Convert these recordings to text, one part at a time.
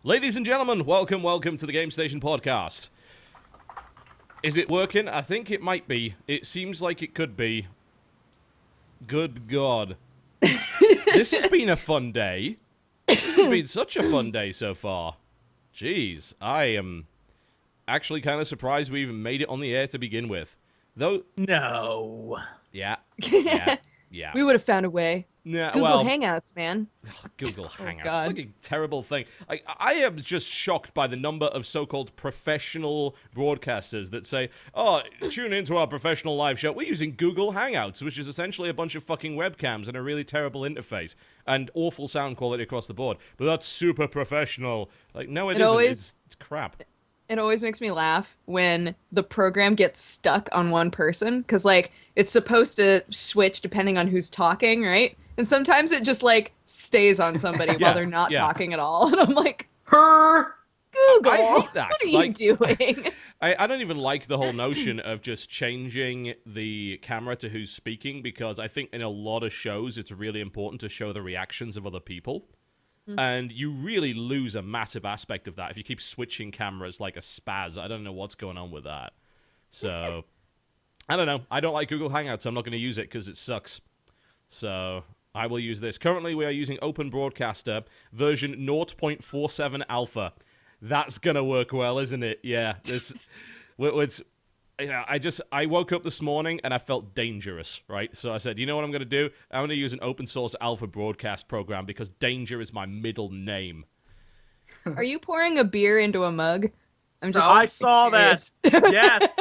Ladies and gentlemen, welcome to the Game Station Podcast. Is it working? I think it might be. It seems like it could be. Good God. This has been a fun day. This has been such a fun day so far. Jeez, I am actually kind of surprised we even made it on the air to begin with. Though, no. Yeah. We would have found a way. Yeah, Google Hangouts, man. Google Hangouts. God. It's like a terrible thing. I am just shocked by the number of so-called professional broadcasters that say, oh, tune into our professional live show. We're using Google Hangouts, which is essentially a bunch of fucking webcams and a really terrible interface and awful sound quality across the board. But that's super professional. Like, no, it isn't. It's crap. It always makes me laugh when the program gets stuck on one person, because, like, it's supposed to switch depending on who's talking, right? And sometimes it just, like, stays on somebody while they're not talking at all. And I'm like, Google, I hate that. What are you doing? I don't even like the whole notion of just changing the camera to who's speaking, because I think in a lot of shows it's really important to show the reactions of other people. And you really lose a massive aspect of that if you keep switching cameras like a spaz. I don't know what's going on with that. So, I don't know. I don't like Google Hangouts. I'm not going to use it because it sucks. So, I will use this. Currently, we are using Open Broadcaster version 0.47 alpha. That's going to work well, isn't it? Yeah. I woke up this morning and I felt dangerous, right? So I said, you know what I'm going to do? I'm going to use an open source alpha broadcast program because danger is my middle name. Are you pouring a beer into a mug? I saw that. Yes.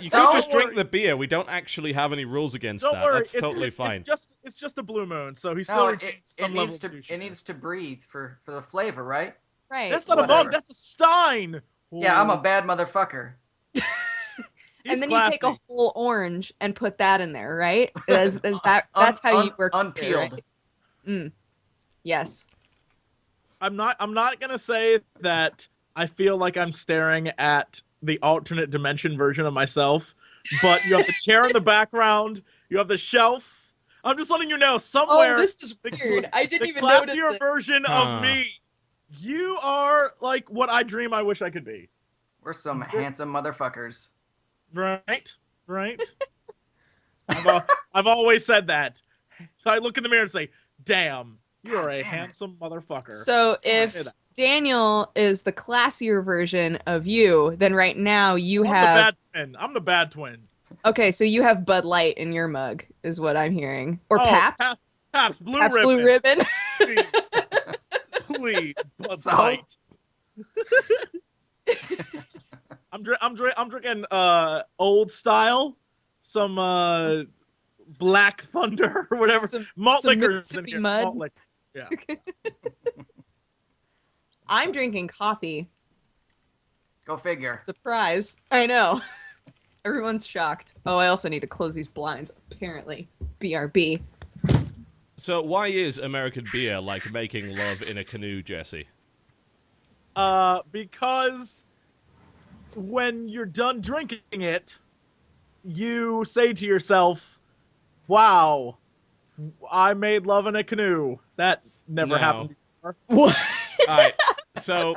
You could just drink the beer. We don't actually have any rules against that. Worry. That's totally fine. It's just a blue moon, so he's still it needs to breathe for the flavor, right? Right. That's not a mug. That's a stein. Yeah, I'm a bad motherfucker. And then classy. you take a whole orange and put that in there, right? That's how you work. Unpeeled. Right? Yes. I'm not gonna say that I feel like I'm staring at the alternate dimension version of myself, but you have the chair in the background, you have the shelf. I'm just letting you know somewhere. Oh, this is weird. I didn't even the notice classier it. version of me. You are like what I dream I wish I could be. We're some handsome motherfuckers. Right. I've always said that. So I look in the mirror and say, "Damn, you are a handsome motherfucker." So if Daniel is the classier version of you, then right now you I'm have the bad twin. I'm the bad twin. Okay, so you have Bud Light in your mug, is what I'm hearing, or Pabst. Pabst Blue Pabst Ribbon. Blue Ribbon. Please, Bud So? Light. I'm drinking old style, some Black Thunder or whatever. Malt liquor. Mississippi Mud. Malt liquor. Yeah. I'm drinking coffee. Go figure. Surprise. I know. Everyone's shocked. Oh, I also need to close these blinds, apparently. BRB. So why is American beer like making love in a canoe, Jesse? Because when you're done drinking it, you say to yourself, wow, I made love in a canoe. That never happened before. What? All right. So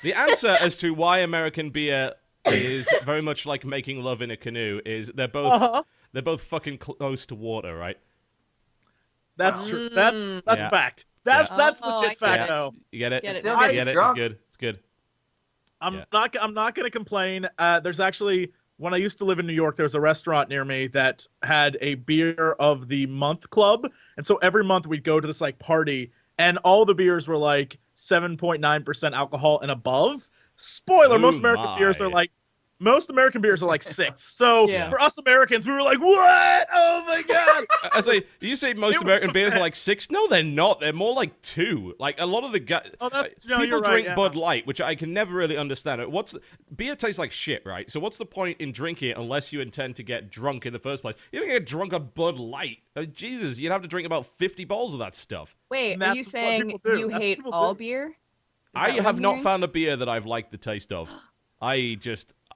the answer as to why American beer is very much like making love in a canoe is they're both fucking close to water, right? That's true. That's fact. That's legit fact though. You get it? Get it. Still I gets get you it. drunk. It's good. I'm not gonna complain. There's actually, when I used to live in New York, there was a restaurant near me that had a beer of the month club, and so every month we'd go to this like party, and all the beers were like 7.9% alcohol and above. Spoiler: most American beers are like 6. So for us Americans, we were like, what? Oh my god! I say, do you say most American beers are like 6? No, they're not. They're more like 2. Like a lot of the guys, people drink Bud Light, which I can never really understand. Beer tastes like shit, right? So what's the point in drinking it unless you intend to get drunk in the first place? You don't get drunk on Bud Light. Jesus, you'd have to drink about 50 bottles of that stuff. Wait, are you saying you hate all beer? I have not found a beer that I've liked the taste of.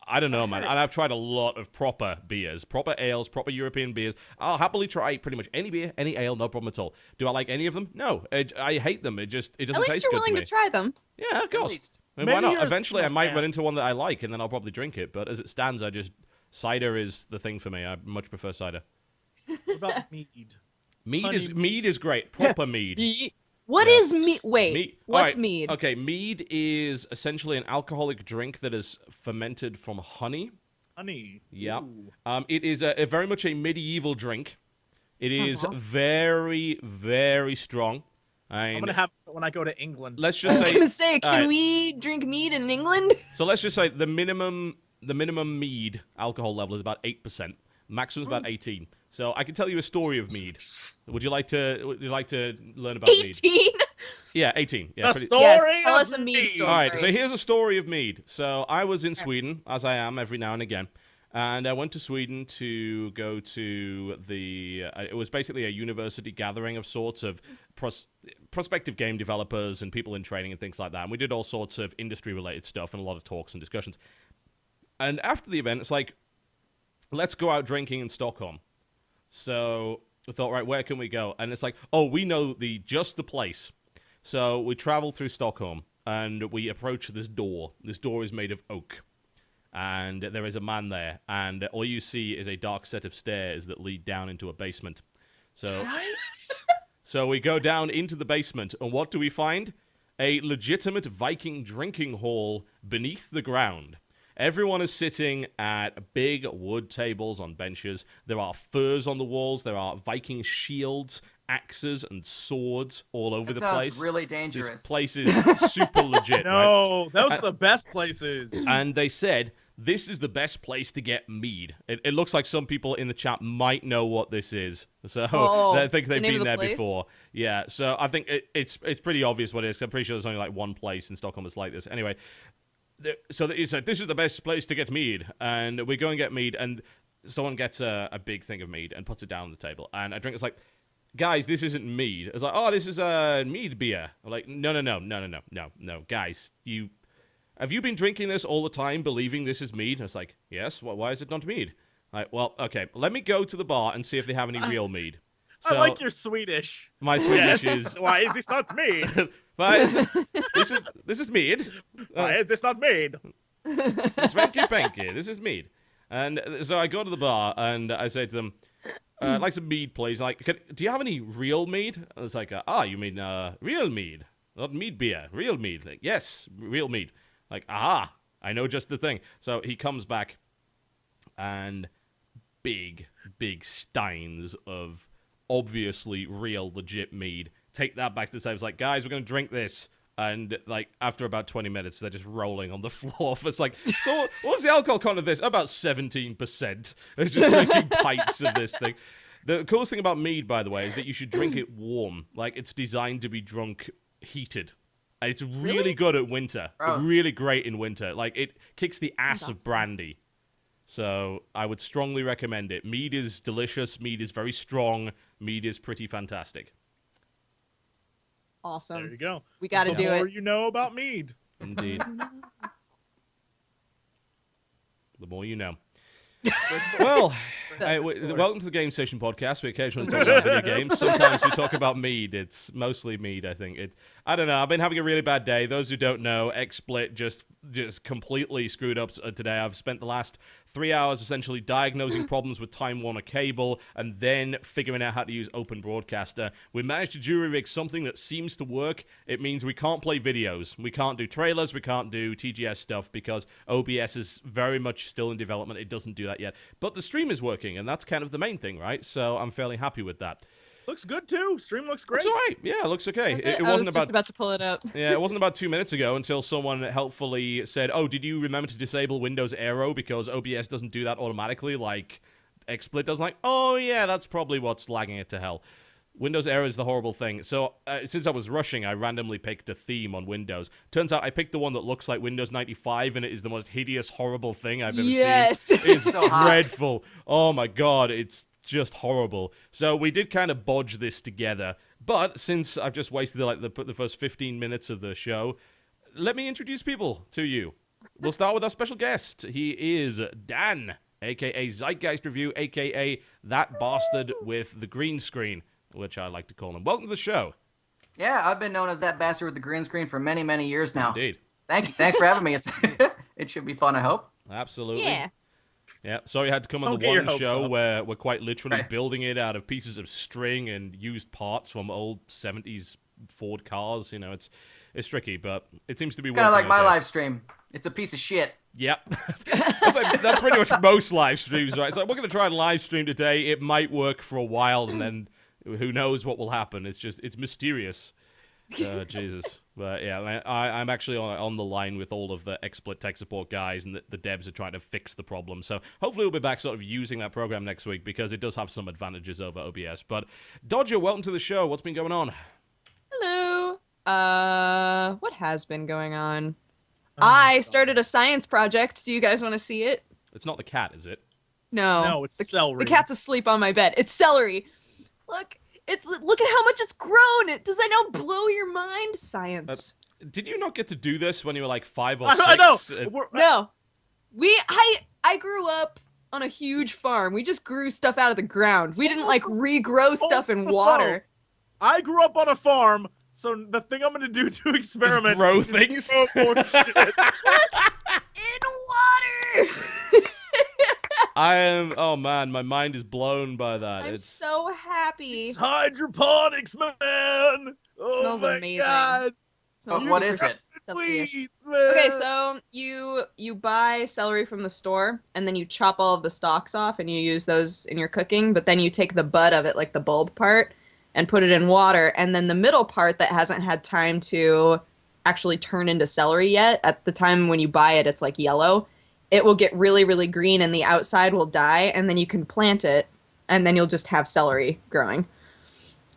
I don't know, man. And I've tried a lot of proper beers, proper ales, proper European beers. I'll happily try pretty much any beer, any ale, no problem at all. Do I like any of them? No. I hate them. It doesn't taste good to me. At least you're willing to try them. Yeah, of At least. least. I mean, why Maybe not? you're a Eventually, I smart might man. run into one that I like, and then I'll probably drink it. But as it stands, cider is the thing for me. I much prefer cider. What about mead? Mead is great. Proper mead. What Yeah. is mead? Wait, Mead. what's Alright, mead? Okay, mead is essentially an alcoholic drink that is fermented from honey. Honey. Yeah. Ooh. It is a very much a medieval drink. It Sounds is awesome. very, very strong. I'm gonna have it when I go to England. Let's I was just say. gonna say, can alright, we drink mead in England? So let's just say the minimum mead alcohol level is about 8%. Maximum is about 18. So I can tell you a story of mead. Would you like to learn about mead? 18. Yeah, 18. Yeah, The pretty- story Yes, tell of us a mead mead. story. All right, so Great. here's a story of mead. So I was in Sweden, as I am every now and again, and I went to Sweden to go to the. It was basically a university gathering of sorts of prospective game developers and people in training and things like that. And we did all sorts of industry-related stuff and a lot of talks and discussions. And after the event, it's like, let's go out drinking in Stockholm. So we thought, right, where can we go? And it's like, oh, we know just the place. So we travel through Stockholm, and we approach this door. This door is made of oak, and there is a man there, and all you see is a dark set of stairs that lead down into a basement. So we go down into the basement, and what do we find? A legitimate Viking drinking hall beneath the ground. Everyone is sitting at big wood tables on benches. There are furs on the walls. There are Viking shields, axes, and swords all over That the sounds place. really This dangerous. place is super legit, right? No, those are the best places. And they said, this is the best place to get mead. It looks like some people in the chat might know what this is. So Oh, I think the they've name of been the there place? before. Yeah, so I think it's pretty obvious what it is. I'm pretty sure there's only like one place in Stockholm that's like this. Anyway, so he said, this is the best place to get mead. And we go and get mead, and someone gets a big thing of mead and puts it down on the table. And I drink, it's like, guys, this isn't mead. It's like, oh, this is mead beer. I'm like, no, guys, have you been drinking this all the time, believing this is mead? And it's like, yes. Why is it not mead? Like, well, okay, let me go to the bar and see if they have any real mead. So I like your Swedish. my Swedish is, Why is this not mead? this is mead. Why is this not mead? Swanky Panky, this is mead. And so I go to the bar and I say to them, I'd like some mead, please. Like, do you have any real mead? And it's like, you mean real mead, not mead beer, real mead. Like, yes, real mead. Like, aha, I know just the thing. So he comes back and big steins of obviously real legit mead. Take that back to the table. It's like, guys, we're going to drink this. And, like, after about 20 minutes, they're just rolling on the floor. It's like, so what's the alcohol content of this? About 17%. They're just drinking pints of this thing. The coolest thing about mead, by the way, is that you should drink it warm. Like, it's designed to be drunk heated. And it's really good at winter. Gross. Really great in winter. Like, it kicks the ass Sounds of brandy. So I would strongly recommend it. Mead is delicious. Mead is very strong. Mead is pretty fantastic. Awesome. There you go. We got to The do more it. you know about mead. Indeed. The more you know. Well, welcome to the Game Station Podcast. We occasionally talk about video games. Sometimes we talk about mead. It's mostly mead, I think. I don't know. I've been having a really bad day. Those who don't know, XSplit just completely screwed up today. I've spent the last 3 hours essentially diagnosing problems with Time Warner Cable and then figuring out how to use Open Broadcaster. We managed to jury rig something that seems to work. It means we can't play videos. We can't do trailers. We can't do TGS stuff because OBS is very much still in development. It doesn't do that yet. But the stream is working, and that's kind of the main thing, right? So I'm fairly happy with that. Looks good too. Stream looks great. It's all right. Yeah, it looks okay. That's It I was wasn't just about to pull it up. Yeah, it wasn't about 2 minutes ago until someone helpfully said, oh, did you remember to disable Windows Aero because OBS doesn't do that automatically like XSplit does? Like, oh, yeah, that's probably what's lagging it to hell. Windows Aero is the horrible thing. So since I was rushing, I randomly picked a theme on Windows. Turns out I picked the one that looks like Windows 95, and it is the most hideous, horrible thing I've ever Yes. seen. It's So hot. dreadful. Oh, my God, it's just horrible. So we did kind of bodge this together. But since I've just wasted the first 15 minutes of the show, let me introduce people to you. We'll start with our special guest. He is Dan, a.k.a. ZeitgeistReview, a.k.a. that bastard with the green screen, which I like to call him. Welcome to the show. Yeah, I've been known as that bastard with the green screen for many, many years now. Indeed. Thank you. Thanks for having me. It should be fun, I hope. Absolutely. Yeah. Yeah, sorry you had to come on Don't the get your one hopes show up. where we're quite literally Right. building it out of pieces of string and used parts from old 70s Ford cars. You know, it's tricky, but it seems to be It's kind of like working my okay. live stream. It's a piece of shit. Yep. that's pretty much most live streams, right? So we're going to try and live stream today. It might work for a while, and then who knows what will happen. It's mysterious. Jesus. But yeah, I'm actually on the line with all of the XSplit tech support guys, and the devs are trying to fix the problem. So hopefully we'll be back sort of using that program next week, because it does have some advantages over OBS. But Dodger, welcome to the show. What's been going on? Hello. What has been going on? I started a science project. Do you guys want to see it? It's not the cat, is it? No. No, it's celery. The cat's asleep on my bed. It's celery. Look at how much it's grown. Does that now blow your mind? Science. Did you not get to do this when you were like 5 or 6? I know. No. I grew up on a huge farm. We just grew stuff out of the ground. We didn't like regrow stuff in water. I grew up on a farm, so the thing I'm going to do to experiment grow is things? grow more shit. In water. I am. Oh man, my mind is blown by that. I'm It's so happy. It's hydroponics, man. Oh Smells my amazing. God. Smells What super is it? silky-ish. Sweets, man. Okay, so you buy celery from the store, and then you chop all of the stalks off, and you use those in your cooking. But then you take the bud of it, like the bulb part, and put it in water, and then the middle part that hasn't had time to actually turn into celery yet. At the time when you buy it, it's like yellow. It will get really, really green, and the outside will die, and then you can plant it, and then you'll just have celery growing.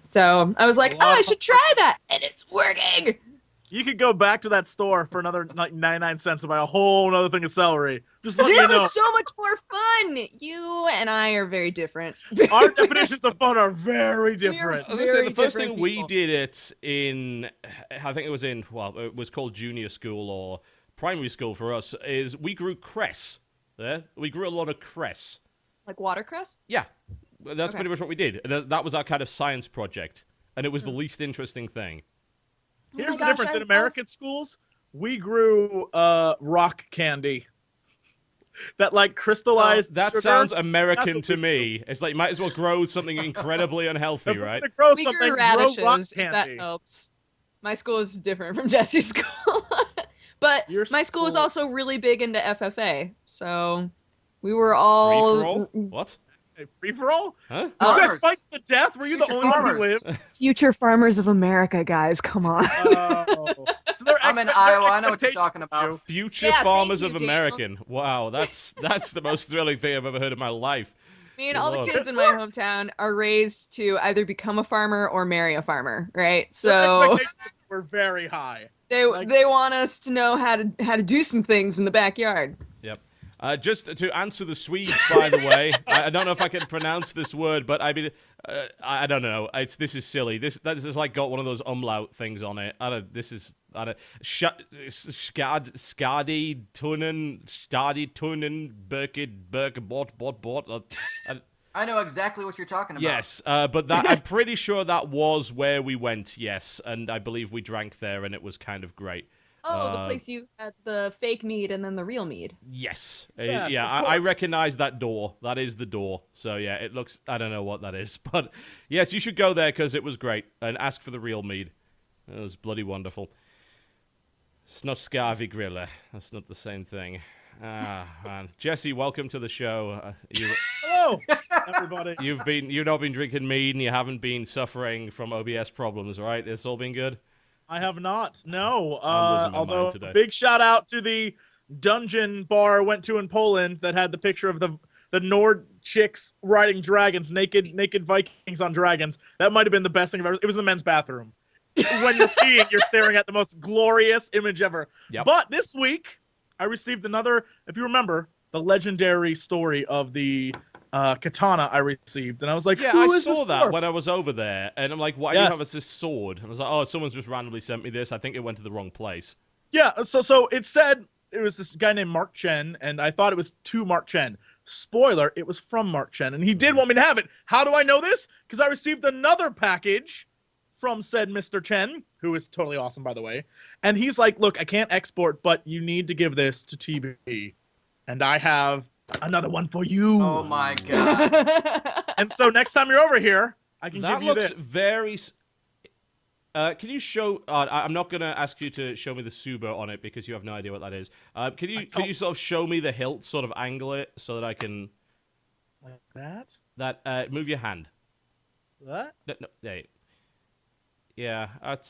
So I was like, I should try that, and it's working. You could go back to that store for another 99 cents and buy a whole other thing of celery. Just let me This know. is so much more fun. You and I are very different. Our definitions of fun are very We are different. I was gonna say, very the first thing different we people. did it in, I think it was in, well, it was called junior school or primary school for us, is we grew cress. There, we grew a lot of cress. Like watercress? Yeah, that's Okay. pretty much what we did. That was our kind of science project, and it was the least interesting thing. Here's my the gosh, difference. I In American schools, we grew rock candy. That like crystallized That sugar. sounds That's American what to we me. It's like you might as well grow something incredibly unhealthy, If we're right? gonna grow We something, grew grow rock radishes, if that candy. helps. My school is different from Jesse's school. But Your my school was school- also really big into FFA. So we were Free all... for all? What? Hey, free for all? Huh? You guys Farmers. fight to the death? Were you the Future only one who farmers. lived? Future farmers of America, guys. Come on. Oh. So their I'm in their Iowa. I know what you're expectations talking about. of you- Future Yeah, thank farmers you, of Daniel. American. Wow, that's the most thrilling thing I've ever heard in my life. Me and all the Lord. kids in my hometown are raised to either become a farmer or marry a farmer, right? Their So expectations were very high. they like- they want us to know how to do some things in the backyard. Yep. Just to answer the Swedes, by the way, I don't know if I can pronounce this word, but I mean, I don't know. This is silly. This is like got one of those umlaut things on it. Skadi Tunen, Birked, bot. I know exactly what you're talking about. Yes, but that I'm pretty sure that was where we went. Yes, and I believe we drank there, and it was kind of great. Oh, the place you had the fake mead and then the real mead. Yes. Yes, Yeah, of I course. recognize that door. That is the door. So, yeah, it looks... I don't know what that is. But, yes, you should go there because it was great. And ask for the real mead. It was bloody wonderful. It's not Scarvy Griller. That's not the same thing. Ah, man. Jesse, welcome to the show. Hello, everybody. You've not been drinking mead and you haven't been suffering from OBS problems, right? It's all been good? I have not. No. I'm losing my mind Although today. big shout out to the dungeon bar I went to in Poland that had the picture of the Nord chicks riding dragons, naked Vikings on dragons. That might have been the best thing I've ever. It was in the men's bathroom. When you're peeing, you're staring at the most glorious image ever. Yep. But this week, I received another. If you remember the legendary story of the katana I received, and I was like, Yeah, Who I is this saw that for?" when I was over there, and I'm like, why do you have Yes. this sword? And I was like, oh, someone's just randomly sent me this. I think it went to the wrong place. Yeah, so it said it was this guy named Mark Chen, and I thought it was to Mark Chen. Spoiler, it was from Mark Chen, and he did want me to have it. How do I know this? Because I received another package from said Mr. Chen, who is totally awesome, by the way. And he's like, look, I can't export, but you need to give this to TB. And I have another one for you. Oh my god. And so next time you're over here, I can That give you looks this. very... can you show... I'm not going to ask you to show me the Suba on it because you have no idea what that is. Can you sort of show me the hilt, sort of angle it so that I can... Like that? That, move your hand. What? No, there. Yeah, that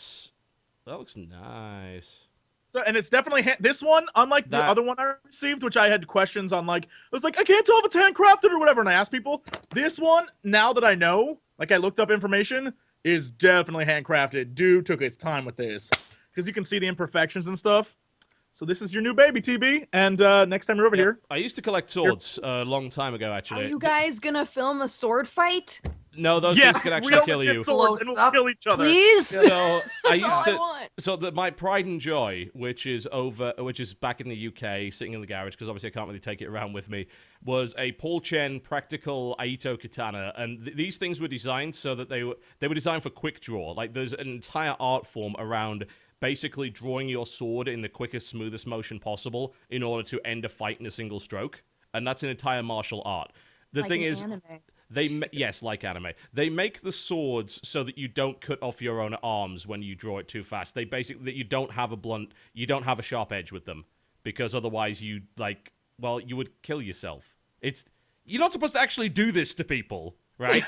looks nice. So, and it's definitely this one, unlike the other one I received, which I had questions on, like, I was like, I can't tell if it's handcrafted or whatever, and I asked people. This one, now that I know, like I looked up information, is definitely handcrafted. Dude took his time with this. Because you can see the imperfections and stuff. So this is your new baby, TB, and next time you're over here. I used to collect swords a long time ago, actually. Are you guys gonna film a sword fight? No, those things can actually kill you. Swords and we'll kill each other. Please. So I used all to. I want. So my pride and joy, which is back in the UK, sitting in the garage because obviously I can't really take it around with me, was a Paul Chen practical Aito katana, and these things were designed so that they were designed for quick draw. Like there's an entire art form around basically drawing your sword in the quickest, smoothest motion possible in order to end a fight in a single stroke, and that's an entire martial art. The Like thing in is. anime. Yes, like anime. They make the swords so that you don't cut off your own arms when you draw it too fast. They basically that you don't have a sharp edge with them because otherwise you would kill yourself. You're not supposed to actually do this to people, right?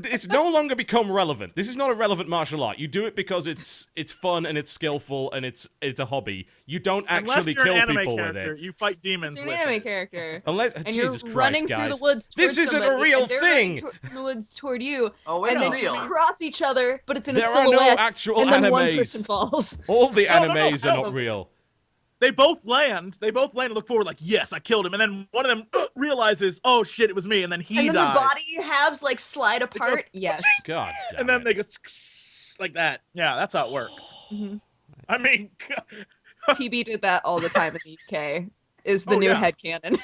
It's no longer become relevant. This is not a relevant martial art. You do it because it's fun and it's skillful and it's a hobby. You don't actually kill people with it. You fight demons. You're an anime character. Unless And Jesus you're Christ, running guys. through the woods. This towards isn't a somebody, real and they're thing. running in the woods toward you. Oh, it's and then real. you cross each other, but it's in There a are no silhouette. actual and then animes. one person falls. All the No, animes are no. not real. They both land and look forward like, yes, I killed him. And then one of them realizes, oh shit, it was me. And then he And then dies. their body halves like slide apart. goes, Yes. God damn And then it. they go like that. Yeah, that's how it works. Mhm. I mean, TB did that all the time in the UK. Is the new yeah. headcanon.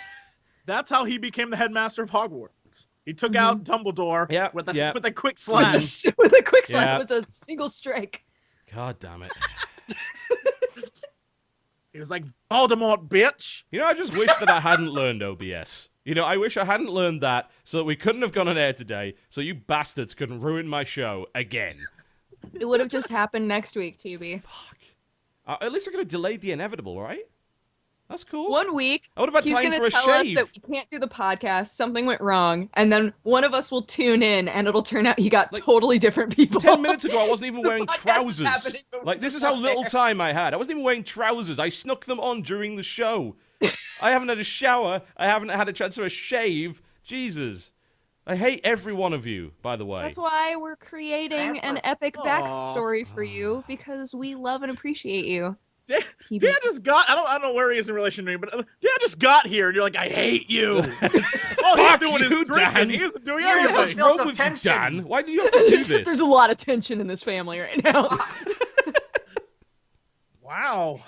that's how he became the headmaster of Hogwarts. He took out Dumbledore with a quick slash. With a quick slide, Yeah. with a single strike. God damn it. He was like, Voldemort, bitch. You know, I just wish that I hadn't learned OBS. You know, I wish I hadn't learned that so that we couldn't have gone on air today, so you bastards couldn't ruin my show again. It would have just happened next week, TB. At least I could have delayed the inevitable, right? That's cool. 1 week, I would have had he's time going for a to tell us shave. that we can't do the podcast, something went wrong, and then one of us will tune in, and it'll turn out he got totally different people. 10 minutes ago, I wasn't even The wearing podcast is trousers. happening, but Like, we're this just is how not little there. time I had. I wasn't even wearing trousers. I snuck them on during the show. I haven't had a shower. I haven't had a chance to shave. Jesus. I hate every one of you, by the way. That's why we're creating an Classless. epic Aw. backstory for you, because we love and appreciate you. Dan TB. just got. I don't know where he is in relation to me, but Dan just got here, and you're like, I hate you. All he's doing you, is drinking. Dan. He isn't doing Yeah, anything. What's built wrong up with you, tension. Dan? Why do you have to do There's this? a lot of tension in this family right now. Wow.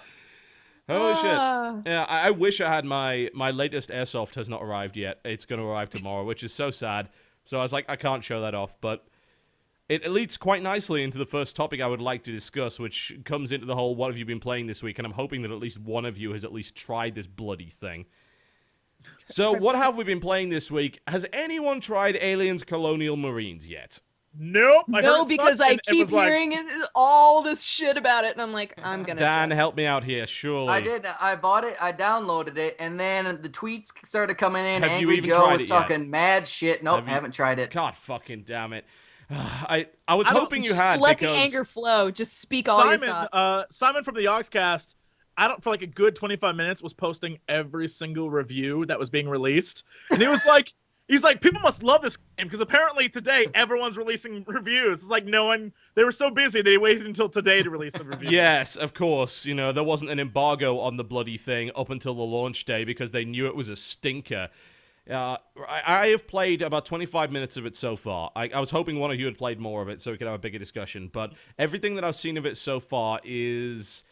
Oh, shit. Ah. Yeah, I wish I had my latest airsoft has not arrived yet. It's going to arrive tomorrow, which is so sad. So I was like, I can't show that off, but it leads quite nicely into the first topic I would like to discuss, which comes into the whole what have you been playing this week, and I'm hoping that at least one of you has at least tried this bloody thing. So what have we been playing this week? Has anyone tried Aliens Colonial Marines yet? Nope. I heard No, it because sucked, I and it keep was like, hearing all this shit about it, and I'm like, I'm gonna. Dan, just- help me out here, surely. I did. I bought it. I downloaded it, and then the tweets started coming in. Have you Angry even Joe tried was it yet? talking mad shit. Nope, Have you- haven't tried it. God fucking damn it. I was I don't- hoping you Just had let because the anger flow. Just speak all your thoughts. Simon from the Yogscast, for like a good 25 minutes was posting every single review that was being released, and he was like, he's like, people must love this game because apparently today everyone's releasing reviews. It's like they were so busy that he waited until today to release the review. Yes, of course. You know, there wasn't an embargo on the bloody thing up until the launch day because they knew it was a stinker. I have played about 25 minutes of it so far. I was hoping one of you had played more of it so we could have a bigger discussion, but everything that I've seen of it so far is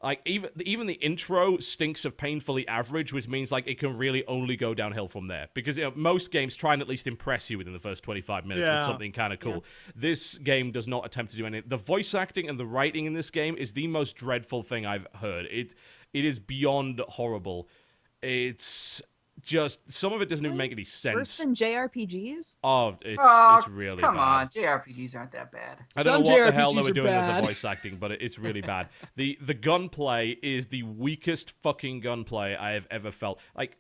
Like, even the intro stinks of painfully average, which means, like, it can really only go downhill from there. Because, most games try and at least impress you within the first 25 minutes with something kind of cool. Yeah. This game does not attempt to do anything. The voice acting and the writing in this game is the most dreadful thing I've heard. It is beyond horrible. It's just, some of it doesn't even make any sense. Worse than JRPGs? Oh, it's really come bad. on, JRPGs aren't that bad. I don't know what the hell they were doing with the voice acting, but it's really bad. The gunplay is the weakest fucking gunplay I have ever felt. Like,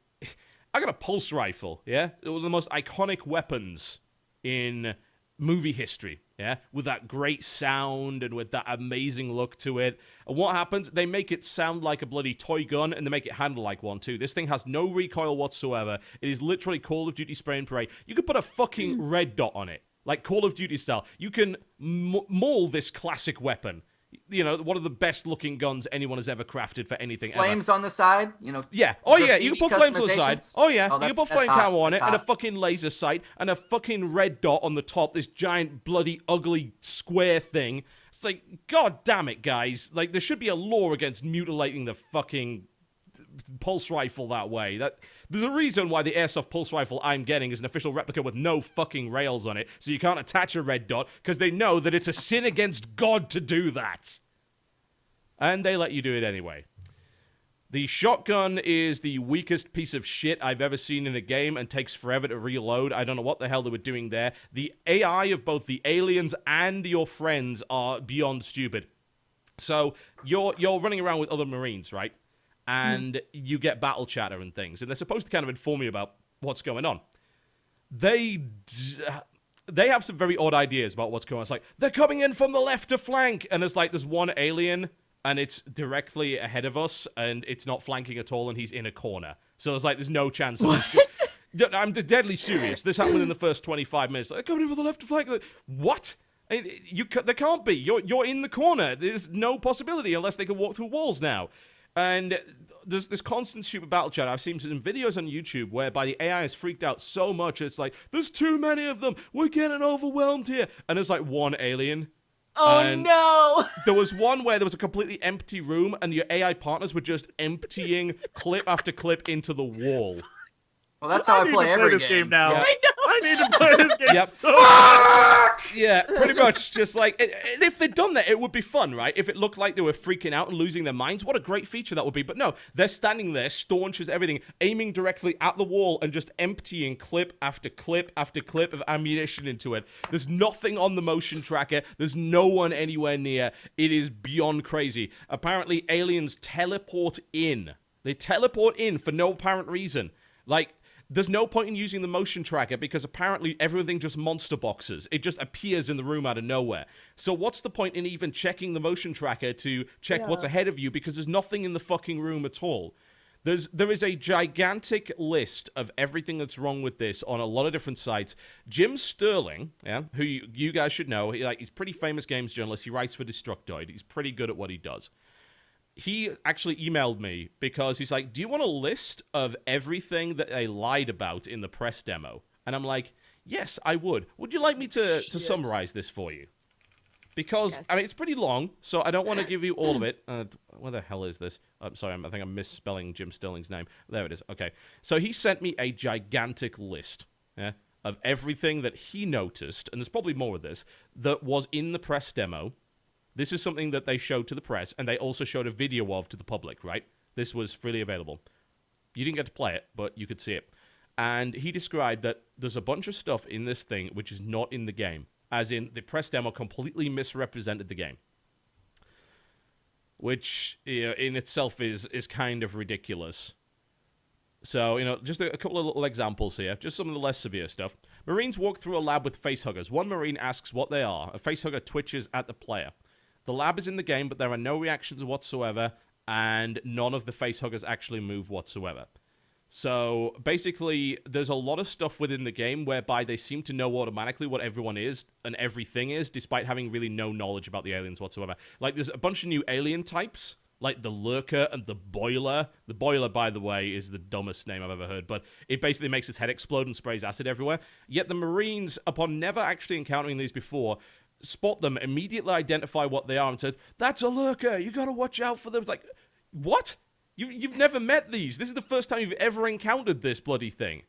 I got a pulse rifle, yeah? One of the most iconic weapons in movie history, yeah? With that great sound and with that amazing look to it. And what happens? They make it sound like a bloody toy gun, and they make it handle like one, too. This thing has no recoil whatsoever. It is literally Call of Duty spray and pray. You could put a fucking red dot on it, like Call of Duty style. You can maul this classic weapon. One of the best-looking guns anyone has ever crafted for anything flames ever. on the side, Yeah. Oh, yeah, you can put flames on the side. Oh, yeah, you can put flame camo on it, and a fucking laser sight, and a fucking red dot on the top, this giant, bloody, ugly, square thing. It's like, god damn it, guys. Like, there should be a law against mutilating the fucking pulse rifle that way. There's a reason why the airsoft pulse rifle I'm getting is an official replica with no fucking rails on it, so you can't attach a red dot, because they know that it's a sin against God to do that. And they let you do it anyway. The shotgun is the weakest piece of shit I've ever seen in a game and takes forever to reload. I don't know what the hell they were doing there. The AI of both the aliens and your friends are beyond stupid. So you're running around with other Marines, right? And you get battle chatter and things, and they're supposed to kind of inform you about what's going on. They have some very odd ideas about what's going on. It's like, they're coming in from the left to flank, and it's like there's one alien, and it's directly ahead of us, and it's not flanking at all, and he's in a corner. So there's no chance of this. I'm deadly serious. This happened in the first 25 minutes. They're coming in from the left to flank. What? There can't be. You're in the corner. There's no possibility unless they can walk through walls now. And there's this constant stupid battle chat. I've seen some videos on YouTube whereby the AI is freaked out so much, it's like, there's too many of them. We're getting overwhelmed here. And there's like one alien. Oh, no. There was one where there was a completely empty room, and your AI partners were just emptying clip after clip into the wall. Well, that's how I play every game now. Yeah. I know. I need to play this game. Yep. So bad. Yeah, pretty much. Just like, and if they'd done that, it would be fun, right? If it looked like they were freaking out and losing their minds, what a great feature that would be. But no, they're standing there, staunch as everything, aiming directly at the wall and just emptying clip after clip after clip of ammunition into it. There's nothing on the motion tracker. There's no one anywhere near. It is beyond crazy. Apparently, aliens teleport in. They teleport in for no apparent reason. Like, there's no point in using the motion tracker because apparently everything just monster boxes. It just appears in the room out of nowhere. So what's the point in even checking the motion tracker to check what's ahead of you, because there's nothing in the fucking room at all. There is a gigantic list of everything that's wrong with this on a lot of different sites. Jim Sterling, who you guys should know, he's a pretty famous games journalist. He writes for Destructoid. He's pretty good at what he does. He actually emailed me because he's like, do you want a list of everything that they lied about in the press demo? And I'm like, yes, I would. Would you like me to summarize this for you? Because, yes. I mean, it's pretty long, so I don't want to give you all of it. Where the hell is this? I'm sorry, I think I'm misspelling Jim Sterling's name. There it is. Okay. So he sent me a gigantic list of everything that he noticed, and there's probably more of this, that was in the press demo. This is something that they showed to the press, and they also showed a video of to the public, right? This was freely available. You didn't get to play it, but you could see it. And he described that there's a bunch of stuff in this thing which is not in the game, as in the press demo completely misrepresented the game. Which, in itself is kind of ridiculous. So, just a couple of little examples here. Just some of the less severe stuff. Marines walk through a lab with facehuggers. One Marine asks what they are. A facehugger twitches at the player. The lab is in the game, but there are no reactions whatsoever, and none of the facehuggers actually move whatsoever. So, basically, there's a lot of stuff within the game whereby they seem to know automatically what everyone is and everything is, despite having really no knowledge about the aliens whatsoever. Like, there's a bunch of new alien types, like the Lurker and the Boiler. The Boiler, by the way, is the dumbest name I've ever heard, but it basically makes his head explode and sprays acid everywhere. Yet the Marines, upon never actually encountering these before, spot them, immediately identify what they are, and said, "That's a lurker. You got to watch out for them." It's like, what? You've never met these. This is the first time you've ever encountered this bloody thing.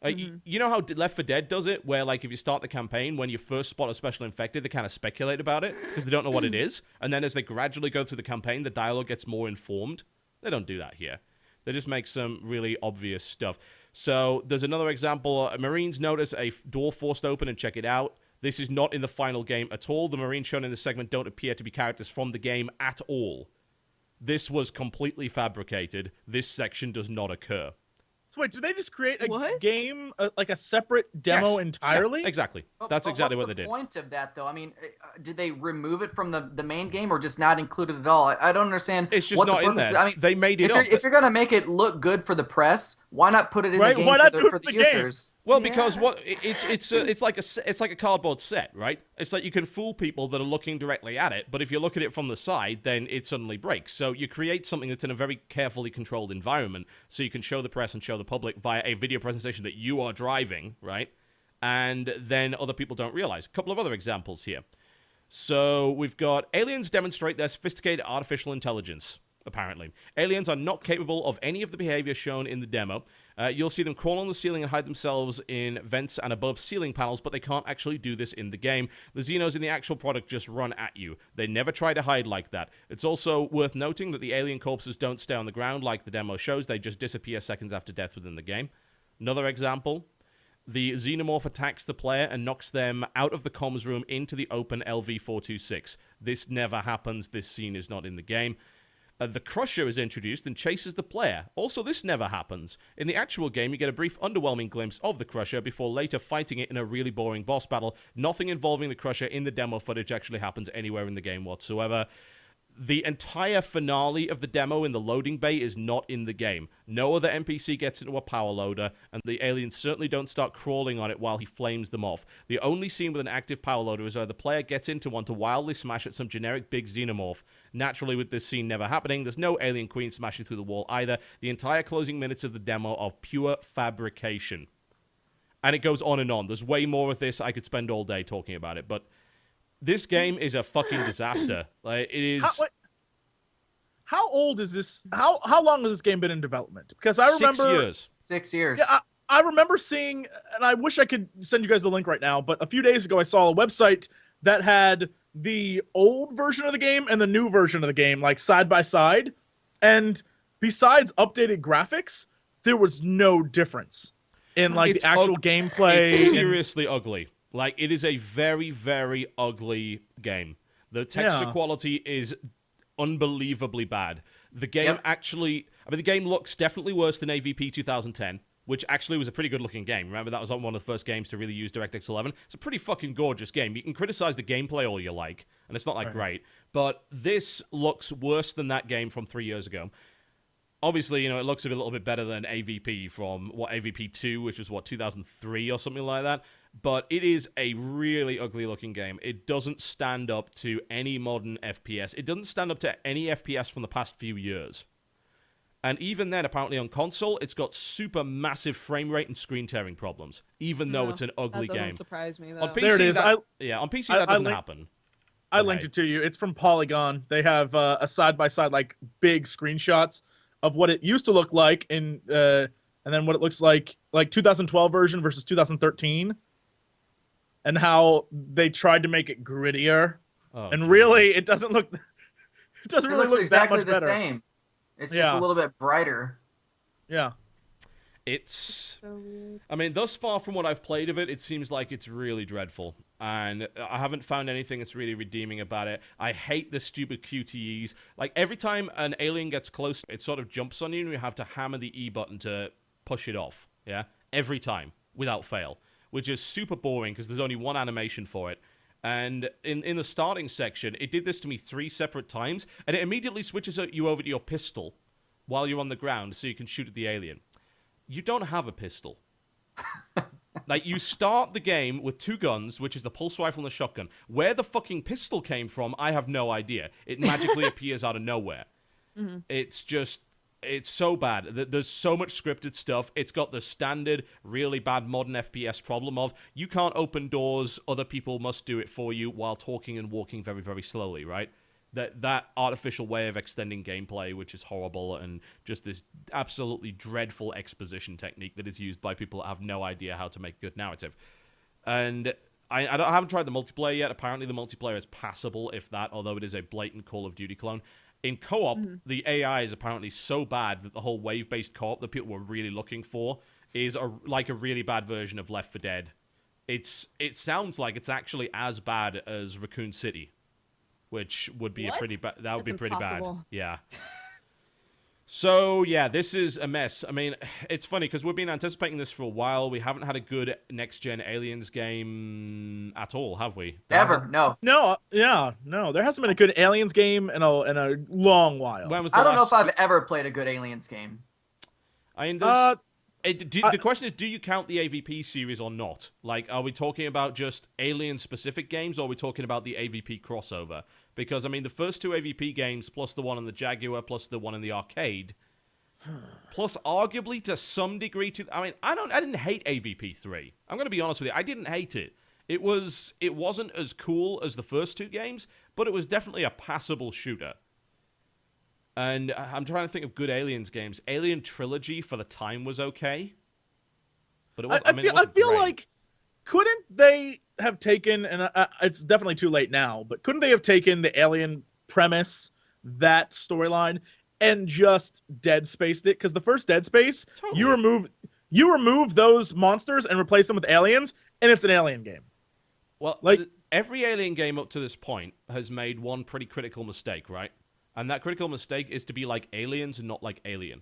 You know how Left 4 Dead does it, where like if you start the campaign, when you first spot a special infected, they kind of speculate about it because they don't know what it is, and then as they gradually go through the campaign, the dialogue gets more informed. They don't do that here. They just make some really obvious stuff. So there's another example. Marines notice a door forced open and check it out. This is not in the final game at all. The Marines shown in this segment don't appear to be characters from the game at all. This was completely fabricated. This section does not occur. So wait, did they just create a game, like a separate demo entirely? Yeah, exactly. That's exactly what they did. What's the point of that, though? I mean, did they remove it from the main game or just not include it at all? I don't understand. It's just not in there. I mean, they made it up. If you're going to make it look good for the press, why not put it in the game for the users? Well, because it's like a cardboard set, right? It's like you can fool people that are looking directly at it, but if you look at it from the side, then it suddenly breaks. So you create something that's in a very carefully controlled environment, so you can show the press and show the public via a video presentation that you are driving, right? And then other people don't realize. A couple of other examples here. So we've got aliens demonstrate their sophisticated artificial intelligence. Apparently, aliens are not capable of any of the behavior shown in the demo. You'll see them crawl on the ceiling and hide themselves in vents and above ceiling panels, but they can't actually do this in the game. The Xenos in the actual product just run at you. They never try to hide like that. It's also worth noting that the alien corpses don't stay on the ground like the demo shows. They just disappear seconds after death within the game. Another example. The Xenomorph attacks the player and knocks them out of the comms room into the open LV-426. This never happens. This scene is not in the game. The Crusher is introduced and chases the player. Also, this never happens. In the actual game, you get a brief, underwhelming glimpse of the Crusher before later fighting it in a really boring boss battle. Nothing involving the Crusher in the demo footage actually happens anywhere in the game whatsoever. The entire finale of the demo in the loading bay is not in the game. No other NPC gets into a power loader, and the aliens certainly don't start crawling on it while he flames them off. The only scene with an active power loader is where the player gets into one to wildly smash at some generic big xenomorph. Naturally, with this scene never happening, there's no alien queen smashing through the wall either. The entire closing minutes of the demo are pure fabrication. And it goes on and on. There's way more of this. I could spend all day talking about it, but this game is a fucking disaster. Like, it is. How old is this? How long has this game been in development? Because I remember 6 years. 6 years. Yeah, I remember seeing, and I wish I could send you guys the link right now. But a few days ago, I saw a website that had the old version of the game and the new version of the game, like side by side. And besides updated graphics, there was no difference in like the actual gameplay. It's seriously ugly. Like, it is a very, very ugly game. The texture quality is unbelievably bad. The game actually... I mean, the game looks definitely worse than AVP 2010, which actually was a pretty good-looking game. Remember, that was one of the first games to really use DirectX 11. It's a pretty fucking gorgeous game. You can criticize the gameplay all you like, and it's not, like, great. But this looks worse than that game from 3 years ago. Obviously, you know, it looks a little bit better than AVP from, AVP 2, which was, 2003 or something like that. But it is a really ugly-looking game. It doesn't stand up to any modern FPS. It doesn't stand up to any FPS from the past few years. And even then, apparently on console, it's got super massive frame rate and screen tearing problems, even though it's an ugly game. That doesn't surprise me, though. On PC, there it is. on PC, that doesn't happen. I linked it to you. It's from Polygon. They have a side-by-side, like, big screenshots of what it used to look like in, and then what it looks like 2012 version versus 2013. And how they tried to make it grittier, and really, it doesn't look. It doesn't really look exactly that much better. Same. It's just a little bit brighter. Yeah, it's. So weird. I mean, thus far from what I've played of it, it seems like it's really dreadful, and I haven't found anything that's really redeeming about it. I hate the stupid QTEs. Like every time an alien gets close, it sort of jumps on you, and you have to hammer the E button to push it off. Yeah, every time without fail. Which is super boring because there's only one animation for it. And in the starting section, it did this to me 3 separate times, and it immediately switches you over to your pistol while you're on the ground so you can shoot at the alien. You don't have a pistol. Like, you start the game with 2 guns, which is the pulse rifle and the shotgun. Where the fucking pistol came from, I have no idea. It magically appears out of nowhere. Mm-hmm. It's just... It's so bad. There's so much scripted stuff. It's got the standard, really bad modern FPS problem of you can't open doors, other people must do it for you while talking and walking very, very slowly, right? That artificial way of extending gameplay, which is horrible, and just this absolutely dreadful exposition technique that is used by people that have no idea how to make good narrative. And I haven't tried the multiplayer yet. Apparently the multiplayer is passable, if that, although it is a blatant Call of Duty clone. In co-op, the AI is apparently so bad that the whole wave-based co-op that people were really looking for is like a really bad version of Left 4 Dead. It sounds like it's actually as bad as Raccoon City, which would be pretty bad. That would be pretty bad. Yeah. So, yeah, this is a mess. I mean, it's funny because we've been anticipating this for a while. We haven't had a good next-gen Aliens game at all, have we? Ever? No. No, no. There hasn't been a good Aliens game in a long while. When was I don't know if I've ever played a good Aliens game. I mean, the question is, do you count the AVP series or not? Like, are we talking about just Alien-specific games, or are we talking about the AVP crossover? Because, I mean, the first two AVP games, plus the one on the Jaguar, plus the one in the arcade, plus arguably to some degree I mean, I didn't hate AVP 3. I'm going to be honest with you. I didn't hate it. It wasn't as cool as the first two games, but it was definitely a passable shooter. And I'm trying to think of good Aliens games. Alien Trilogy for the time was okay. But it was, I feel like, couldn't they have taken, and it's definitely too late now, but couldn't they have taken the Alien premise, that storyline, and just Dead Spaced it? Because the first Dead Space, totally. you remove those monsters and replace them with aliens, and it's an Alien game. Well, like every Alien game up to this point has made one pretty critical mistake, right? And that critical mistake is to be like Aliens and not like Alien.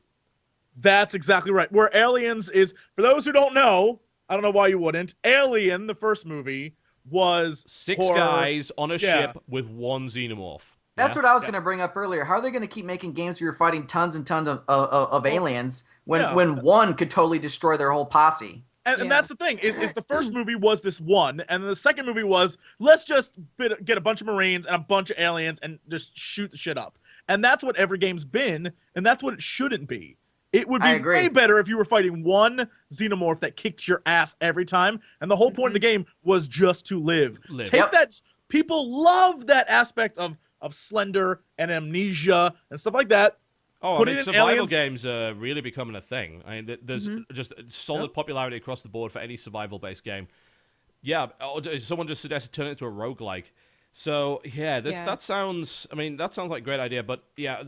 That's exactly right. Where Aliens is, for those who don't know, I don't know why you wouldn't, Alien, the first movie, was six guys on a ship with one xenomorph. That's what I was going to bring up earlier. How are they going to keep making games where you're fighting tons and tons of aliens when one could totally destroy their whole posse? And that's the thing, is the first movie was this one, and the second movie was, let's just get a bunch of Marines and a bunch of aliens and just shoot the shit up. And that's what every game's been, and that's what it shouldn't be. It would be way better if you were fighting one xenomorph that kicked your ass every time, and the whole point of the game was just to live. Take that. People love that aspect of Slender and Amnesia and stuff like that. Oh, I mean, survival games are really becoming a thing. I mean, there's just solid popularity across the board for any survival-based game. Yeah, someone just suggested turn it into a roguelike. So, yeah, that sounds like a great idea. But, yeah,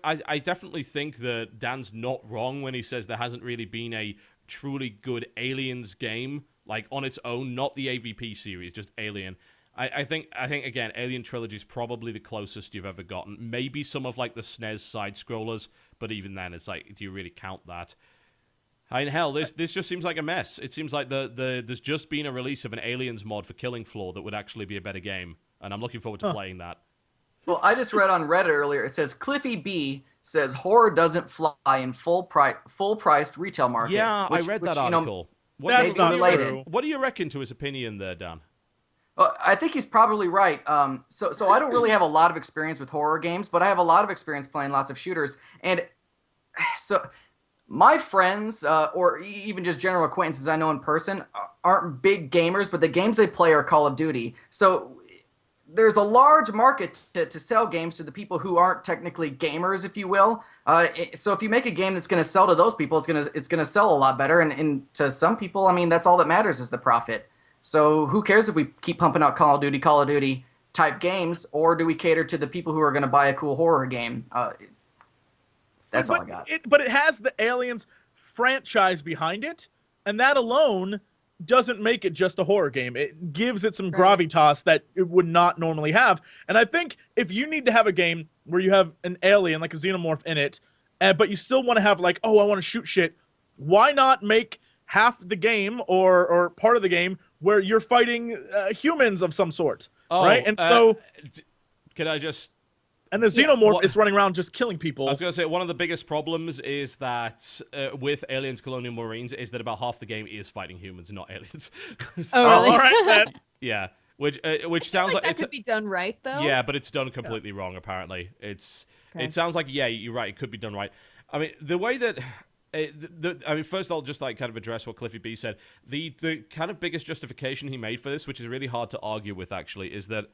I definitely think that Dan's not wrong when he says there hasn't really been a truly good Aliens game, like, on its own, not the AVP series, just Alien. I think again, Alien Trilogy is probably the closest you've ever gotten. Maybe some of like the SNES side scrollers, but even then, it's like, do you really count that? I mean, hell, this just seems like a mess. It seems like there's just been a release of an Aliens mod for Killing Floor that would actually be a better game, and I'm looking forward to playing that. Well, I just read on Reddit earlier. It says Cliffy B says horror doesn't fly in full-priced retail market. Yeah, I read that article. That's not true. What do you reckon to his opinion there, Dan? I think he's probably right. So I don't really have a lot of experience with horror games, but I have a lot of experience playing lots of shooters. And so my friends, or even just general acquaintances I know in person, aren't big gamers, but the games they play are Call of Duty. So there's a large market to sell games to the people who aren't technically gamers, if you will. So if you make a game that's going to sell to those people, it's gonna sell a lot better. And to some people, I mean, that's all that matters is the profit. So who cares if we keep pumping out Call of Duty type games, or do we cater to the people who are going to buy a cool horror game? That's all I got. But it has the Aliens franchise behind it, and that alone doesn't make it just a horror game. It gives it some gravitas that it would not normally have. And I think if you need to have a game where you have an alien, like a xenomorph in it, but you still want to have like, oh, I want to shoot shit, why not make half the game or part of the game where you're fighting humans of some sort, right? And so, can I just? And the xenomorph is running around just killing people. I was going to say, one of the biggest problems is that with Aliens Colonial Marines is that about half the game is fighting humans, not aliens. Oh, really? All right, then. Yeah, which sounds like that could be done right, though. Yeah, but it's done completely wrong. Apparently, it sounds like you're right. It could be done right. I mean, the way that... first I'll just kind of address what Cliffy B said. The kind of biggest justification he made for this, which is really hard to argue with actually, is that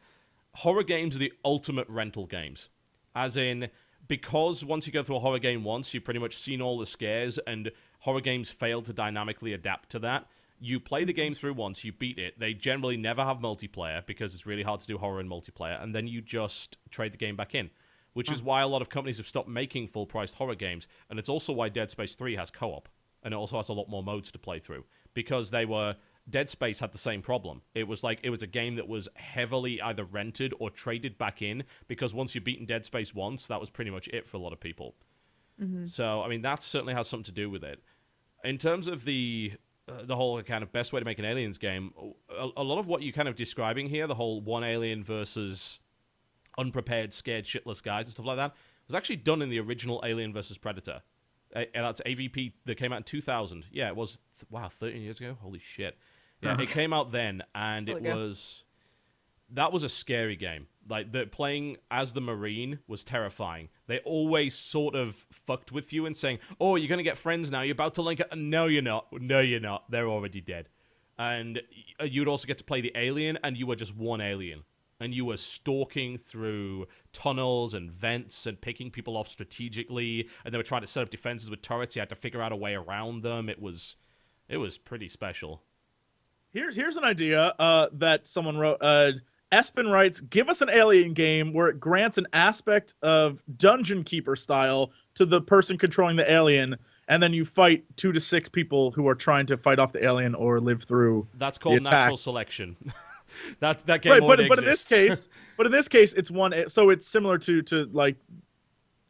horror games are the ultimate rental games. As in, because once you go through a horror game once, you've pretty much seen all the scares, and horror games fail to dynamically adapt to that. You play the game through once, you beat it. They generally never have multiplayer because it's really hard to do horror in multiplayer, and then you just trade the game back in. Which is why a lot of companies have stopped making full-priced horror games, and it's also why Dead Space 3 has co-op, and it also has a lot more modes to play through, because Dead Space had the same problem. It was a game that was heavily either rented or traded back in, because once you've beaten Dead Space once, that was pretty much it for a lot of people. Mm-hmm. So, I mean, that certainly has something to do with it. In terms of the whole kind of best way to make an Aliens game, a lot of what you're kind of describing here, the whole one alien versus unprepared, scared, shitless guys and stuff like that, was actually done in the original Alien vs. Predator. That's AVP that came out in 2000. Yeah, it was, 13 years ago? Holy shit. Yeah, it came out then, and that was a scary game. Like, playing as the Marine was terrifying. They always sort of fucked with you and saying, oh, you're going to get friends now, you're about to link it. No, you're not. No, you're not. They're already dead. And you'd also get to play the alien, and you were just one alien. And you were stalking through tunnels and vents and picking people off strategically. And they were trying to set up defenses with turrets. You had to figure out a way around them. It was pretty special. Here's an idea that someone wrote. Espen writes, give us an alien game where it grants an aspect of Dungeon Keeper style to the person controlling the alien, and then you fight 2 to 6 people who are trying to fight off the alien or live through. That's called natural selection. that game right, already but exists. in this case, it's one. So it's similar to like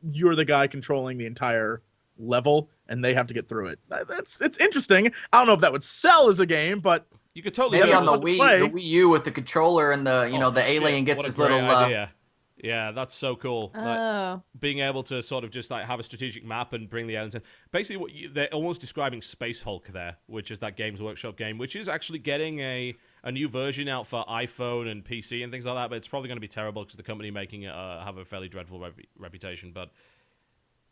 you're the guy controlling the entire level, and they have to get through it. It's interesting. I don't know if that would sell as a game, but you could totally maybe on the Wii U with the controller and the the alien gets his little. Idea. Yeah, that's so cool. Oh. Like, being able to sort of just like have a strategic map and bring the aliens in. Basically, they're almost describing Space Hulk there, which is that Games Workshop game, which is actually getting a new version out for iPhone and PC and things like that, but it's probably going to be terrible because the company making it have a fairly dreadful reputation. But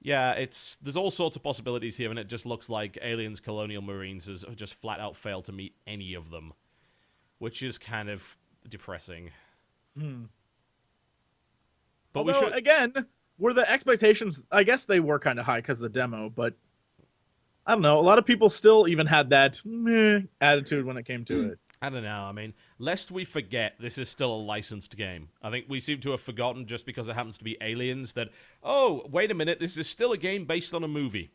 yeah, there's all sorts of possibilities here, and it just looks like Aliens Colonial Marines has just flat out failed to meet any of them, which is kind of depressing. But although, again, were the expectations, I guess they were kind of high because of the demo, but I don't know. A lot of people still even had that meh attitude when it came to it. I don't know. I mean, lest we forget, this is still a licensed game. I think we seem to have forgotten just because it happens to be Aliens that, oh, wait a minute, this is still a game based on a movie.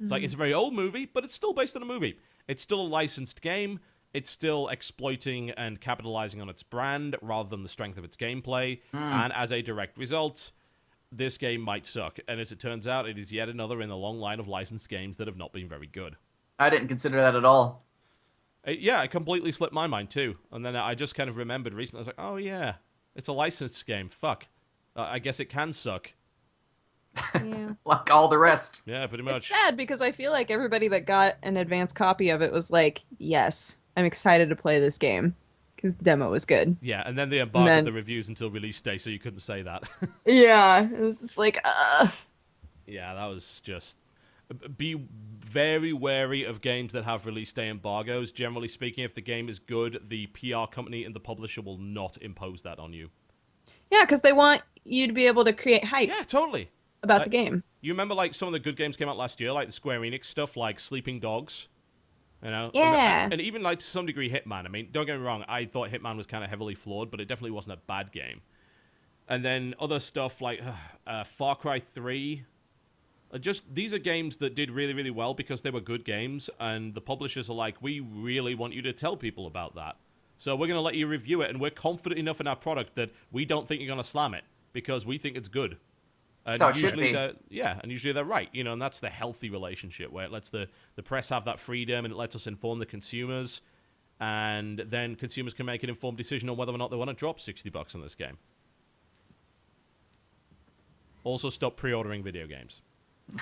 It's like, it's a very old movie, but it's still based on a movie. It's still a licensed game. It's still exploiting and capitalizing on its brand rather than the strength of its gameplay. And as a direct result, this game might suck. And as it turns out, it is yet another in the long line of licensed games that have not been very good. I didn't consider that at all. Yeah, it completely slipped my mind too. And then I just kind of remembered recently, I was like, oh yeah, it's a licensed game. Fuck. I guess it can suck. Yeah. Like all the rest. Yeah, pretty much. It's sad because I feel like everybody that got an advanced copy of it was like, yes, I'm excited to play this game because the demo was good. Yeah, and then they embargoed the reviews until release day, so you couldn't say that. Yeah, it was just like, Yeah, that was just... Be very wary of games that have release day embargoes. Generally speaking, if the game is good, the PR company and the publisher will not impose that on you. Yeah, because they want you to be able to create hype. Yeah, totally. About the game. You remember like some of the good games came out last year, like the Square Enix stuff, like Sleeping Dogs, you know? Yeah. And even like to some degree Hitman. I mean, don't get me wrong, I thought Hitman was kind of heavily flawed, but it definitely wasn't a bad game. And then other stuff like Far Cry 3. These are games that did really, really well because they were good games, and the publishers are like, we really want you to tell people about that. So we're going to let you review it, and we're confident enough in our product that we don't think you're going to slam it because we think it's good. And that's how it should be. And usually they're right, you know, and that's the healthy relationship where it lets the press have that freedom and it lets us inform the consumers, and then consumers can make an informed decision on whether or not they want to drop $60 on this game. Also, stop pre-ordering video games.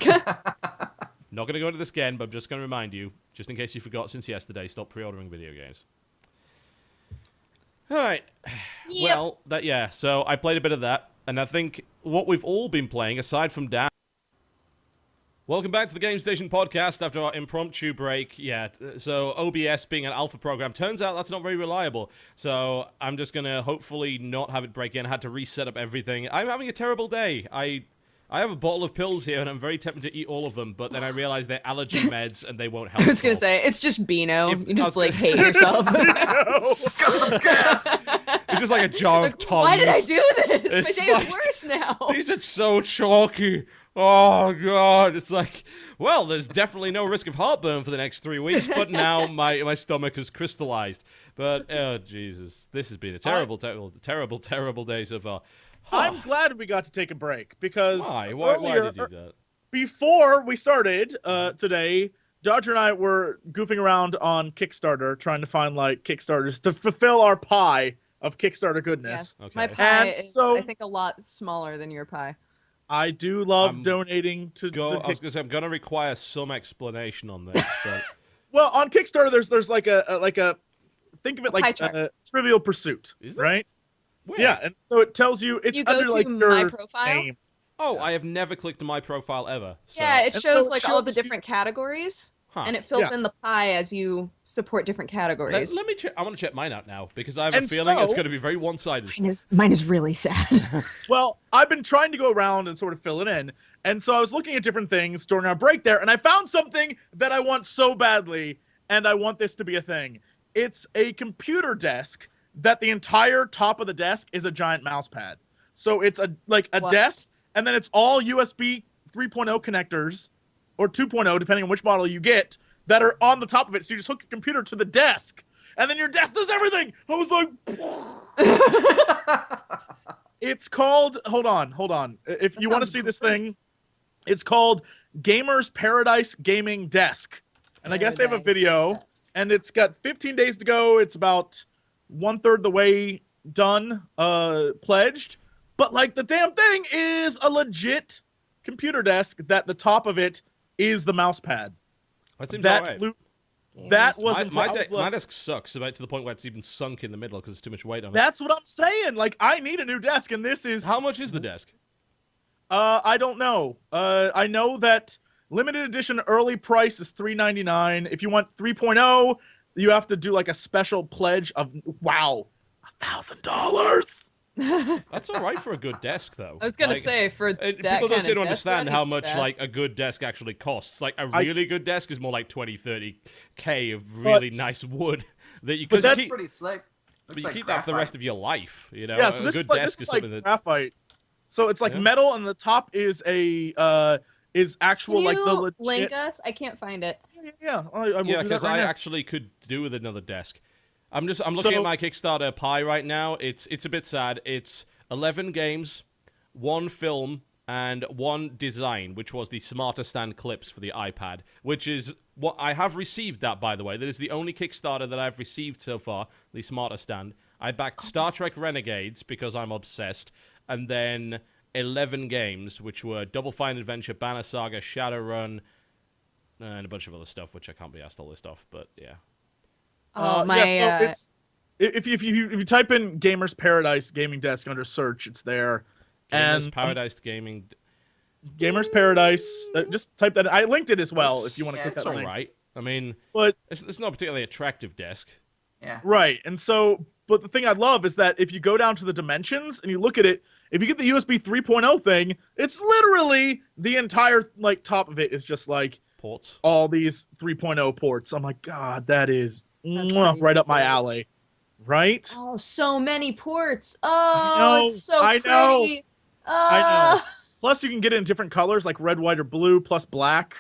Not going to go into this again, but I'm just going to remind you, just in case you forgot since yesterday, stop pre-ordering video games. All right. Yep. Well, so I played a bit of that, and I think what we've all been playing, aside from Dan, Welcome back to the Game Station Podcast after our impromptu break. Yeah, so OBS being an alpha program, turns out that's not very reliable. So I'm just going to hopefully not have it break in. I had to reset up everything. I'm having a terrible day. I have a bottle of pills here, and I'm very tempted to eat all of them, but then I realize they're allergy meds, and they won't help. I was going to say, it's just Beano. You just, hate yourself. Got some gas. It's just like a jar of Tums. Why did I do this? It's My day is worse now. These are so chalky. Oh, God. It's like, well, there's definitely no risk of heartburn for the next 3 weeks, but now my stomach has crystallized. But, oh, Jesus. This has been a terrible day so far. I'm glad we got to take a break because Why did you do that? Before we started today, Dodger and I were goofing around on Kickstarter trying to find Kickstarters to fulfill our pie of Kickstarter goodness. Yes. Okay. My pie And is, so- I think, a lot smaller than your pie. I do love donating to. I was going to say, I'm going to require some explanation on this, but... Well, on Kickstarter, there's like a think of it like a Trivial Pursuit, Is there? right? Where? Yeah, and so it tells you it's You go under to like my your profile? name. Oh, I have never clicked my profile ever. So. Yeah, it And shows so it all the shows you- different categories, Huh. and it fills Yeah. in the pie as you support different categories. Let me check. I want to check mine out now because I have a And feeling it's so- going to be very one-sided. Mine is really sad. Well, I've been trying to go around and sort of fill it in, and so I was looking at different things during our break there, and I found something that I want so badly, and I want this to be a thing. It's a computer desk that the entire top of the desk is a giant mouse pad. So it's a What? desk, and then it's all USB 3.0 connectors, or 2.0, depending on which model you get, that are on the top of it. So you just hook your computer to the desk, and then your desk does everything. I was like... It's called, hold on. If you want to see this thing, it's called Gamer's Paradise Gaming Desk. And I guess they have a video, and it's got 15 days to go. It's about 1/3 the way done, pledged. But the damn thing is a legit computer desk that the top of it is the mouse pad. That seems That alright. that was My desk sucks about to the point where it's even sunk in the middle because there's too much weight on it. That's what I'm saying. I need a new desk, and this is... How much is the desk? I don't know. I know that limited edition early price is $3.99. If you want 3.0, you have to do a special pledge of $1,000. That's all right for a good desk, though. I was gonna say for that people don't seem to desk, understand I how think much that- a good desk actually costs. A really good desk is more like 20-30K of really nice wood that you. But that's pretty slick. But you keep that for the rest of your life. You know, Yeah, so a this good is desk is like something that. graphite. So it's Yeah. metal, and the top is is actual Can you the legit. link us? I can't find it. Yeah. I will Yeah, do that because right I now. actually could do with another desk. I'm looking at my Kickstarter pie right now. It's a bit sad. It's 11 games, 1 film, and 1 design, which was the Smarter Stand clips for the iPad, which is what I have received that, by the way. That is the only Kickstarter that I've received so far, the Smarter Stand. I backed Star Trek Renegades because I'm obsessed, and then 11 games, which were Double Fine Adventure, Banner Saga, Shadowrun, and a bunch of other stuff, which I can't be asked to list off, but yeah. Oh, Yeah, so it's if you type in Gamer's Paradise Gaming Desk under search, it's there. Gamer's And Paradise Gaming. Gamer's Paradise, just type that in. I linked it as well if you want to click it's that It's link. alright. I mean, But it's not a particularly attractive desk. Yeah. right, and so but the thing I love is that if you go down to the dimensions and you look at it, if you get the USB 3.0 thing, it's literally the entire top of it is just Ports. all these 3.0 ports. I'm like, God, that is That's right up my pretty alley. Right? Oh, so many ports. I Oh, know, it's so I know, pretty. I know. Oh. Plus, you can get it in different colors, like red, white, or blue, plus black.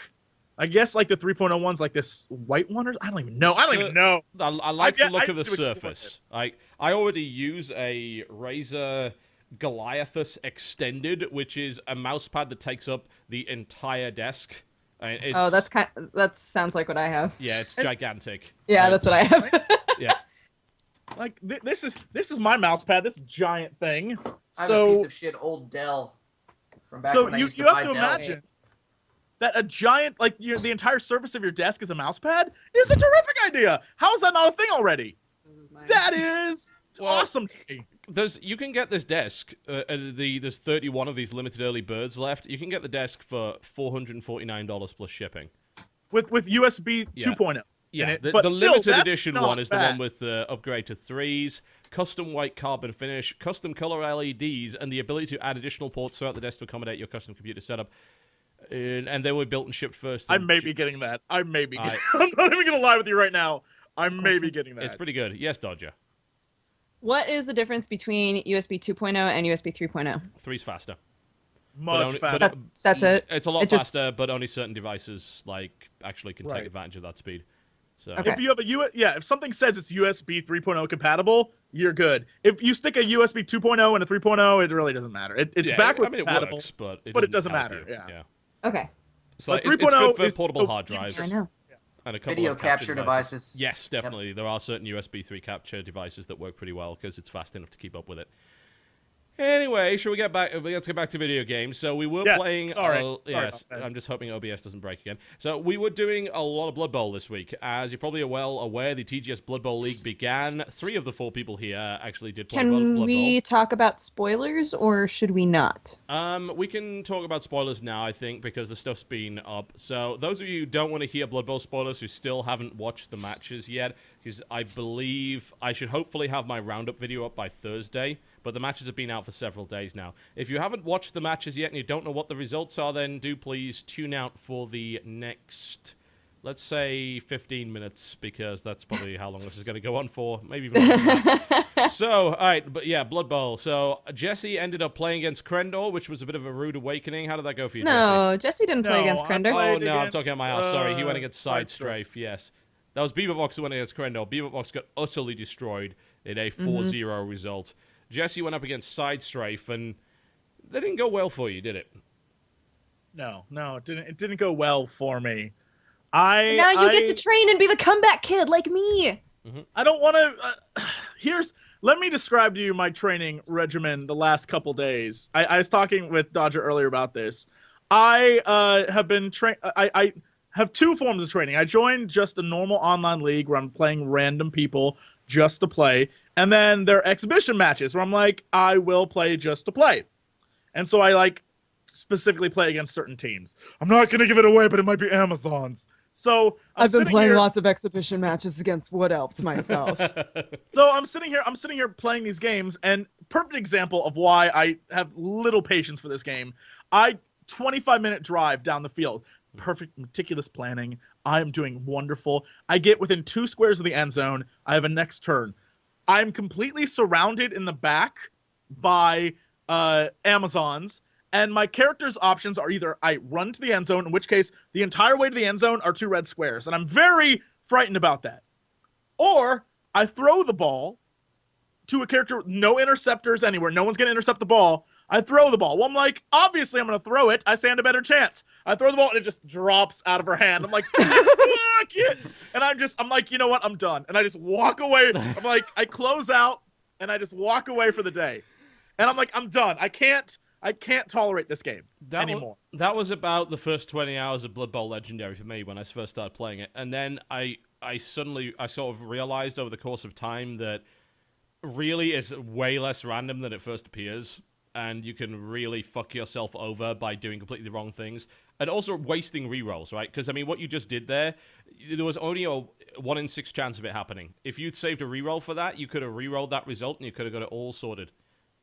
I guess the 3.0 one's like this white one, or I don't even know. I don't even know. I like I the look of the need to explore surface. I already use a Razer Goliathus Extended, which is a mouse pad that takes up the entire desk. It's, Oh, that sounds like what I have. yeah, it's gigantic. Yeah, that's what I have. Yeah. This is my mouse pad, this giant thing. I have a piece of shit old Dell from back So when I you used to have buy to Dell. imagine that a giant the entire surface of your desk is a mouse pad is a terrific idea. How is that not a thing already? That is awesome to me. You can get this desk. There's 31 of these limited early birds left. You can get the desk for $449 plus shipping. With USB 2.0. Yeah, it, the still, limited edition one is bad. the one with the upgrade to 3s, custom white carbon finish, custom color LEDs, and the ability to add additional ports throughout the desk to accommodate your custom computer setup. And they were built and shipped first. I may be getting that. I'm not even going to lie with you right now. I may be getting that. It's pretty good. Yes, Dodger. What is the difference between USB 2.0 and USB 3.0? 3's faster. Much faster. That's it. It's a lot faster, but only certain devices actually can take advantage of that speed. So Okay. If you have if something says it's USB 3.0 compatible, you're good. If you stick a USB 2.0 and a 3.0, it really doesn't matter. It's backwards compatible, it works, but it doesn't help matter. you. Yeah. Okay. So But it's 3.0 good for is portable hard drives. I know. And a couple Video of capture devices. Yes, definitely. Yep. There are certain USB 3 capture devices that work pretty well because it's fast enough to keep up with it. Anyway, let's get back to video games. So we were playing. Yes, I'm just hoping OBS doesn't break again. So we were doing a lot of Blood Bowl this week. As you're probably well aware, the TGS Blood Bowl League began. 3 of the 4 people here actually did play Blood Bowl. Can we talk about spoilers, or should we not? We can talk about spoilers now, I think, because the stuff's been up. So those of you who don't want to hear Blood Bowl spoilers, who still haven't watched the matches yet, because I believe I should hopefully have my roundup video up by Thursday. But the matches have been out for several days now. If you haven't watched the matches yet and you don't know what the results are, then do please tune out for the next, let's say, 15 minutes, because that's probably how long this is going to go on for. Maybe even longer than that. So, all right, but yeah, Blood Bowl. So Jesse ended up playing against Krendor, which was a bit of a rude awakening. How did that go for you, Jesse? No, Jesse didn't play against Krendor. Oh, no, I'm talking about my house. Sorry, he went against Side Strafe, yes. That was Beaverbox who went against Krendor. Beaverbox got utterly destroyed in a 4-0 result. Jesse went up against Side Strafe, and that didn't go well for you, did it? No, it didn't go well for me. Now you get to train and be the comeback kid like me. I don't want to. Let me describe to you my training regimen the last couple days. I was talking with Dodger earlier about this. I have been I have 2 forms of training. I joined just a normal online league where I'm playing random people just to play. And then there are exhibition matches where I'm like, I will play just to play. And so I specifically play against certain teams. I'm not going to give it away, but it might be Amazons. So I've been playing lots of exhibition matches against Wood Elves myself. So I'm sitting here playing these games, and perfect example of why I have little patience for this game. 25-minute drive down the field. Perfect, meticulous planning. I am doing wonderful. I get within 2 squares of the end zone. I have a next turn. I'm completely surrounded in the back by Amazons, and my character's options are either I run to the end zone, in which case the entire way to the end zone are 2 red squares, and I'm very frightened about that. Or I throw the ball to a character with no interceptors anywhere. No one's going to intercept the ball. I throw the ball. Well, I'm like, obviously I'm going to throw it. I stand a better chance. I throw the ball and it just drops out of her hand. I'm like, fuck it. And I'm like, you know what? I'm done. And I just walk away. I'm like, I close out and I just walk away for the day. And I'm like, I'm done. I can't tolerate this game anymore. That was about the first 20 hours of Blood Bowl Legendary for me when I first started playing it. And then I suddenly sort of realized over the course of time that really is way less random than it first appears. And you can really fuck yourself over by doing completely the wrong things. And also wasting rerolls, right? Because, I mean, what you just did there was only a 1 in 6 chance of it happening. If you'd saved a reroll for that, you could have rerolled that result and you could have got it all sorted.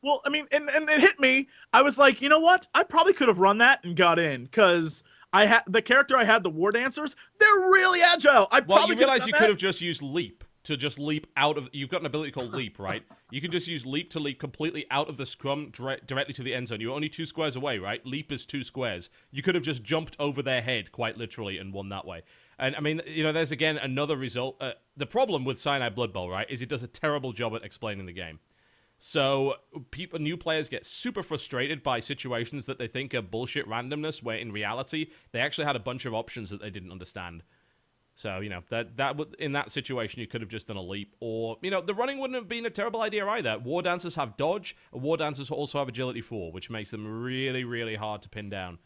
Well, I mean, and it hit me. I was like, you know what? I probably could have run that and got in, because I had the character I had, the War Dancers, they're really agile. You realize you could have just used Leap. To just leap out of... You've got an ability called Leap, right? You can just use Leap to leap completely out of the scrum directly to the end zone. You're only 2 squares away, right? Leap is 2 squares. You could have just jumped over their head, quite literally, and won that way. And, I mean, there's, again, another result. The problem with Cyanide Blood Bowl, right, is it does a terrible job at explaining the game. So new players get super frustrated by situations that they think are bullshit randomness, where in reality, they actually had a bunch of options that they didn't understand. So, that in that situation, you could have just done a leap. Or, the running wouldn't have been a terrible idea either. War Dancers have dodge. War Dancers also have agility 4, which makes them really, really hard to pin down.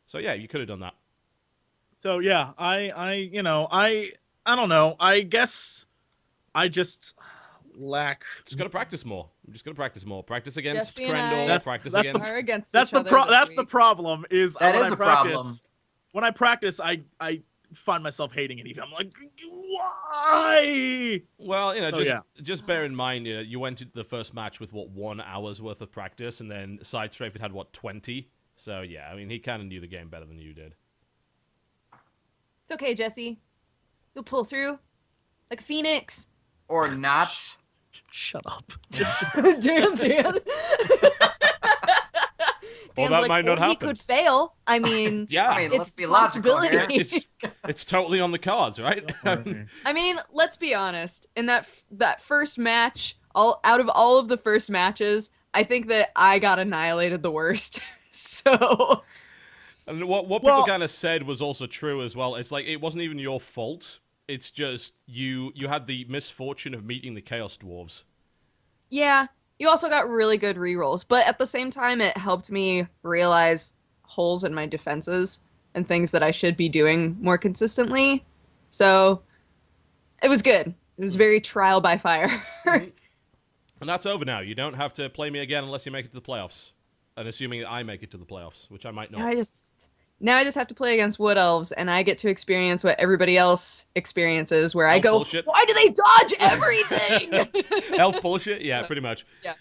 So, yeah, you could have done that. So, yeah, I don't know. I guess I just... lack. Just gotta practice more. I'm just gonna practice more. Practice against Jesse and I- Crendor. Practice Are against. against That's each the other this that's the week. problem. Is That when is I a practice, problem. When I practice, I find myself hating it. Even I'm like, why? Well, So, just bear in mind, you went into the first match with 1 hour's worth of practice, and then ZeitgeistReview had 20. So yeah, I mean, he kind of knew the game better than you did. It's okay, Jesse. You'll pull through like a phoenix. Or not. Shut up. Damn, Dan. Dan's that like, might not well, he happen. could fail. I mean, Yeah, I mean, let's it's be logical here. possibility. it's totally on the cards, right? I mean, let's be honest. In that first match, out of all of the first matches, I think that I got annihilated the worst. So, And what people kind of said was also true as well. It's like it wasn't even your fault. It's just you had the misfortune of meeting the Chaos Dwarves. yeah, you also got really good rerolls, but at the same time, it helped me realize holes in my defenses and things that I should be doing more consistently. So, it was good. It was very trial by fire. And that's over now. You don't have to play me again unless you make it to the playoffs. And assuming that I make it to the playoffs, which I might not. Now I just have to play against Wood Elves, and I get to experience what everybody else experiences, where I go, bullshit. why do they dodge everything? Elf bullshit? Yeah, pretty much. Yeah.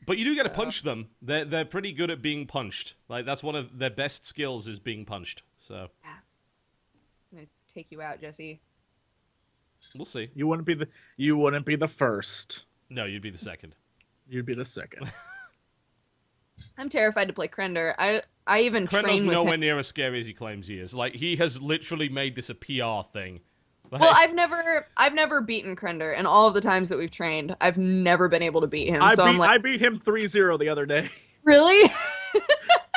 But you do get to punch them. They're pretty good at being punched. Like, that's one of their best skills is being punched. So. I'm going to take you out, Jesse. We'll see. You wouldn't be the first. No, you'd be the second. You'd be the second. I'm terrified to play Krender. I even Krendo's train with nowhere him. near as scary as he claims he is. Like, he has literally made this a PR thing. Like, Well, I've never beaten Krender, and all of the times that we've trained, I've never been able to beat him. I beat him 3-0 the other day. Really?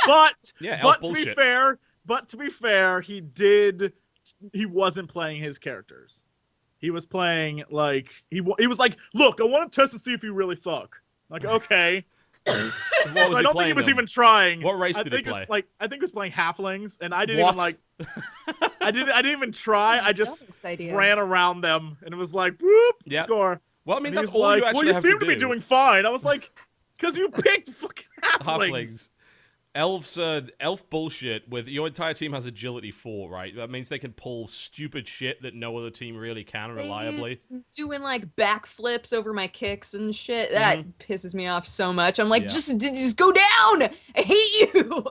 But Yeah, but elf to be fair, he wasn't playing his characters. He was playing like he was like, look, I want to test to see if you really suck. Like, okay. what So was I he don't think playing he was then? even trying. What race I did he think play? I think he was playing halflings, and I didn't What? even like. I didn't even try. I just This idea. ran around them, and it was like, whoop, Yeah. score. Well, I mean, And that's he's all like, you actually well, you have seem to be do. doing fine. I was like, because you picked fucking halflings. Halflings. Elves, elf bullshit with your entire team has agility 4, right? That means they can pull stupid shit that no other team really can reliably. Doing like backflips over my kicks and shit. That pisses me off so much. I'm like, Yeah. just go down. I hate you.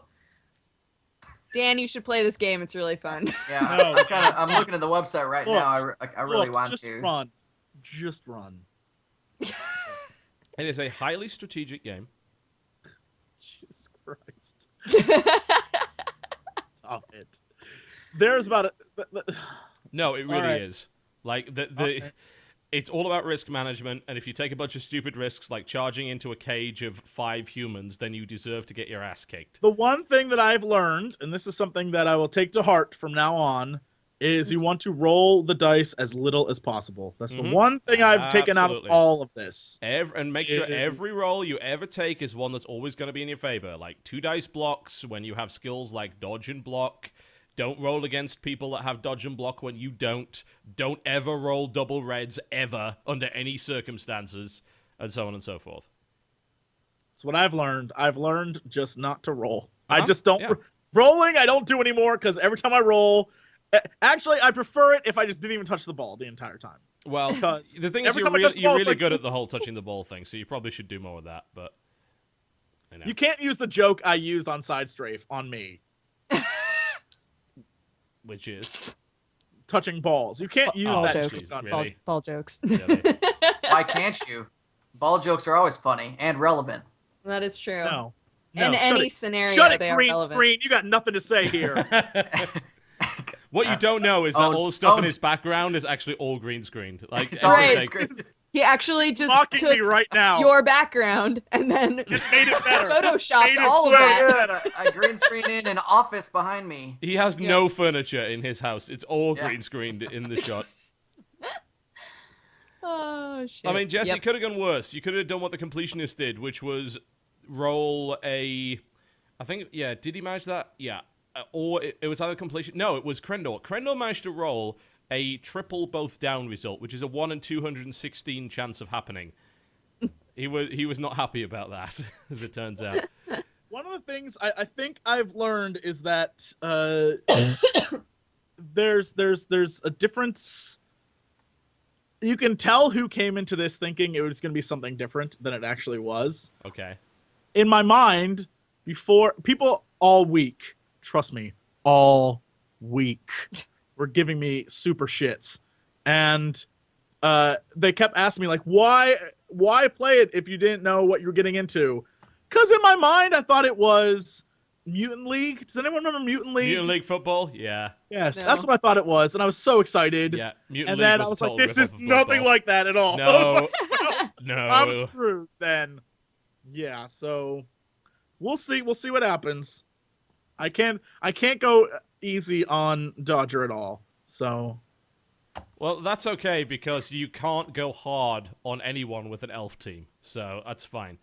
Dan, you should play this game. It's really fun. Yeah, No. I'm looking at the website right Look, now. I really Look, want just to. run. Just run. It is a highly strategic game. Jesus Christ. Stop it. There's about No, it really Alright. is. Like Okay. it's all about risk management, and if you take a bunch of stupid risks like charging into a cage of 5 humans, then you deserve to get your ass kicked. the one thing that I've learned, and this is something that I will take to heart from now on, is you want to roll the dice as little as possible. That's the one thing I've taken out of Absolutely. all of this. And make sure Is- every roll you ever take is one that's always going to be in your favor. Like 2 dice blocks when you have skills like dodge and block. Don't roll against people that have dodge and block when you don't. Don't ever roll double reds ever under any circumstances, and so on and so forth. That's what I've learned. I've learned just not to roll. I Uh-huh, just don't. yeah. Rolling, I don't do anymore because every time I roll. Actually, I prefer it if I just didn't even touch the ball the entire time. Well, Because the thing is, every you're, time I touch the you're ball, really it's good like- at the whole touching the ball thing, so you probably should do more of that, but... You know. You can't use the joke I used on Side Strafe on me. Which is... Touching balls. You can't use Oh, that jokes. joke on really? me. Ball jokes. Really. Why can't you? Ball jokes are always funny and relevant. That is true. No. In No, any shut it. scenario, Shut it, they are green relevant. screen. You got nothing to say here. What you don't know is that Don't- all the stuff in don't. his background is actually all green screened. Like, It's all everything. green screen. He actually just Mocking took me right now. your background and then It made it better. photoshopped Made it all of so that. good. I green screen in an office behind me. He has no furniture in his house. It's all Yeah. green screened in the shot. Oh shit. I mean, Jesse, Yep. you could have gone worse. You could have done what the completionist did, which was roll a... I think, yeah, did he manage that? Yeah. Or it was either completion... No, it was Krendor. Krendor managed to roll a triple both down result, which is a 1 in 216 chance of happening. He was not happy about that, as it turns out. One of the things I think I've learned is that there's a difference. You can tell who came into this thinking it was going to be something different than it actually was. Okay. In my mind, before people all week, trust me, all week, were giving me super shits, and they kept asking me like, why play it if you didn't know what you were getting into? Because in my mind, I thought it was Mutant League. Does anyone remember Mutant League? Mutant League football? Yeah. Yes, No. that's what I thought it was, and I was so excited. Yeah. Mutant And League then was I was a like, total this rip-off is of nothing football. like that at all. I was No. like, No. I'm screwed then. Yeah, so we'll see. We'll see what happens. I can't go easy on Dodger at all. So Well, that's okay, because you can't go hard on anyone with an elf team, so that's fine.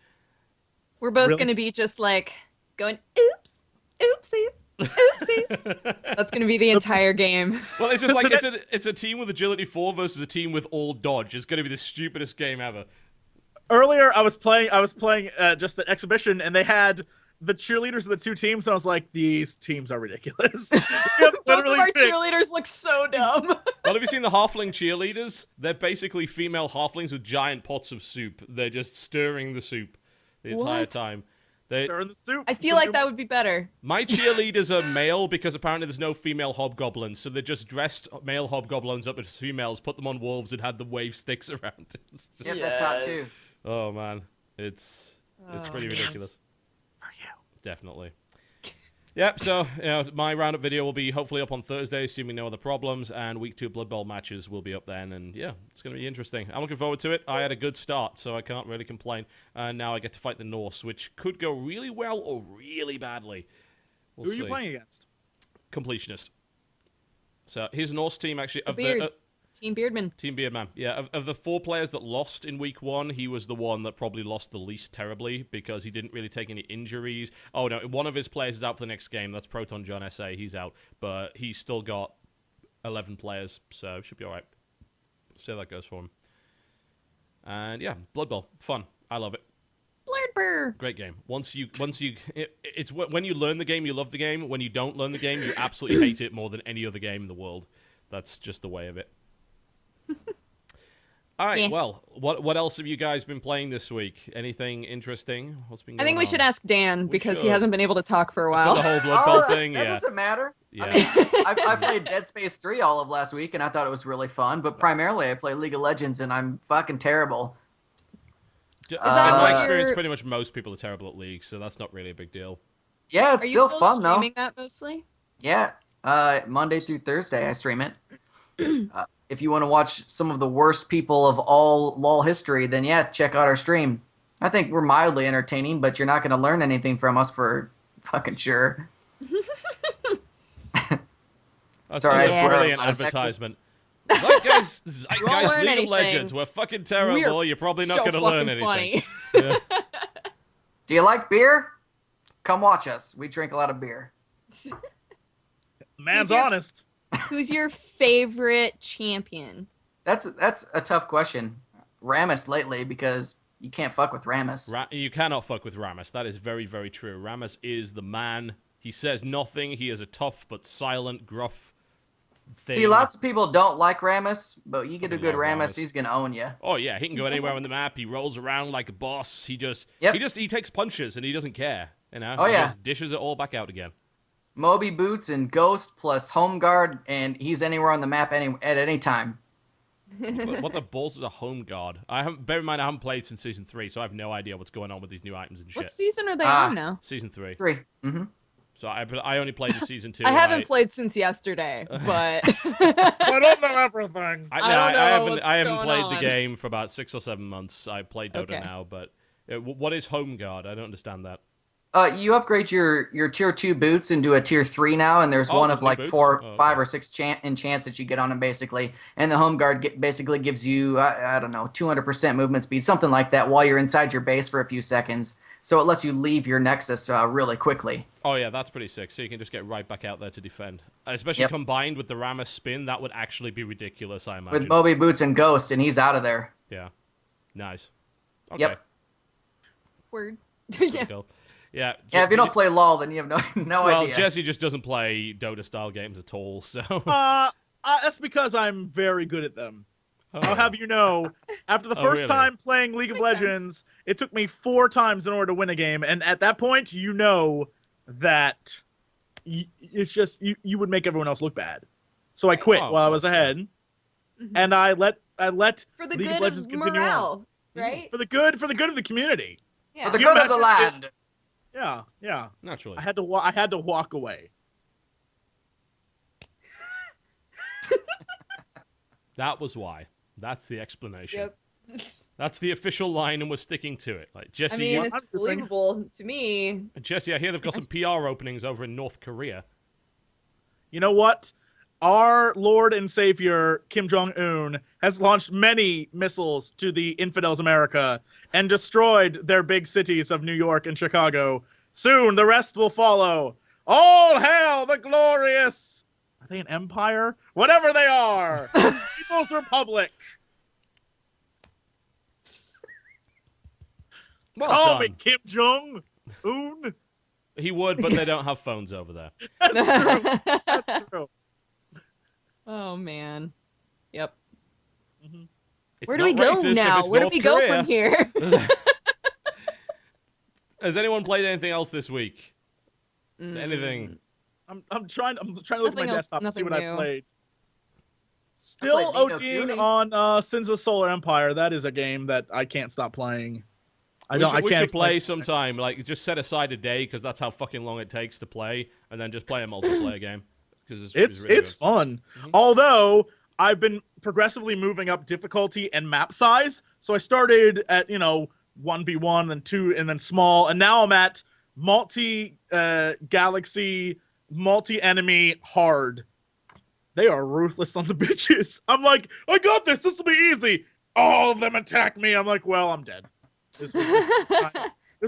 We're both Really? going to be just like going, oops, oopsies, oopsies. That's going to be the entire game. Well, it's just like it's a team with agility 4 versus a team with all dodge. It's going to be the stupidest game ever. earlier I was playing just an exhibition, and they had the cheerleaders of the two teams, and I was like, these teams are ridiculous. Both of our cheerleaders look so dumb. Well, have you seen the halfling cheerleaders? They're basically female halflings with giant pots of soup. They're just stirring the soup the entire What? time. Stir in the soup. I feel like that would be better. My cheerleaders are male because apparently there's no female hobgoblins, so they just dressed male hobgoblins up as females, put them on wolves, and had the wave sticks around. It's just- Yep, that's hot too. Oh man, it's pretty ridiculous. For you. Definitely. Yep, so my roundup video will be hopefully up on Thursday, assuming no other problems, and week 2 Blood Bowl matches will be up then, and yeah, it's going to be interesting. I'm looking forward to it. I had a good start, so I can't really complain, and now I get to fight the Norse, which could go really well or really badly. We'll Who are see. you playing against? Completionist. So his Norse team actually... The Beards. Team Beardman. Team Beardman. Yeah, of the 4 players that lost in week 1, he was the one that probably lost the least terribly because he didn't really take any injuries. Oh, no, one of his players is out for the next game. That's Proton John SA. He's out. But he's still got 11 players, so it should be all right. See how that goes for him. And yeah, Blood Bowl. Fun. I love it. Blurb. Great game. It's when you learn the game, you love the game. When you don't learn the game, you absolutely hate it more than any other game in the world. That's just the way of it. All right, Yeah. well, what else have you guys been playing this week? Anything interesting? What's been I going think we on? should ask Dan because he should. hasn't been able to talk for a For while. the whole Blood Bowl thing, that yeah. doesn't matter. Yeah. I mean, I played Dead Space 3 all of last week, and I thought it was really fun. But primarily, I play League of Legends, and I'm fucking terrible. In that my what experience, you're- pretty much most people are terrible at League, so that's not really a big deal. Yeah, it's Are you still fun though. streaming that mostly? Yeah, Monday through Thursday I stream it. If you want to watch some of the worst people of all LoL history, then yeah, check out our stream. I think we're mildly entertaining, but you're not going to learn anything from us for fucking sure. That's Sorry, I that's swear. really an I was advertisement. Zeitgeist won't learn League of anything. Legends. We're fucking terrible. We're You're probably not so going to learn fucking anything. funny. Yeah. Do you like beer? Come watch us. We drink a lot of beer. Man's Who's your- honest. Who's your favorite champion? That's a tough question. Rammus lately because you can't fuck with Rammus. You cannot fuck with Rammus. That is very, very true. Rammus is the man. He says nothing. He is a tough but silent, gruff thing. See, lots of people don't like Rammus, but you get a Fucking good love Rammus, Rammus. he's gonna own you. Oh yeah, he can go anywhere on the map. He rolls around like a boss. He Yep. takes punches and he doesn't care. You know. Oh, He yeah. just dishes it all back out again. Moby boots and Ghost plus Home Guard, and he's anywhere on the map at any time. What the balls is a home guard? Bear in mind I haven't played since season 3, so I have no idea what's going on with these new items and shit. What season are they Ah. on now? Season 3. 3. Mm-hmm. So I only played the season 2. I haven't played since yesterday, but I don't know everything. I don't know what's I haven't going played on. the game for about 6 or 7 months. I play Dota Okay. now, but what is home guard? I don't understand that. You upgrade your tier 2 boots into a tier 3 now, and there's Oh, one there's of new like boots? 4, Oh, okay. 5, or 6 enchants that you get on them basically. And the Home Guard basically gives you I don't know 200% movement speed, something like that, while you're inside your base for a few seconds. so it lets you leave your Nexus really quickly. Oh yeah, that's pretty sick. So you can just get right back out there to defend. Especially combined with the Rammus spin, that would actually be ridiculous, I imagine. With Moby Boots and Ghost, and he's out of there. Yeah. Nice. Okay. Yep. Word. Yeah. Cool. Yeah. Yeah, if you don't play LOL, then you have no well, idea. Jesse just doesn't play Dota-style games at all, so... That's because I'm very good at them. I'll have you know, after the first time playing League of Legends, it took me 4 times in order to win a game, and at that point, you know that it's just, you would make everyone else look bad. So I quit while I was ahead, and I let For the League good of Legends of continue morale, on. right? For the good of the community. Yeah. For the good of the land. Yeah. Naturally. I had to walk away. That was why. That's the explanation. Yep. That's the official line, and we're sticking to it. Like Jesse, I mean, it's believable to me. Jesse, I hear they've got some PR openings over in North Korea. You know what? Our Lord and Savior, Kim Jong-un, has launched many missiles to the infidels America and destroyed their big cities of New York and Chicago. Soon, the rest will follow. All hail the glorious... Are they an empire? Whatever they are! People's Republic! Well Call done. me Kim Jong-un. He would, but they don't have phones over there. That's true. Oh, man. Yep. It's Where do we not go racist if now? it's Where do North we go Korea. from here? Has anyone played anything else this week? Anything? I'm trying to look at my Nothing else, desktop to see what nothing I new. played. Still played Nino OGing Kuni. on Sins of Solar Empire. That is a game that I can't stop playing. I We can't should play explain- sometime. Like, just set aside a day because that's how fucking long it takes to play, and then just play a multiplayer game. Because It's really good. fun. Although I've been progressively moving up difficulty and map size. So I started at 1v1 and 2 and then small, and now I'm at multi-galaxy, multi-enemy hard. They are ruthless sons of bitches. I'm like, I got this. This will be easy. All of them attack me. I'm like, well, I'm dead. This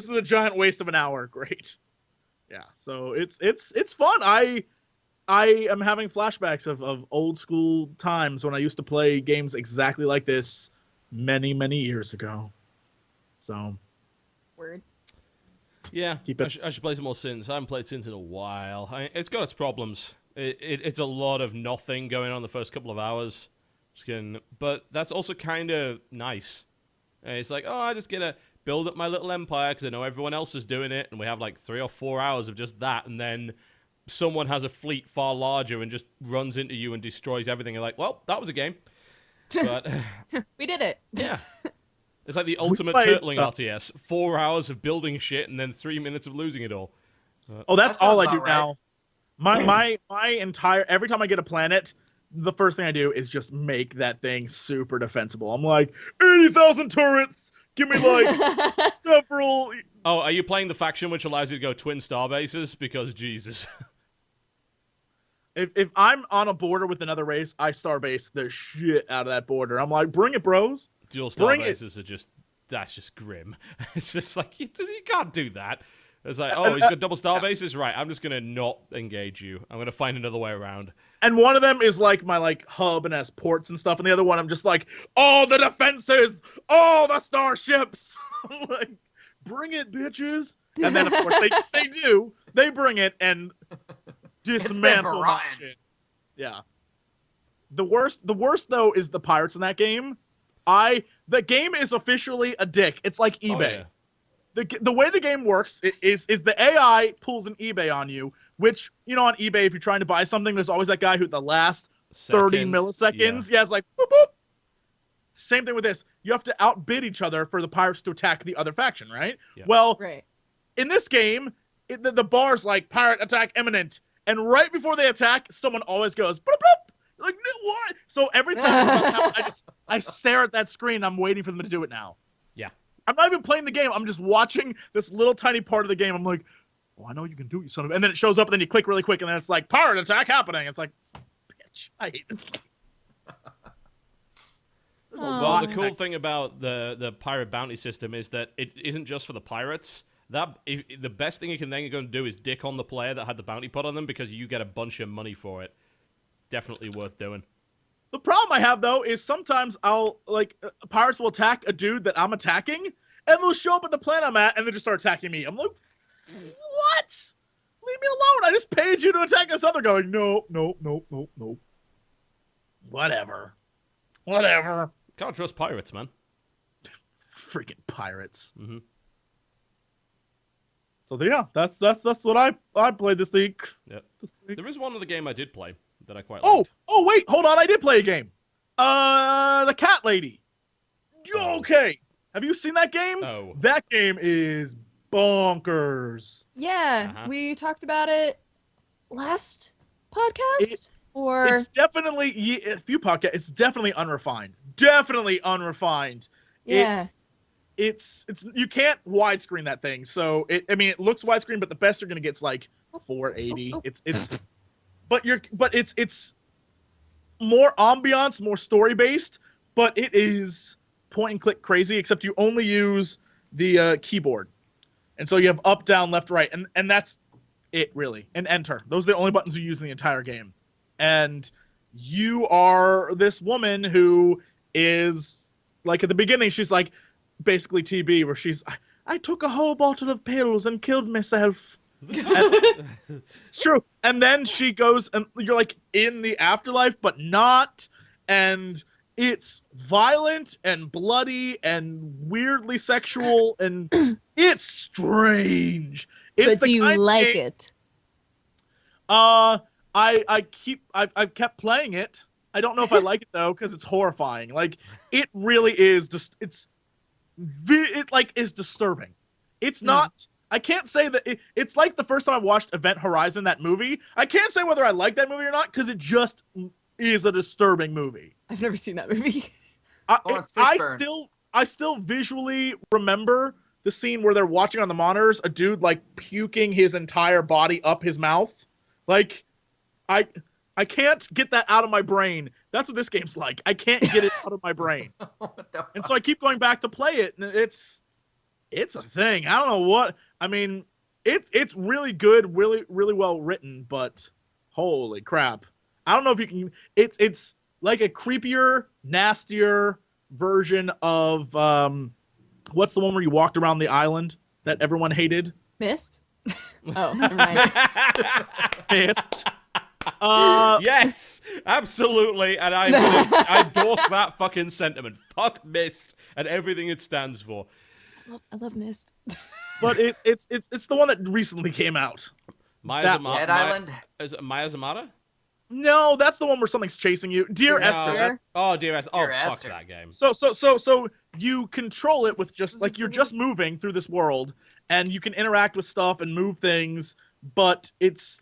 is a giant waste of an hour. Great. Yeah. So it's fun. I am having flashbacks of old school times when I used to play games exactly like this many, many years ago. So. Word. Yeah, Keep it- I should play some more Sins. I haven't played Sins in a while. It's got its problems. It's a lot of nothing going on the first couple of hours. But that's also kind of nice. It's like, oh, I just get to build up my little empire because I know everyone else is doing it, and we have like 3 or 4 hours of just that, and then someone has a fleet far larger and just runs into you and destroys everything. You're like, well, that was a game. But We did it. yeah. It's like the ultimate played- turtling RTS. 4 hours of building shit and then 3 minutes of losing it all. Oh, that's That all I sounds do about right. now. My entire every time I get a planet, the first thing I do is just make that thing super defensible. I'm like 80,000 turrets. Give me like several. Oh, are you playing the faction which allows you to go twin star bases? Because Jesus. If I'm on a border with another race, I starbase the shit out of that border. I'm like, bring it, bros. Dual star Bring it. bases are that's just grim. It's just like, you can't do that. It's like, oh, he's got double star bases? Right, I'm just going to not engage you. I'm going to find another way around. And one of them is like my hub and has ports and stuff, and the other one I'm just like, all the defenses, all the starships. I'm like, bring it, bitches. And then of course they do. They bring it and dismantle that rotten. shit. Yeah. The worst though is the pirates in that game. The game is officially a dick. It's like eBay. Oh, yeah. The way the game works is the AI pulls an eBay on you, which, on eBay, if you're trying to buy something, there's always that guy who at the last 30 Second, milliseconds, it's like, boop, boop. Same thing with this. You have to outbid each other for the pirates to attack the other faction, right? Yeah. Well, Right. in this game, the bar's like, pirate attack imminent. And right before they attack, someone always goes, bloop, bloop. Like, what? So every time it's about to happen, I stare at that screen. I'm waiting for them to do it now. Yeah. I'm not even playing the game. I'm just watching this little tiny part of the game. I'm like, oh, I know you can do it, you son of a... And then it shows up, and then you click really quick, and then it's like, pirate attack happening. It's like, bitch, I hate this game. There's a Well, lot the in cool that- thing about the pirate bounty system is that it isn't just for the pirates. The best thing you can then go and do is dick on the player that had the bounty put on them because you get a bunch of money for it. Definitely worth doing. The problem I have though is sometimes pirates will attack a dude that I'm attacking, and they'll show up at the planet I'm at, and they just start attacking me. I'm like, what? Leave me alone! I just paid you to attack this other guy. Like, no. Whatever. Can't trust pirates, man. Freaking pirates. Mm-hmm. So yeah, that's what I played this week. Yep. There is one other game I did play that I quite liked. Oh wait, hold on, I did play a game. The Cat Lady. Okay. Have you seen that game? No. That game is bonkers. Yeah, we talked about it last podcast. It's definitely a few podcasts. It's definitely unrefined. Definitely unrefined. Yeah. It's you can't widescreen that thing. So it looks widescreen, but the best you're gonna get is like 480. But it's more ambiance, more story based, but it is point and click crazy. Except you only use the keyboard, and so you have up, down, left, right, and that's it really. And enter. Those are the only buttons you use in the entire game. And you are this woman who is like at the beginning, she's like basically TB, where I took a whole bottle of pills and killed myself. It's true. And then she goes and you're like in the afterlife, but not. And it's violent and bloody and weirdly sexual and it's strange. But do you like it? I've kept playing it. I don't know if I like it though, because it's horrifying. Like it really is just it's disturbing. It's not. I can't say that it's like the first time I watched Event Horizon, that movie. I can't say whether I like that movie or not because it just is a disturbing movie. I've never seen that movie. I still visually remember the scene where they're watching on the monitors a dude like puking his entire body up his mouth. Like I can't get that out of my brain. That's what this game's like. I can't get it out of my brain. And so I keep going back to play it, and it's a thing. I don't know what. I mean, it's really good, really, really well written, but holy crap. I don't know if you can. It's like a creepier, nastier version of what's the one where you walked around the island that everyone hated? Myst? Oh, never mind. Myst. Yes, absolutely, and I endorse that fucking sentiment. Fuck Myst and everything it stands for. I love Myst. But it's the one that recently came out. Dead Island? Is it Maya Zamata? No, that's the one where something's chasing you. Dear Esther. Dear Esther. Oh, fuck that game. So you control it with just like you're just moving through this world, and you can interact with stuff and move things, but it's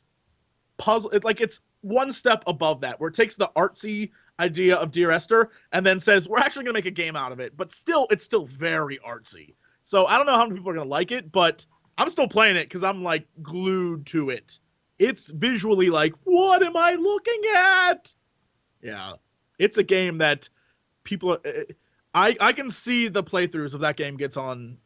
puzzle. It's one step above that, where it takes the artsy idea of Dear Esther and then says we're actually gonna make a game out of it. But it's still very artsy. So I don't know how many people are gonna like it, but I'm still playing it because I'm like glued to it. It's visually like, what am I looking at? Yeah, it's a game that people. I can see the playthroughs of that game gets on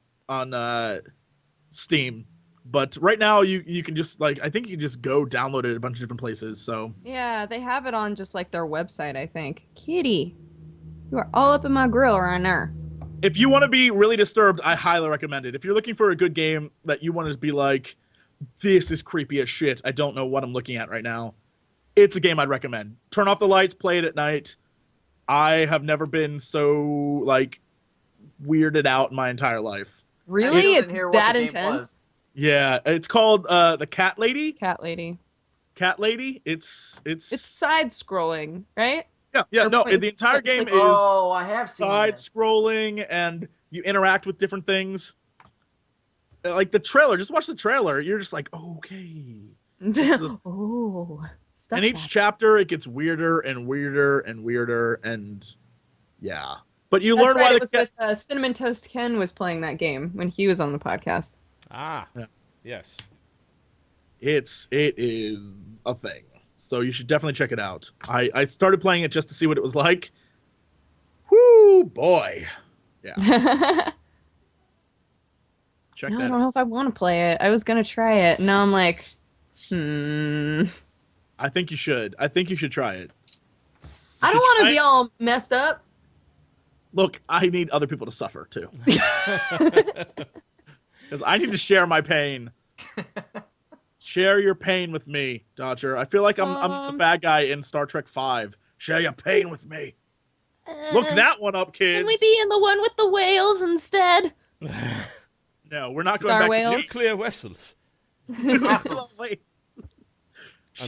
Steam, but right now you can just I think you can just go download it at a bunch of different places. So yeah, they have it on just like their website. I think. Kitty, you are all up in my grill right now. If you want to be really disturbed, I highly recommend it. If you're looking for a good game that you want to be like, this is creepy as shit, I don't know what I'm looking at right now, it's a game I'd recommend. Turn off the lights, play it at night. I have never been so weirded out in my entire life. Really? It's that intense? Yeah, it's called The Cat Lady. Cat Lady. Cat Lady. It's side scrolling, right? Yeah. No, the entire game is I have seen side scrolling, and you interact with different things. Like the trailer, just watch the trailer. You're just like, okay. Oh. And each chapter, it gets weirder and weirder and weirder, and yeah. But you learn why it was with Cinnamon Toast Ken was playing that game when he was on the podcast. Ah, yeah. Yes. It is a thing. So you should definitely check it out. I started playing it just to see what it was like. Whoo, boy. Yeah. Check No, that I out. don't know if I want to play it. I was gonna try it. Now I'm like, I think you should. I think you should try it. I don't want to be all messed up. Look, I need other people to suffer too. Because I need to share my pain. Share your pain with me, Dodger. I feel like I'm the bad guy in Star Trek V. Share your pain with me. Look that one up, kids. Can we be in the one with the whales instead? No, we're not Star going back whales? Nuclear vessels. Vessels.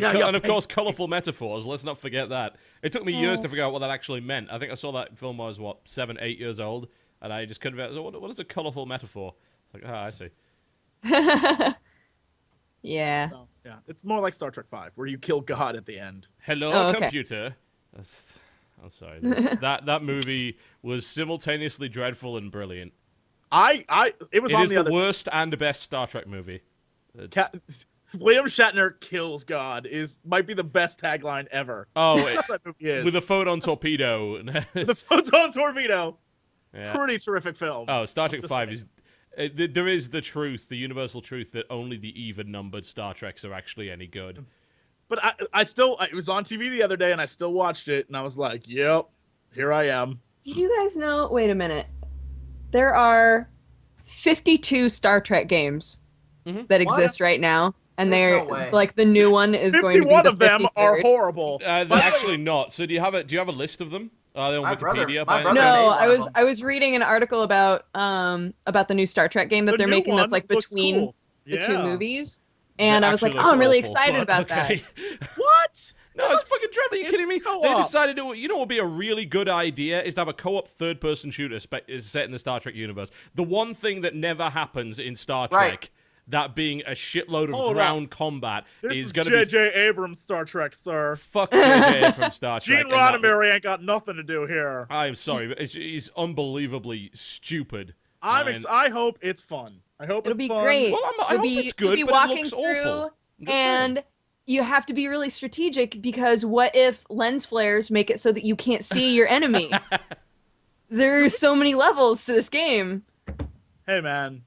And of course, colourful metaphors. Let's not forget that. It took me years to figure out what that actually meant. I think I saw that film when I was, 7, 8 years old, and I just couldn't figure out, what is a colourful metaphor? It's like, I see. Yeah. No, yeah, it's more like Star Trek V, where you kill God at the end. Hello, Oh, okay. computer. I'm sorry. That movie was simultaneously dreadful and brilliant. It was It on is the the other. worst and best Star Trek movie. William Shatner kills God might be the best tagline ever. Oh, That's what that movie is. with a photon torpedo. The photon torpedo. Yeah. Pretty terrific film. Oh, Star Trek Just 5 saying. is... there is the truth, the universal truth, that only the even-numbered Star Treks are actually any good. But it was on TV the other day, and I still watched it, and I was like, yep, here I am. Do you guys know? Wait a minute. There are 52 Star Trek games that exist right now, and There's they're no way. like the new one is going to be 51 the of them 53rd. are horrible. They're actually not. So do you have a list of them? Are they on My brother- Wikipedia? my by brother any chance? made No, one of them. I was reading an article about the new Star Trek game that The they're new making one that's like looks between cool. the two Yeah. movies, and That I was like, actually oh, looks I'm really awful, excited but about that. okay. What? No, it's fucking dreadful. Are you kidding me? co-op. They decided to. You know what would be a really good idea is to have a co-op third-person shooter is set in the Star Trek universe. The one thing that never happens in Star Trek, Right. that being a shitload of Hold ground combat, This is is going to be J.J. Abrams Star Trek, sir. fuck J.J. from Star Trek. Gene and that- Roddenberry ain't got nothing to do here. I'm sorry, but it's unbelievably stupid. I hope it's fun. I hope It'll it's be fun. great. Well, I You'll hope be, it's good, you'll be but it walking looks through, awful. I'm just saying. and you have to be really strategic because what if lens flares make it so that you can't see your enemy? There's so many levels to this game. Hey, man.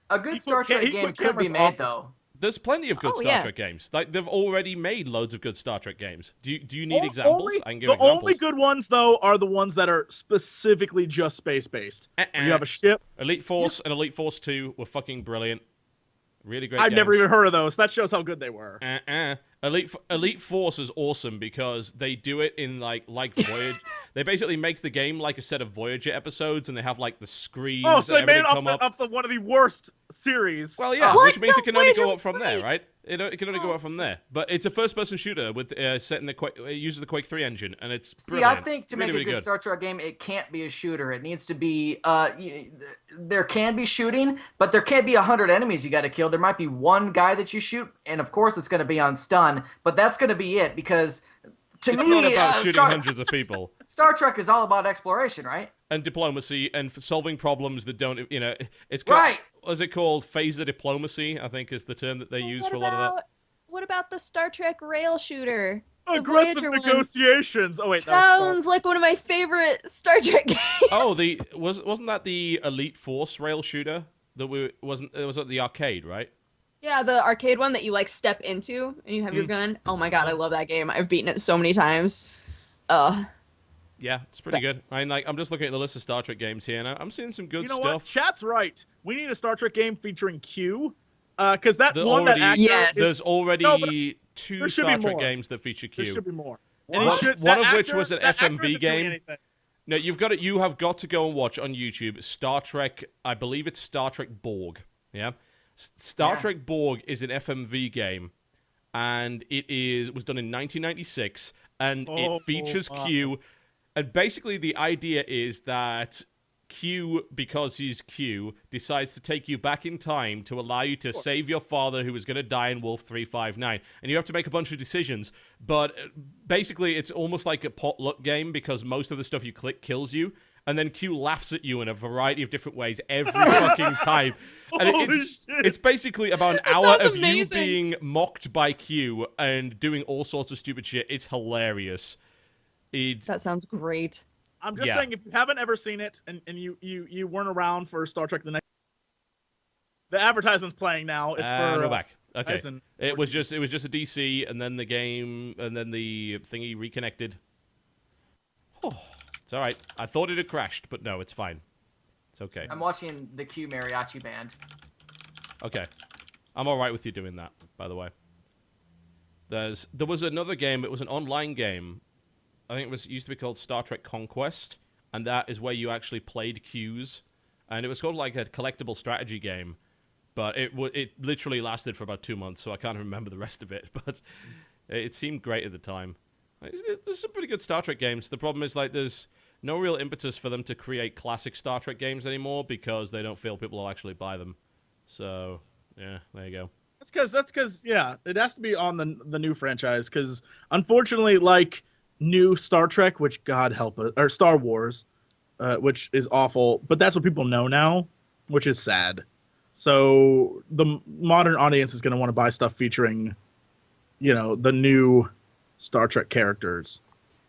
A good He Star put ca- Trek he game put could be cameras made off the- though. There's plenty of good Oh, Star yeah. Trek games. Like they've already made loads of good Star Trek games. Do you need examples? I can give the examples. only good ones, though, are the ones that are specifically just space-based. Where you have a ship. Elite Force and Elite Force 2 were fucking brilliant. Really great I've games. never even heard of those. That shows how good they were. Elite Force is awesome because they do it in like Voyager. They basically make the game like a set of Voyager episodes, and they have like the screens. Oh, so they and made it everything come off the one of the worst series. Well, yeah, What? which means No, it can only go Voyager up from was there, great. right? It can only go up from there. But it's a first-person shooter with set in the Quake. It uses the Quake 3 engine, and it's See, brilliant. I think to really, make really a good good. Star Trek game, it can't be a shooter. It needs to be. There can be shooting, but there can't be 100 enemies you got to kill. There might be one guy that you shoot, and of course it's going to be on stun. But that's going to be it because to It's me, not about shooting Star, hundreds of people. Star Trek is all about exploration, right? And diplomacy and solving problems that don't, it's Right. What's it called? Phaser diplomacy, I think, is the term that they use for a lot of that. What about the Star Trek rail shooter? The Aggressive Voyager one. negotiations. Oh wait, that was Sounds like one of my favorite Star Trek games. Oh, wasn't that the Elite Force rail shooter that it was at the arcade, right? Yeah, the arcade one that you like step into and you have your gun. Oh my god, I love that game. I've beaten it so many times. Yeah, it's pretty good. I'm just looking at the list of Star Trek games here, and I'm seeing some good You know stuff. what? Chat's right. We need a Star Trek game featuring Q. Because that There one that already- actor Yes. There's is, already No, but two there should Star be Trek more. games that feature Q. there should be more. One- And he should- one that of which was an that actor FMV isn't doing game. anything. No, you have got to go and watch on YouTube Star Trek. I believe it's Star Trek Borg. Yeah, Star Yeah. Trek Borg is an FMV game, and it was done in 1996, and Oh, it features wow. Q. And basically, the idea is that Q, because he's Q, decides to take you back in time to allow you to save your father who was going to die in Wolf 359. And you have to make a bunch of decisions. But basically, it's almost like a potluck game because most of the stuff you click kills you. And then Q laughs at you in a variety of different ways every fucking time. And Holy it's shit. basically about an hour sounds of you amazing. being mocked by Q and doing all sorts of stupid shit. It's hilarious. That sounds great. I'm just Yeah. saying, if you haven't ever seen it and you weren't around for Star Trek: The Next The advertisement's playing now. It's for we're back. Okay. Tyson. It was just a DC, and then the game, and then the thingy reconnected. Oh, it's all right. I thought it had crashed, but no, it's fine. It's okay. I'm watching the Q Mariachi Band. Okay. I'm all right with you doing that, by the way. There was another game. It was an online game. I think it used to be called Star Trek Conquest, and that is where you actually played Qs, and it was called like a collectible strategy game. But it literally lasted for about 2 months, so I can't remember the rest of it. But it seemed great at the time. There's some pretty good Star Trek games. The problem is, like, there's no real impetus for them to create classic Star Trek games anymore because they don't feel people will actually buy them. So, yeah, there you go. That's because yeah, it has to be on the new franchise. Because unfortunately, like new Star Trek, which God help us, or Star Wars, which is awful, but that's what people know now, which is sad. So the modern audience is going to want to buy stuff featuring, the new Star Trek characters.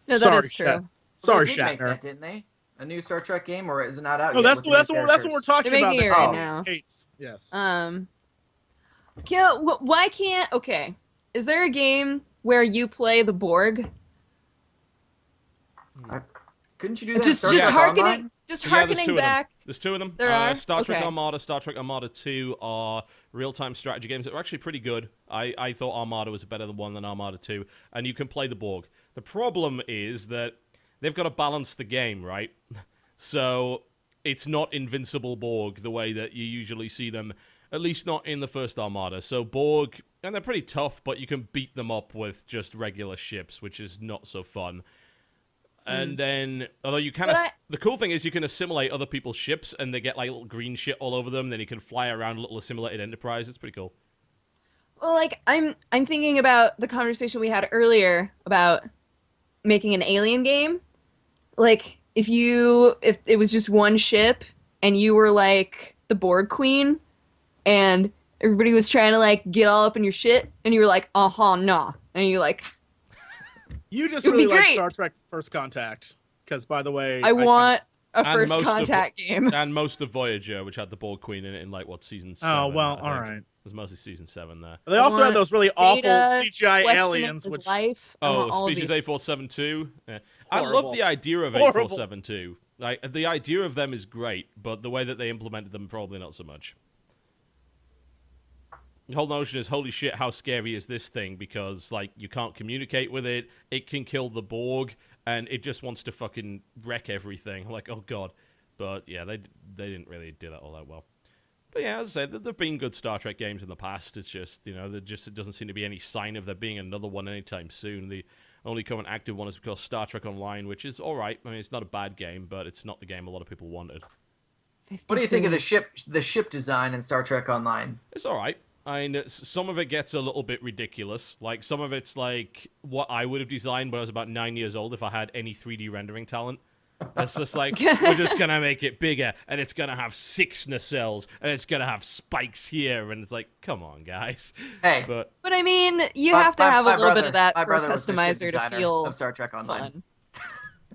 No, that is true. Sorry, They did make Shatner. that, didn't they? A new Star Trek game, or is it not out No, yet? that's with the new what we're talking They're about. making it right now. Hates. Yes. Why can't? Okay, is there a game where you play the Borg? Couldn't you do that? Just in Star Trek Online? harkening back. There's two of them. There are? Star Trek Okay. Armada, Star Trek Armada 2 are real-time strategy games that are actually pretty good. I thought Armada was a better one than Armada 2, and you can play the Borg. The problem is that they've got to balance the game, right? So it's not invincible Borg the way that you usually see them, at least not in the first Armada. So Borg, and they're pretty tough, but you can beat them up with just regular ships, which is not so fun. And then, although you can, the cool thing is you can assimilate other people's ships, and they get like little green shit all over them. Then you can fly around a little assimilated Enterprise. It's pretty cool. Well, like I'm thinking about the conversation we had earlier about making an alien game. Like if it was just one ship and you were like the Borg Queen, and everybody was trying to like get all up in your shit, and you were like, nah, and you like. You just It would really be like great. Star Trek First Contact, because by the way, I want a And First most of- Contact game. And most of Voyager, which had the Borg Queen in it in like season 7. Oh well, I all think. right. There's mostly season 7 there. They also had those really awful Data CGI questioning aliens, his which life. I want all of Species these. A472. Yeah. I Horrible. love the idea of Horrible. A472. Like the idea of them is great, but the way that they implemented them probably not so much. The whole notion is, holy shit, how scary is this thing? Because, like, you can't communicate with it, it can kill the Borg, and it just wants to fucking wreck everything. Like, oh god. But, yeah, they didn't really do that all that well. But, yeah, as I said, there have been good Star Trek games in the past. It's just, it doesn't seem to be any sign of there being another one anytime soon. The only current active one is called Star Trek Online, which is alright. I mean, it's not a bad game, but it's not the game a lot of people wanted. What do you think of the ship design in Star Trek Online? It's alright. I mean, some of it gets a little bit ridiculous. Like, some of it's like what I would have designed when I was about 9 years old if I had any 3D rendering talent. It's just like, we're just going to make it bigger, and it's going to have 6 nacelles, and it's going to have spikes here, and it's like, come on, guys. Hey. But But I mean, you have to have a little bit of that my for a brother was the ship customizer to designer feel of Star Trek Online. fun.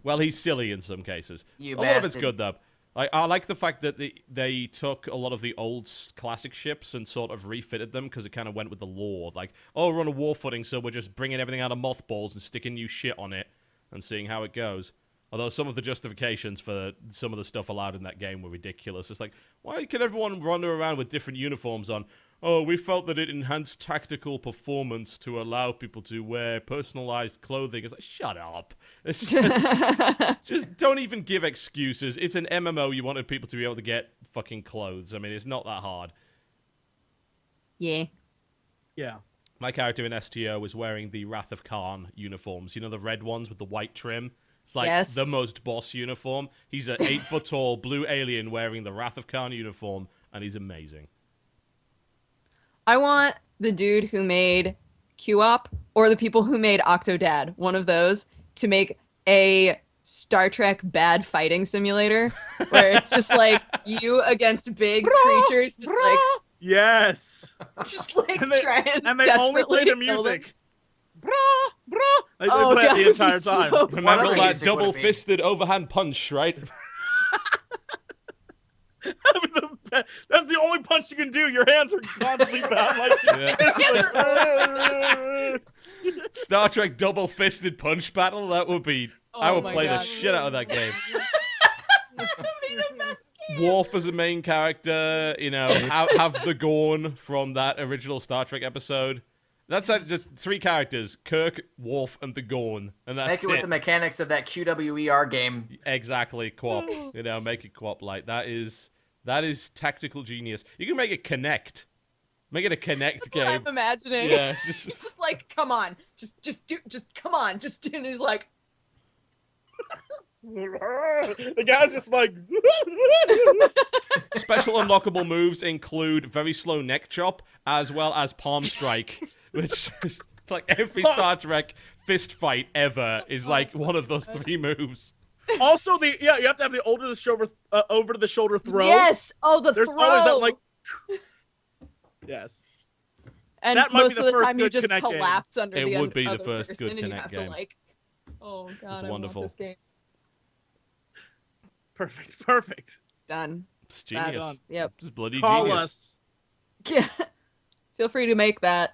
well, he's silly in some cases. You a lot of it's bastard. good, though. I like the fact that they took a lot of the old classic ships and sort of refitted them because it kind of went with the lore. Like, oh, we're on a war footing, so we're just bringing everything out of mothballs and sticking new shit on it and seeing how it goes. Although some of the justifications for some of the stuff allowed in that game were ridiculous. It's like, why can everyone run around with different uniforms on? Oh, we felt that it enhanced tactical performance to allow people to wear personalized clothing. It's like, shut up. It's just don't even give excuses. It's an MMO. You wanted people to be able to get fucking clothes. I mean, it's not that hard. Yeah. yeah. My character in STO was wearing the Wrath of Khan uniforms. You know, the red ones with the white trim? It's like Yes. the most boss uniform. He's an 8-foot-tall blue alien wearing the Wrath of Khan uniform, and he's amazing. I want the dude who made QOP or the people who made Octodad, one of those, to make a Star Trek bad fighting simulator where it's just like you against big creatures, just like Yes. And they, trying and they only play desperately the to kill them. music. They play Oh, that God, the entire he's time. so Remember What that other music would it be? double-fisted overhand punch, right? That's the only punch you can do. Your hands are constantly bound like Star Trek double fisted punch battle. That would be. I would play the shit out of that game. That would be the best game. Worf as a main character. Have the Gorn from that original Star Trek episode. That's just 3 characters: Kirk, Worf, and the Gorn, and that's Make it with the mechanics of that QWER game. Exactly, co-op. Make it co-op like that is tactical genius. You can make it Connect. Make it a Connect game. What I'm imagining. Yeah, just like, come on, come on, and he's like, the guy's just like. Special unlockable moves include very slow neck chop as well as palm strike, which is like every Star Trek fist fight ever is like one of those 3 moves. Also, you have to have the over the shoulder throw. Yes. Oh, There's throw. always that like. Yes. and That might be most the of the first time you good just Connect game. collapse under It the would be the other first person, good and you Connect have game. to like, oh god, It's I wonderful. want this game. Perfect. Done. It's genius. Done. Yep. It's bloody Call genius. us. Yeah. Feel free to make that.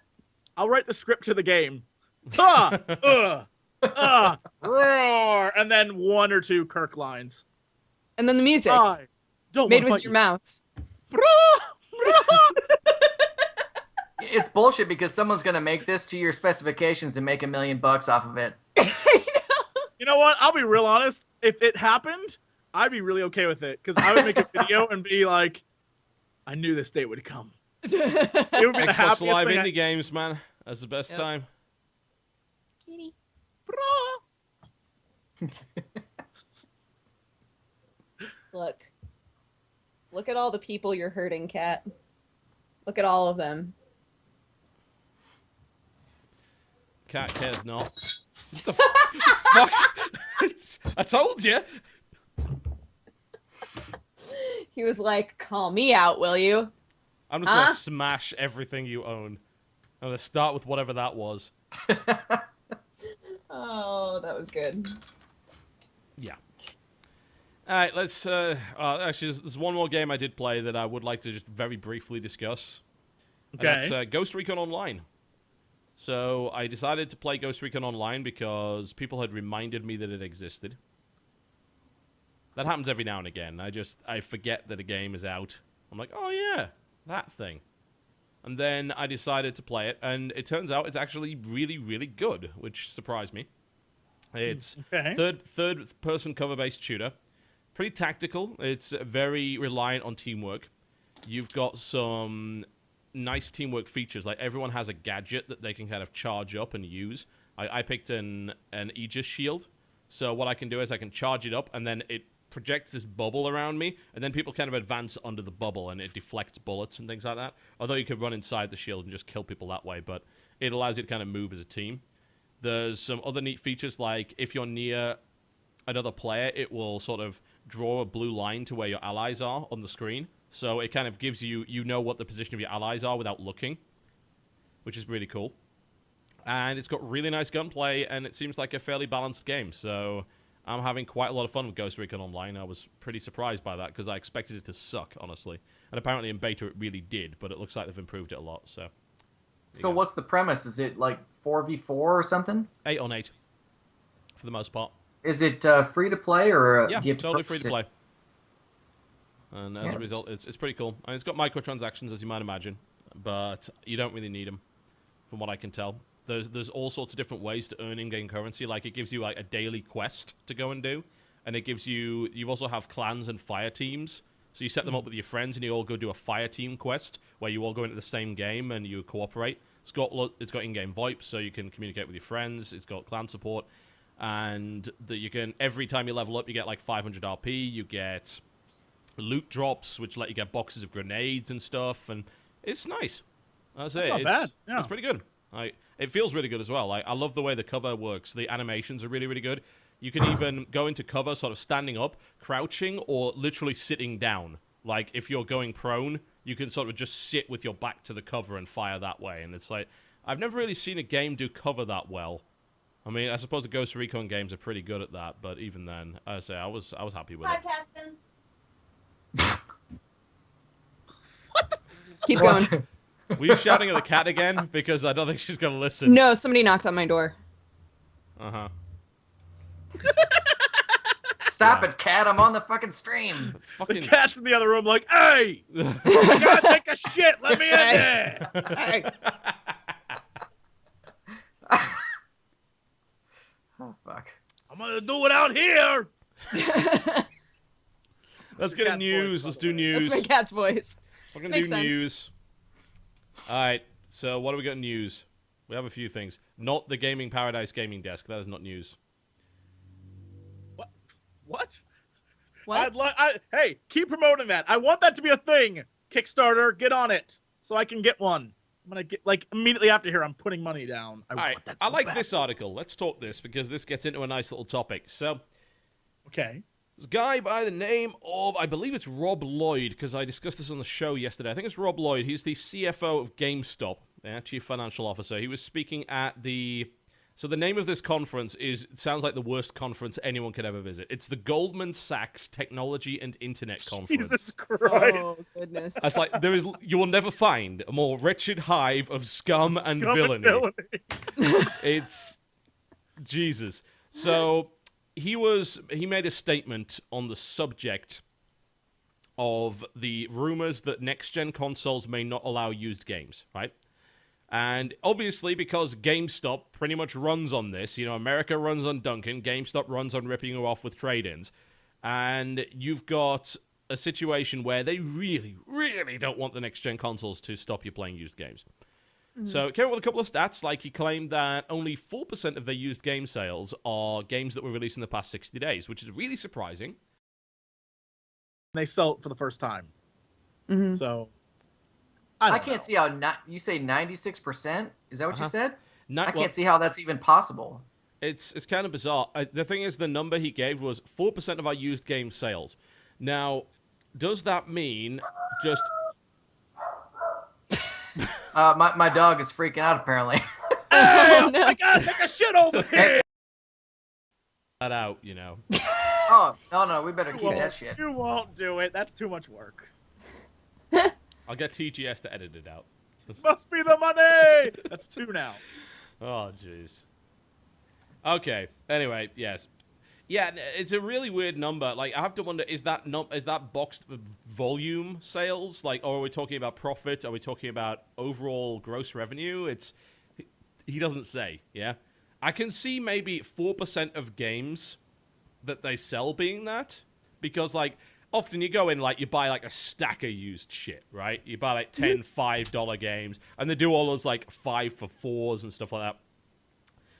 I'll write the script to the game. Roar, and then 1 or 2 Kirk lines. And then the music I don't made wanna with fight your you. mouth. It's bullshit because someone's gonna make this to your specifications and make $1 million off of it. You know what? I'll be real honest. If it happened, I'd be really okay with it because I would make a video and be like, "I knew this day would come." It would be the Xbox happiest Live thing. indie games, man. That's the best Yep. time. Kitty. Look at all the people you're hurting, Kat. Look at all of them. Cat cares not. What the fuck? I told you. He was like, call me out, will you? I'm just gonna smash everything you own. I'm gonna start with whatever that was. Oh, that was good. Yeah. All right, let's. Actually, there's one more game I did play that I would like to just very briefly discuss. Okay. And that's Ghost Recon Online. So I decided to play Ghost Recon Online because people had reminded me that it existed. That happens every now and again. I forget that a game is out. I'm like, oh yeah, that thing. And then I decided to play it, and it turns out it's actually really, really good, which surprised me. It's third person cover-based shooter. Pretty tactical. It's very reliant on teamwork. You've got some nice teamwork features. Like, everyone has a gadget that they can kind of charge up and use. I picked an Aegis shield. So what I can do is I can charge it up, and then it projects this bubble around me, and then people kind of advance under the bubble, and it deflects bullets and things like that. Although you could run inside the shield and just kill people that way, but it allows you to kind of move as a team. There's some other neat features, like if you're near another player, it will sort of draw a blue line to where your allies are on the screen. So it kind of gives you know what the position of your allies are without looking, which is really cool. And it's got really nice gunplay, and it seems like a fairly balanced game. So I'm having quite a lot of fun with Ghost Recon Online. I was pretty surprised by that because I expected it to suck, honestly. And apparently in beta it really did, but it looks like they've improved it a lot. So What's the premise? Is it like 4v4 or something? 8 on 8 for the most part. Is it free to play or Yeah, do you have to totally free purchase to it? play. And as a result, it's pretty cool. And it's got microtransactions, as you might imagine, but you don't really need them, from what I can tell. There's all sorts of different ways to earn in-game currency. Like, it gives you like a daily quest to go and do, and it gives you also have clans and fire teams. So you set them up with your friends, and you all go do a fire team quest where you all go into the same game and you cooperate. It's got in-game VoIP, so you can communicate with your friends. It's got clan support, and you can every time you level up, you get like 500 RP. You get loot drops, which let you get boxes of grenades and stuff, and it's nice. That's not bad. Yeah. It's pretty good. It feels really good as well. I love the way the cover works. The animations are really, really good. You can even go into cover sort of standing up, crouching, or literally sitting down. Like, if you're going prone, you can sort of just sit with your back to the cover and fire that way. And it's like, I've never really seen a game do cover that well. I mean, I suppose the Ghost Recon games are pretty good at that, but even then, I was happy with it. Podcasting. Keep going. Were you shouting at the cat again? Because I don't think she's going to listen. No, somebody knocked on my door. Uh-huh. Stop it, cat! I'm on the fucking stream. The cat's in the other room like, hey! I gotta take a shit! Let me in there! Hey. Oh, fuck. I'm gonna do it out here! Let's get a news. Let's do news. That's my cat's voice. We're going to do Makes sense. news. All right. So what do we got in news? We have a few things. Not the Gaming Paradise Gaming Desk. That is not news. What? What? Hey, keep promoting that. I want that to be a thing. Kickstarter, get on it so I can get one. I'm gonna get immediately after here. I'm putting money down. All right. I like this article. Let's talk this because this gets into a nice little topic. So, okay. this guy by the name of, I believe it's Rob Lloyd, because I discussed this on the show yesterday. I think it's Rob Lloyd. He's the CFO of GameStop, Chief Financial Officer. He was speaking at the... So the name of this conference sounds like the worst conference anyone could ever visit. It's the Goldman Sachs Technology and Internet Conference. Jesus Christ. Oh, goodness. It's like, you will never find a more wretched hive of scum and villainy. It's... Jesus. So... He made a statement on the subject of the rumors that next-gen consoles may not allow used games, right? And obviously, because GameStop pretty much runs on this, America runs on Duncan, GameStop runs on ripping you off with trade-ins, and you've got a situation where they really, really don't want the next-gen consoles to stop you playing used games. So, came up with a couple of stats, like he claimed that only 4% of their used game sales are games that were released in the past 60 days, which is really surprising. They sell it for the first time. Mm-hmm. So, I can't see how, you say 96%? Is that what you said? I can't see how that's even possible. It's kind of bizarre. The thing is, the number he gave was 4% of our used game sales. Now, does that mean just... My dog is freaking out, apparently. Hey, I gotta take a shit over here! That out, Oh, no, we better keep that shit. You won't do it. That's too much work. I'll get TGS to edit it out. Must be the money! That's 2 now. Oh, jeez. Okay, anyway, yes. Yeah, it's a really weird number. Like, I have to wonder, is that boxed volume sales? Like, or are we talking about profit? Are we talking about overall gross revenue? He doesn't say, yeah? I can see maybe 4% of games that they sell being that. Because, like, often you go in, like, you buy, like, a stack of used shit, right? You buy, like, 10 $5 games, and they do all those, like, 5 for 4s and stuff like that.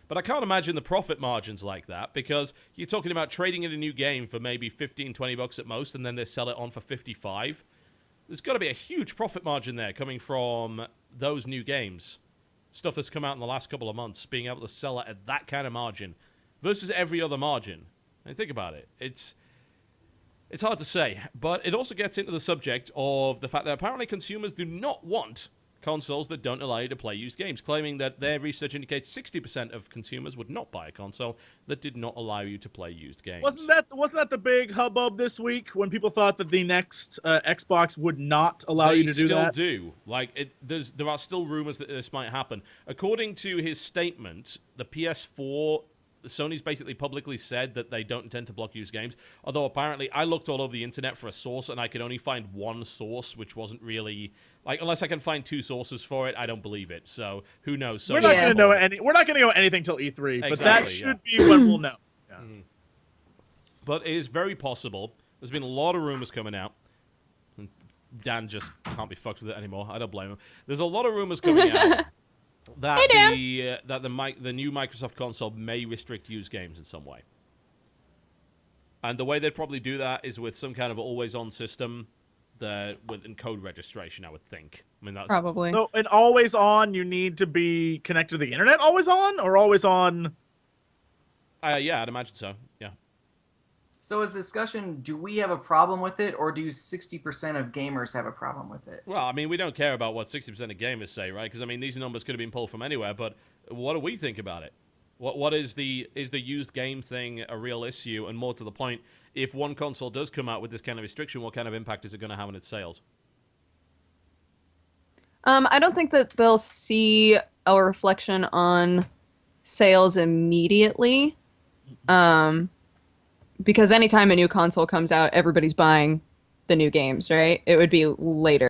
But I can't imagine the profit margins like that, because you're talking about trading in a new game for maybe $15, $20 at most, and then they sell it on for $55. There's got to be a huge profit margin there coming from those new games. Stuff that's come out in the last couple of months, being able to sell it at that kind of margin versus every other margin. And think about it. It's hard to say, but it also gets into the subject of the fact that apparently consumers do not want consoles that don't allow you to play used games, claiming that their research indicates 60% of consumers would not buy a console that did not allow you to play used games. Wasn't that the big hubbub this week when people thought that the next Xbox would not allow you to do that? They still do. Like, there are still rumors that this might happen. According to his statement, the PS4... Sony's basically publicly said that they don't intend to block used games, although apparently I looked all over the internet for a source and I could only find one source, which wasn't really, like, unless I can find 2 sources for it, I don't believe it. So who knows? We're not going to know we're not going to know anything till E3, Exactly, but that should be when we'll know. Yeah. Mm-hmm. But it is very possible. There's been a lot of rumors coming out. Dan just can't be fucked with it anymore. I don't blame him. There's a lot of rumors coming out that the new Microsoft console may restrict used games in some way. And the way they'd probably do that is with some kind of always-on system with code registration, I would think. I mean, that's Probably. So, and always on, you need to be connected to the internet always on, or always on? Yeah, I'd imagine so. Yeah. So is the discussion, do we have a problem with it, or do 60% of gamers have a problem with it? Well, I mean, we don't care about what 60% of gamers say, right? Because, I mean, these numbers could have been pulled from anywhere, but what do we think about it? What is the used game thing a real issue? And more to the point, if one console does come out with this kind of restriction, what kind of impact is it going to have on its sales? I don't think that they'll see a reflection on sales immediately. Because anytime a new console comes out, everybody's buying the new games, right? It would be later.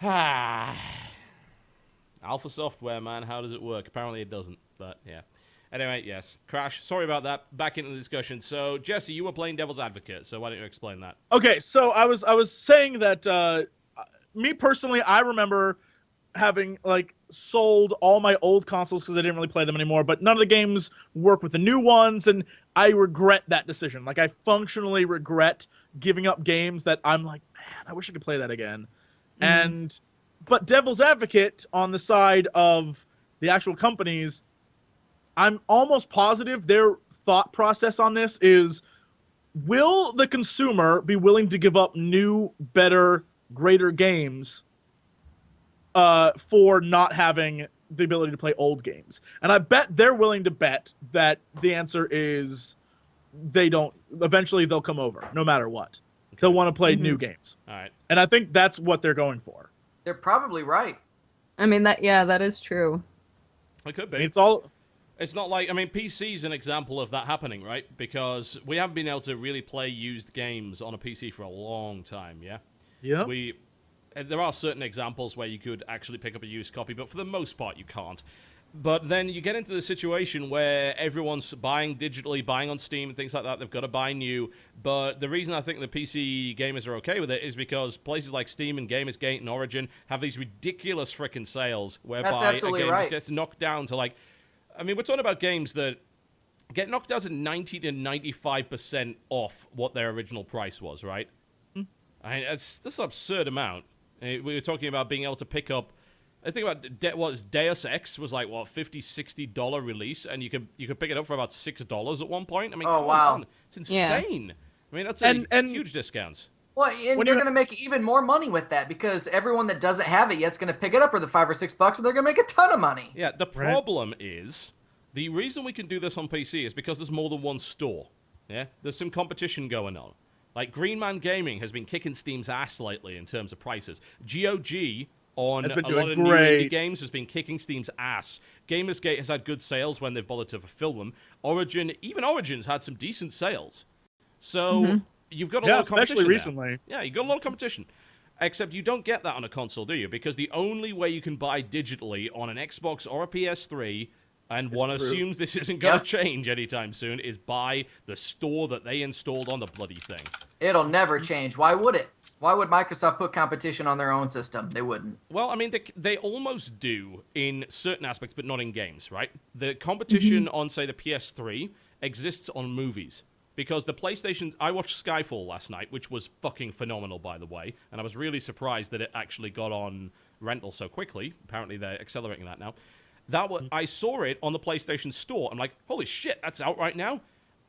Alpha software, man. How does it work? Apparently it doesn't, but yeah. Anyway, yes. Crash, sorry about that. Back into the discussion. So, Jesse, you were playing Devil's Advocate, so why don't you explain that? Okay, so I was saying that me personally, I remember having like sold all my old consoles because I didn't really play them anymore, but none of the games work with the new ones, and I regret that decision. Like, I functionally regret giving up games that I'm like, man, I wish I could play that again. But Devil's Advocate, on the side of the actual companies, I'm almost positive their thought process on this is, will the consumer be willing to give up new, better, greater games for not having the ability to play old games? And I bet they're willing to bet that the answer is they don't. Eventually, they'll come over, no matter what. Okay. They'll want to play new games. All right. And I think that's what they're going for. They're probably right. I mean, that is true. It could be. It's not like, I mean, PC's an example of that happening, right? Because we haven't been able to really play used games on a PC for a long time, yeah? Yeah. There are certain examples where you could actually pick up a used copy, but for the most part, you can't. But then you get into the situation where everyone's buying digitally, buying on Steam and things like that. They've got to buy new. But the reason I think the PC gamers are okay with it is because places like Steam and Gamersgate and Origin have these ridiculous frickin' sales whereby a game just gets knocked down to like... I mean, we're talking about games that get knocked down to 90 to 95% off what their original price was, right? I mean, that's an absurd amount. We were talking about being able to pick up... I think about Deus Ex was like, what, $50, $60 release, and you could pick it up for about $6 at one point. I mean, come on. It's insane. Yeah. I mean, that's a huge discount. Well, and you're going to make even more money with that because everyone that doesn't have it yet is going to pick it up for the $5 or $6, and they're going to make a ton of money. Yeah, the problem is, the reason we can do this on PC is because there's more than one store. Yeah, there's some competition going on. Like, Green Man Gaming has been kicking Steam's ass lately in terms of prices. GOG... on a lot of new indie games has been kicking Steam's ass. Gamersgate has had good sales when they've bothered to fulfill them. Even Origin's had some decent sales. So you've got a lot of competition especially recently. Yeah, you've got a lot of competition. Except you don't get that on a console, do you? Because the only way you can buy digitally on an Xbox or a PS3, and one assumes this isn't going to change anytime soon, is buy the store that they installed on the bloody thing. It'll never change. Why would it? Why would Microsoft put competition on their own system? They wouldn't. Well, I mean, they almost do in certain aspects, but not in games, right? The competition on, say, the PS3 exists on movies. Because the PlayStation... I watched Skyfall last night, which was fucking phenomenal, by the way. And I was really surprised that it actually got on rental so quickly. Apparently, they're accelerating that now. I saw it on the PlayStation Store. I'm like, holy shit, that's out right now?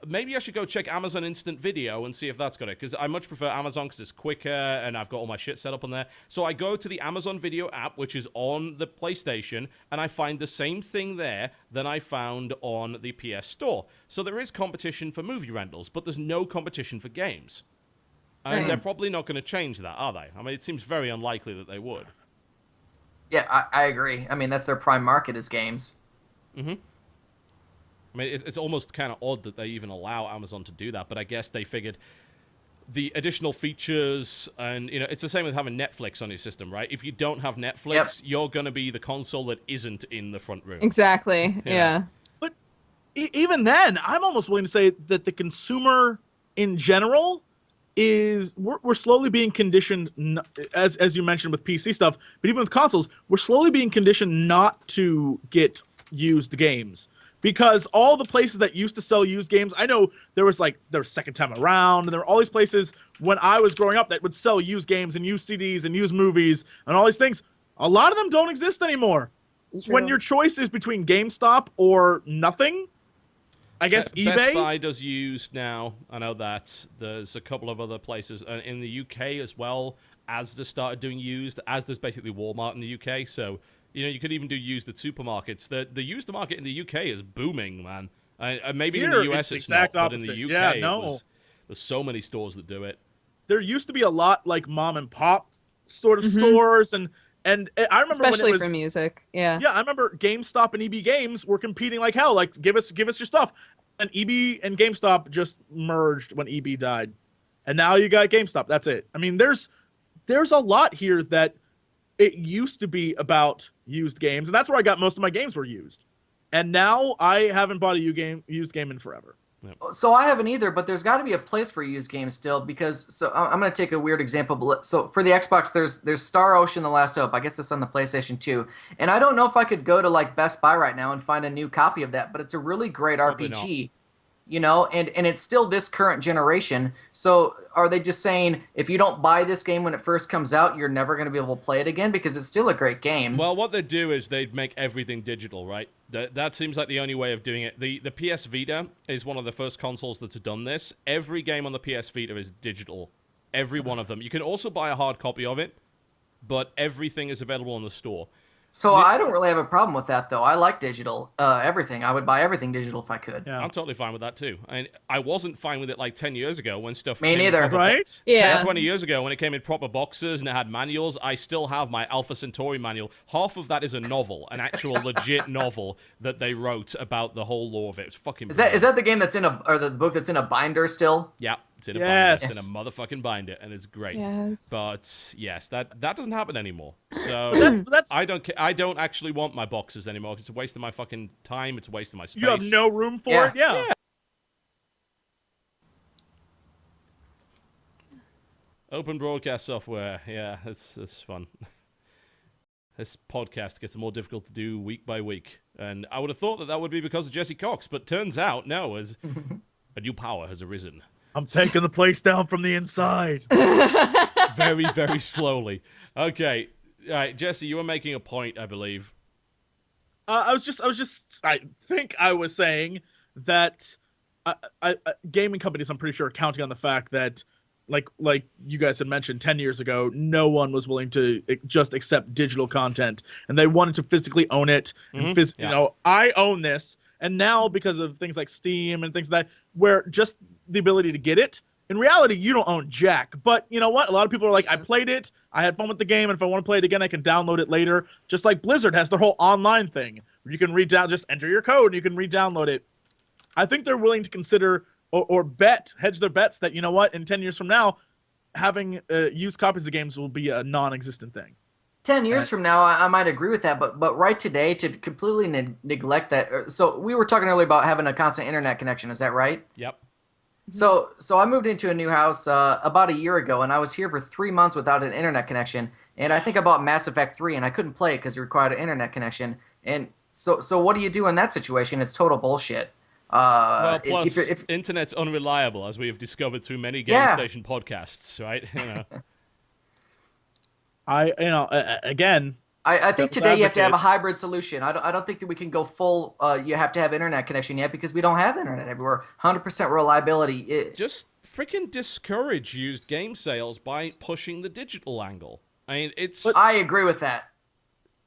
Maybe I should go check Amazon Instant Video and see if that's got it, because I much prefer Amazon because it's quicker and I've got all my shit set up on there. So I go to the Amazon Video app, which is on the PlayStation, and I find the same thing there that I found on the PS Store. So there is competition for movie rentals, but there's no competition for games. And they're probably not going to change that, are they? I mean, it seems very unlikely that they would. Yeah, I agree. I mean, that's their prime market is games. I mean, it's almost kind of odd that they even allow Amazon to do that, but I guess they figured the additional features, and, it's the same with having Netflix on your system, right? If you don't have Netflix, you're going to be the console that isn't in the front room. Exactly, yeah. But even then, I'm almost willing to say that the consumer in general is, we're slowly being conditioned, as you mentioned with PC stuff, but even with consoles, we're slowly being conditioned not to get used games. Because all the places that used to sell used games, I know there was Second Time Around, and there were all these places when I was growing up that would sell used games and used CDs and used movies and all these things. A lot of them don't exist anymore. When your choice is between GameStop or nothing, I guess eBay. Best Buy does used now. I know that. There's a couple of other places. In the UK as well, Asda started doing used. Asda's basically Walmart in the UK, so... you could even do used at supermarkets. The used market in the UK is booming, man. Maybe in the US it's not, but in the UK, there's so many stores that do it. There used to be a lot like mom and pop sort of stores, and I remember especially when it was, for music. Yeah. Yeah, I remember GameStop and EB Games were competing like hell. Like, give us your stuff. And EB and GameStop just merged when EB died, and now you got GameStop. That's it. I mean, there's a lot here that it used to be about used games, and that's where I got most of my games were used. And now I haven't bought a used game in forever. So I haven't either, but there's got to be a place for used games still, because so I'm going to take a weird example. So for the Xbox, there's Star Ocean: The Last Hope. I guess it's on the PlayStation 2, and I don't know if I could go to like Best Buy right now and find a new copy of that, but it's a really great RPG. You know, and it's still this current generation. So are they just saying if you don't buy this game when it first comes out, you're never going to be able to play it again, because it's still a great game? Well, what they'd do is they'd make everything digital, right? That seems like the only way of doing it. The PS Vita is one of the first consoles that's done this. Every game on the PS Vita is digital. Every one of them. You can also buy a hard copy of it, but everything is available in the store. So I don't really have a problem with that, though. I like digital, everything. I would buy everything digital if I could. Yeah. I'm totally fine with that, too. And I wasn't fine with it like 10 years ago when stuff Me neither. Right? Yeah. 10, 20 years ago when it came in proper boxes and it had manuals. I still have my Alpha Centauri manual. Half of that is a novel, an actual legit novel that they wrote about the whole lore of it. It's fucking brilliant. Is that the game that's or the book that's in a binder still? Yeah. It's in a Yes. binder. It's in a motherfucking binder, and it's great. Yes. But yes, that doesn't happen anymore. So That's I don't actually want my boxes anymore, because it's a waste of my fucking time. It's a waste of my space. you have no room for it. Yeah. Open broadcast software. Yeah, that's fun. This podcast gets more difficult to do week by week, and I would have thought that would be because of Jesse Cox, but turns out no, as a new power has arisen. I'm taking the place down from the inside. Very, very slowly. Okay. All right, Jesse, you were making a point, I believe. I think I was saying that gaming companies, I'm pretty sure, are counting on the fact that, like you guys had mentioned 10 years ago, no one was willing to just accept digital content, and they wanted to physically own it. And you know, I own this. And now, because of things like Steam and things like that, where just the ability to get it, in reality, you don't own jack. But you know what? A lot of people are like, I played it, I had fun with the game, and if I want to play it again, I can download it later. Just like Blizzard has their whole online thing, where you can just enter your code, and you can re-download it. I think they're willing to consider or hedge their bets that, you know what, in 10 years from now, having used copies of games will be a non-existent thing. 10 years from now, I might agree with that, but right today, to completely neglect that. So we were talking earlier about having a constant internet connection. Is that right? Yep. So I moved into a new house about a year ago, and I was here for 3 months without an internet connection. And I think I bought Mass Effect 3, and I couldn't play it because it required an internet connection. And so what do you do in that situation? It's total bullshit. Well, plus, internet's unreliable, as we have discovered through many Game Station podcasts, right? You know. Again, I think today you have to have a hybrid solution. I don't think that we can go full. You have to have internet connection yet, because we don't have internet everywhere. 100% reliability. Just freaking discourage used game sales by pushing the digital angle. I mean, I agree with that.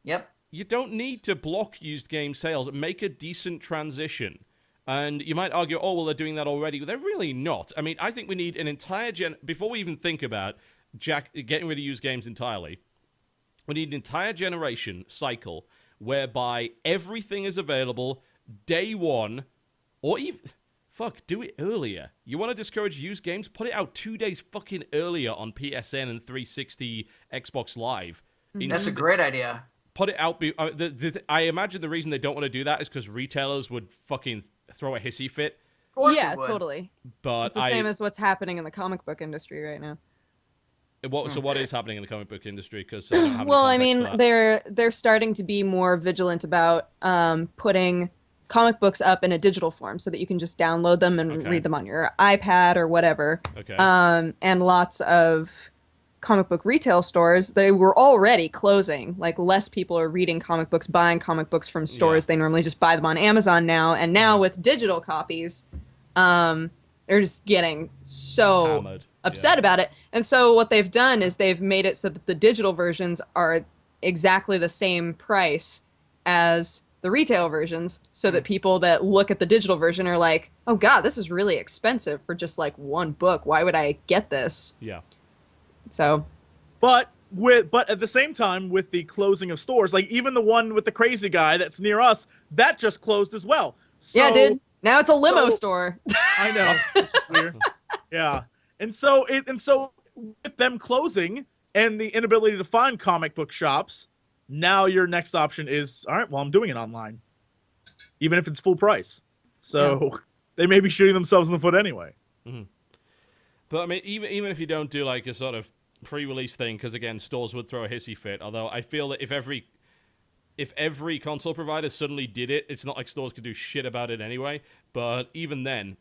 Yep. You don't need to block used game sales. Make a decent transition. And you might argue, oh, well, they're doing that already. They're really not. I mean, I think we need an entire before we even think about getting rid of used games entirely, we need an entire generation cycle whereby everything is available day one, or even, do it earlier. You want to discourage used games? Put it out 2 days fucking earlier on PSN and 360 Xbox Live. That's a great idea. Put it out. I imagine the reason they don't want to do that is because retailers would fucking throw a hissy fit. Of course Yeah, it would. totally. But it's the same as what's happening in the comic book industry right now. So what is happening in the comic book industry? Because well, I mean, they're starting to be more vigilant about putting comic books up in a digital form so that you can just download them and read them on your iPad or whatever. Okay. And lots of comic book retail stores, they were already closing. Like, less people are reading comic books, buying comic books from stores. They normally just buy them on Amazon now. And now with digital copies, they're just getting so hammered. Upset about it. And so what they've done is they've made it so that the digital versions are exactly the same price as the retail versions, so that people that look at the digital version are like, oh god, this is really expensive for just like one book. Why would I get this? Yeah. So, but But at the same time, with the closing of stores, like even the one with the crazy guy that's near us, that just closed as well. So, yeah, dude. Now it's a limo store. I know, which is weird. Yeah, and so with them closing and the inability to find comic book shops, now your next option is, all right, well, I'm doing it online, even if it's full price. So they may be shooting themselves in the foot anyway. Mm-hmm. But I mean, even if you don't do like a sort of pre-release thing, because again, stores would throw a hissy fit. Although I feel that if every console provider suddenly did it, it's not like stores could do shit about it anyway. But even then,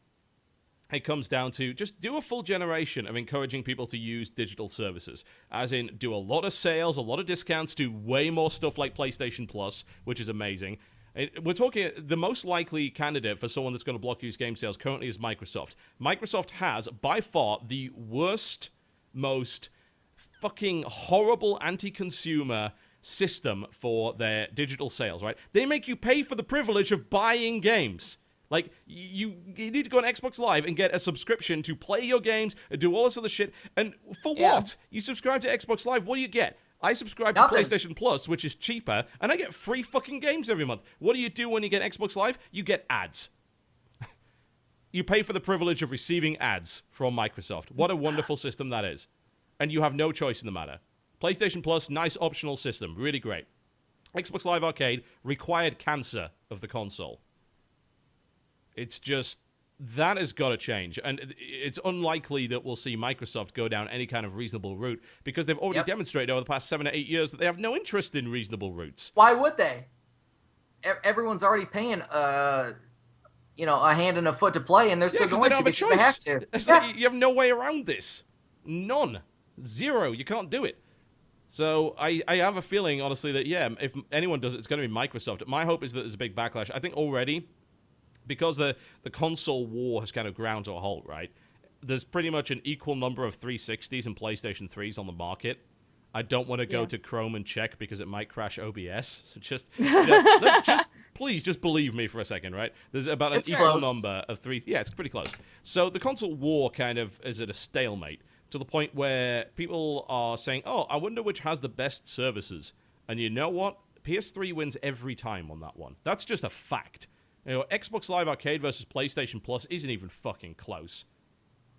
it comes down to just do a full generation of encouraging people to use digital services. As in, do a lot of sales, a lot of discounts, do way more stuff like PlayStation Plus, which is amazing. We're talking, the most likely candidate for someone that's going to block used game sales currently is Microsoft. Microsoft has, by far, the worst, most fucking horrible anti-consumer system for their digital sales, right? They make you pay for the privilege of buying games. Like, you need to go on Xbox Live and get a subscription to play your games and do all this other shit. And for what? You subscribe to Xbox Live, what do you get? I subscribe to PlayStation Plus, which is cheaper, and I get free fucking games every month. What do you do when you get Xbox Live? You get ads. You pay for the privilege of receiving ads from Microsoft. What a wonderful system that is. And you have no choice in the matter. PlayStation Plus, nice optional system. Really great. Xbox Live Arcade, required cancer of the console. It's just, that has got to change. And it's unlikely that we'll see Microsoft go down any kind of reasonable route, because they've already demonstrated over the past 7 or 8 years that they have no interest in reasonable routes. Why would they? Everyone's already paying, a hand and a foot to play, and they're still going to because they have to. Like, you have no way around this. None. Zero. You can't do it. So I have a feeling, honestly, that, if anyone does it, it's going to be Microsoft. My hope is that there's a big backlash. I think already, because the console war has kind of ground to a halt, right? There's pretty much an equal number of 360s and PlayStation 3s on the market. I don't want to go to Chrome and check because it might crash OBS. So please just believe me for a second, right? There's about an equal number of three. Yeah, it's pretty close. So the console war kind of is at a stalemate, to the point where people are saying, oh, I wonder which has the best services. And you know what? PS3 wins every time on that one. That's just a fact. Xbox Live Arcade versus PlayStation Plus isn't even fucking close.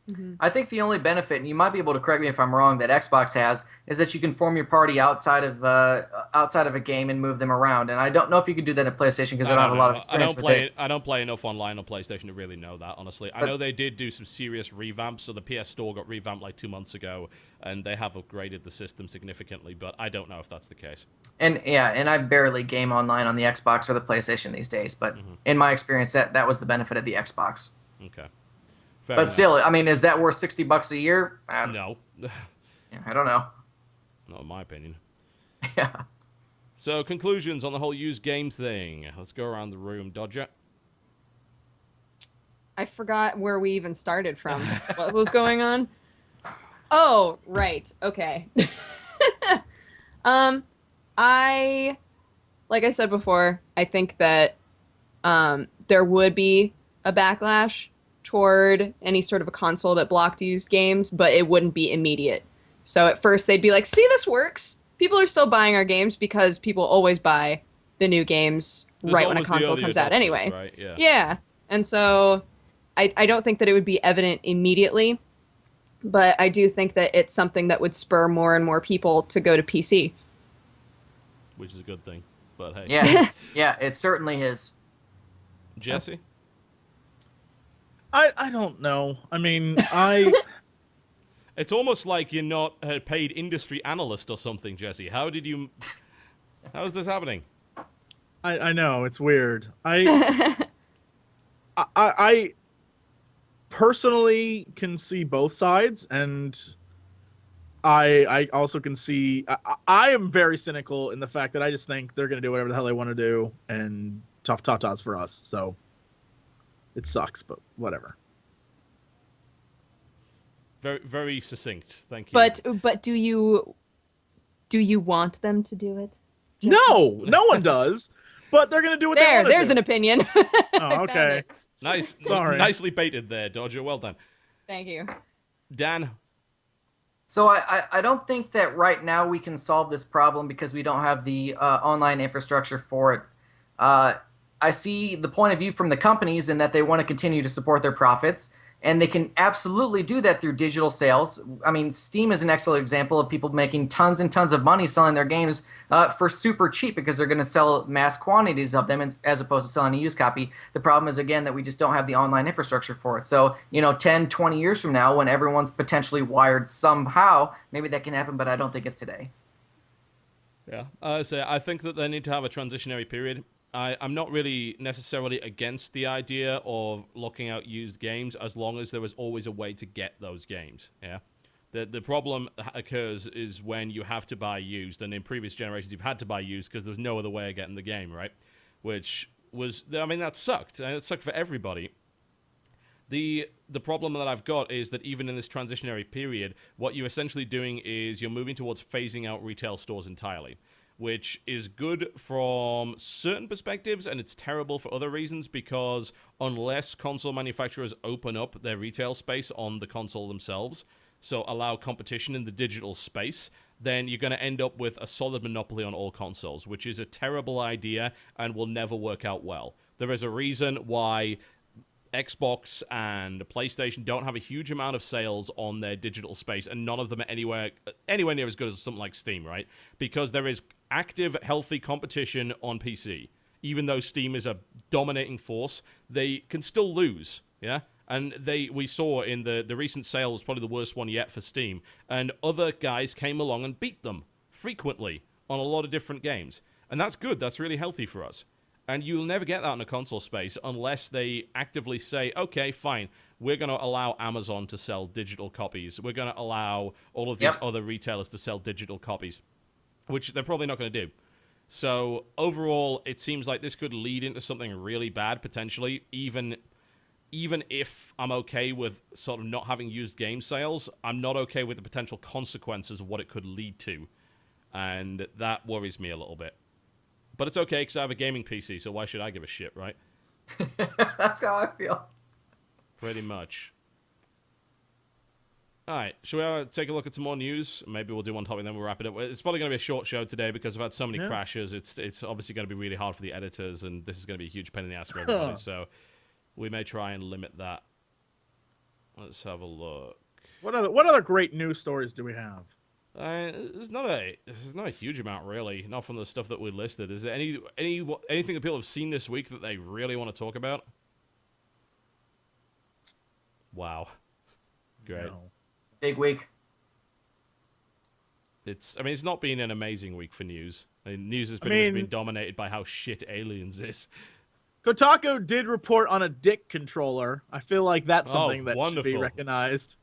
Mm-hmm. I think the only benefit, and you might be able to correct me if I'm wrong, that Xbox has is that you can form your party outside of a game and move them around. And I don't know if you can do that at PlayStation because I don't have a lot of experience with it. I don't play enough online on PlayStation to really know that, honestly. I know they did do some serious revamps, so the PS Store got revamped like 2 months ago, and they have upgraded the system significantly, but I don't know if that's the case. And I barely game online on the Xbox or the PlayStation these days, but in my experience, that was the benefit of the Xbox. Okay. Fair enough. Still, I mean, is that worth $60 a year? No. I don't know. Not in my opinion. Yeah. So, conclusions on the whole used game thing. Let's go around the room. Dodger? I forgot where we even started from. What was going on? Oh, right. Okay. Like I said before, I think that there would be a backlash toward any sort of a console that blocked used games, but it wouldn't be immediate. So at first they'd be like, see, this works. People are still buying our games because people always buy the new games right when a console comes out anyway. Right? Yeah. And so I don't think that it would be evident immediately, but I do think that it's something that would spur more and more people to go to PC. Which is a good thing, but hey. Yeah, yeah, it certainly is. Jesse? I don't know. I mean, It's almost like you're not a paid industry analyst or something, Jesse. How is this happening? I know, it's weird. I personally can see both sides, and I also can see... I am very cynical in the fact that I just think they're going to do whatever the hell they want to do, and tough tatas for us, so... It sucks, but whatever. Very, very succinct. Thank you. But do you want them to do it? No one does. But they're gonna do what they want to do. There's an opinion. Oh, okay. Nice. Sorry. Nicely baited there, Dodger. Well done. Thank you. Dan. So I don't think that right now we can solve this problem because we don't have the online infrastructure for it. I see the point of view from the companies in that they want to continue to support their profits, and they can absolutely do that through digital sales. I mean, Steam is an excellent example of people making tons and tons of money selling their games for super cheap because they're going to sell mass quantities of them as opposed to selling a used copy. The problem is, again, that we just don't have the online infrastructure for it. So, 10, 20 years from now, when everyone's potentially wired somehow, maybe that can happen, but I don't think it's today. Yeah, I think that they need to have a transitionary period. I'm not really necessarily against the idea of locking out used games as long as there is always a way to get those games. Yeah, the problem occurs is when you have to buy used, and in previous generations you've had to buy used because there's no other way of getting the game, right? Which was, I mean, that sucked, and it sucked for everybody. The problem that I've got is that even in this transitionary period, what you're essentially doing is you're moving towards phasing out retail stores entirely, which is good from certain perspectives, and it's terrible for other reasons, because unless console manufacturers open up their retail space on the console themselves, so allow competition in the digital space, then you're going to end up with a solid monopoly on all consoles, which is a terrible idea and will never work out well. There is a reason why Xbox and PlayStation don't have a huge amount of sales on their digital space, and none of them are anywhere near as good as something like Steam, right? Because there is active, healthy competition on PC. Even though Steam is a dominating force, they can still lose, yeah? And we saw in the recent sale was probably the worst one yet for Steam, and other guys came along and beat them frequently on a lot of different games. And that's good, that's really healthy for us. And you'll never get that in a console space unless they actively say, okay, fine, we're going to allow Amazon to sell digital copies. We're going to allow all of these other retailers to sell digital copies, which they're probably not going to do. So overall, it seems like this could lead into something really bad, potentially, even if I'm okay with sort of not having used game sales, I'm not okay with the potential consequences of what it could lead to. And that worries me a little bit. But it's okay, because I have a gaming PC, so why should I give a shit, right? That's how I feel. Pretty much. Alright, shall we take a look at some more news? Maybe we'll do one topic, then we'll wrap it up. It's probably going to be a short show today, because we've had so many crashes. It's obviously going to be really hard for the editors, and this is going to be a huge pain in the ass for everybody, so we may try and limit that. Let's have a look. What other great news stories do we have? There's not a huge amount, really. Not from the stuff that we listed. Is there anything that people have seen this week that they really want to talk about? Wow, great. No. Big week. It's not been an amazing week for news. News has been dominated by how shit Aliens is. Kotaku did report on a dick controller. I feel like that's something that should be recognized.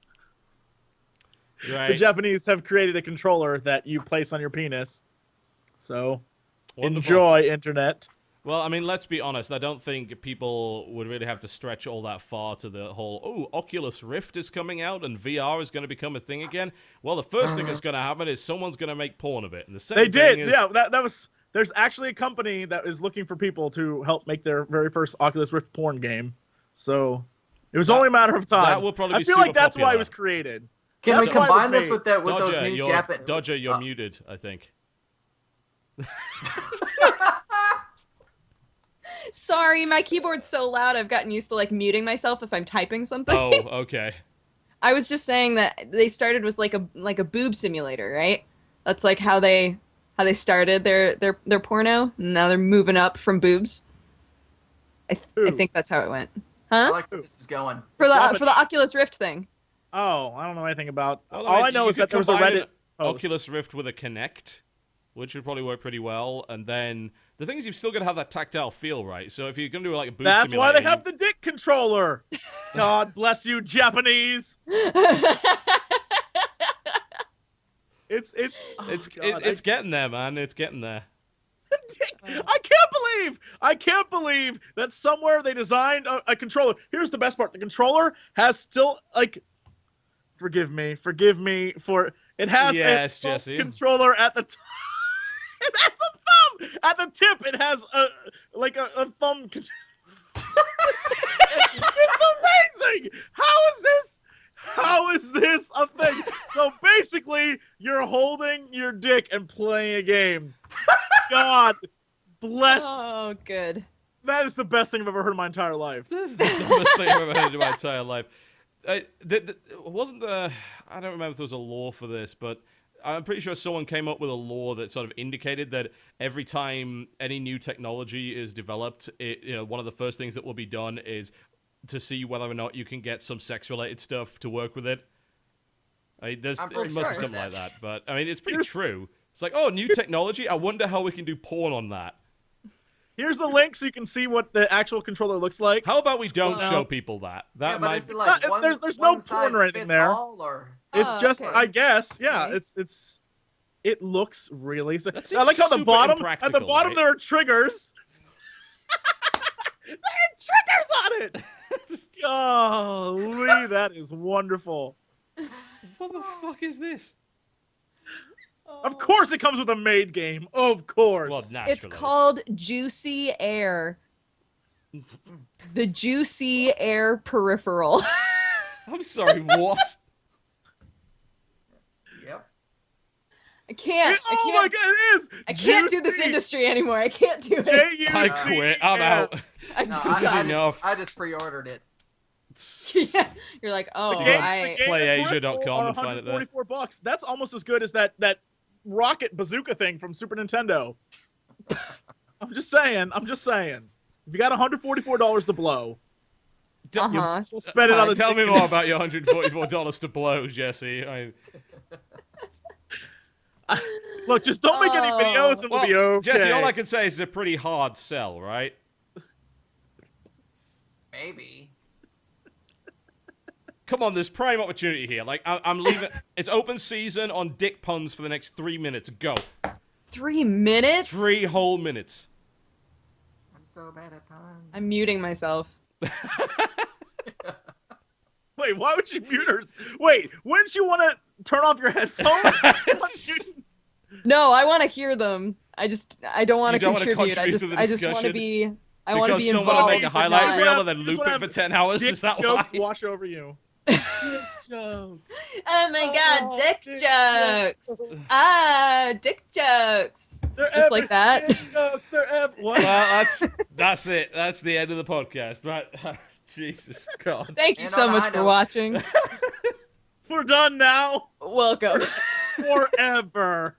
Right. The Japanese have created a controller that you place on your penis. So, enjoy, internet. Well, let's be honest. I don't think people would really have to stretch all that far to the whole, Oculus Rift is coming out and VR is going to become a thing again. Well, the first thing that's going to happen is someone's going to make porn of it. And the second thing is... Yeah, that was... There's actually a company that is looking for people to help make their very first Oculus Rift porn game. So, it was only a matter of time. That will probably be I feel like that's why it was created. Can we combine this with Dodger, those new Japanese... Dodger, you're muted, I think. Sorry, my keyboard's so loud I've gotten used to muting myself if I'm typing something. Oh, okay. I was just saying that they started with like a boob simulator, right? That's like how they started their porno. And now they're moving up from boobs. I think that's how it went. Huh? I like where this is going. For the Oculus Rift thing. Oh, I don't know anything about. Well, all I know is that there was a Reddit post. Oculus Rift with a Kinect, which would probably work pretty well. And then the thing is, you've still got to have that tactile feel, right? So if you're going to do a boob that's simulator, why they have the dick controller. God bless you, Japanese. It's getting there, man. It's getting there. I can't believe that somewhere they designed a controller. Here's the best part: the controller has still Forgive me for it has a controller at the top. It has a thumb at the tip. It has a thumb. It's amazing. How is this a thing? So basically, your dick and playing a game. God bless. Oh, good. That is the best thing I've ever heard in my entire life. This is the dumbest thing I've ever heard in my entire life. Wasn't there... I don't remember if there was a law for this, but I'm pretty sure someone came up with a law that sort of indicated that every time any new technology is developed, one of the first things that will be done is to see whether or not you can get some sex-related stuff to work with it. It must be something like that, but I mean, it's pretty true. It's like, oh, new technology? I wonder how we can do porn on that. Here's the link so you can see what the actual controller looks like. How about we don't show people that? That might. There's no porn or anything there. It's just, okay. I guess, yeah. Okay. It looks really. I like how the bottom at the bottom right? there are triggers. There are triggers on it. Golly, that is wonderful. What the fuck is this? Of course, it comes with a made game. Of course. Well, naturally. It's called Juicy Air. The Juicy Air Peripheral. I'm sorry, what? Yep. I can't. Oh my god, it is. I can't do this industry ananymore. I can't do it. I quit. I'm out. This is enough. I just pre-ordered it. Yeah. You're like, oh, PlayAsia.com and find it there. $144. That's almost as good as that rocket bazooka thing from Super Nintendo. I'm just saying. If you got $144 to blow, Uh-huh. you'll spend it on the Tell me more about your $144 to blow, Jesse. Look, just don't make any videos and we'll be okay. Jesse, all I can say is it's a pretty hard sell, right? Maybe. Come on, there's prime opportunity here. Like, I'm leaving. It's open season on dick puns for the next 3 minutes. Go. 3 minutes? 3 whole minutes. I'm so bad at puns. I'm muting myself. Wait, why would you mute her? Wait, wouldn't you want to turn off your headphones? No, I want to hear them. I don't want to don't wanna contribute. contribute to the I just want to discussion? be. I want to be Because involved. someone will make a but highlight not- reel and then loop it for 10 hours. Dick Is that jokes why? wash over you. Jokes. Oh my god, dick dick jokes. Dick jokes. They're Just like that. Dick jokes. What? Well, that's it. That's the end of the podcast. Right? Jesus God. Thank you And so on a much high for note. watching. We're done now. Welcome. Forever.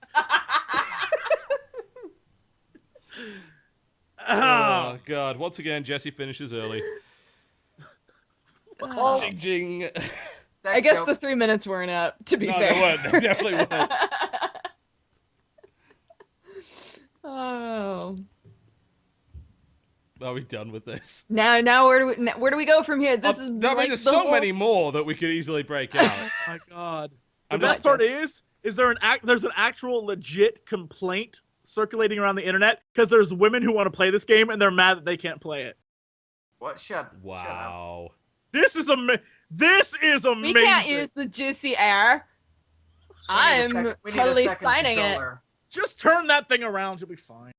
Oh God! Once again, Jesse finishes early. Oh, Jing jing. I guess the 3 minutes weren't up, to be No, fair. they weren't. They definitely weren't. Oh. Are we done with this? Now where do we go from here? This is I mean, like there's the so whole- many more that we could easily break out. Oh my god. The I'm best just- part is there's an actual legit complaint circulating around the internet because there's women who want to play this game and they're mad that they can't play it. What? Shut up. Wow. This is amazing. We can't use the juicy air. I'm We need a totally second signing it. controller. Just turn that thing around. You'll be fine.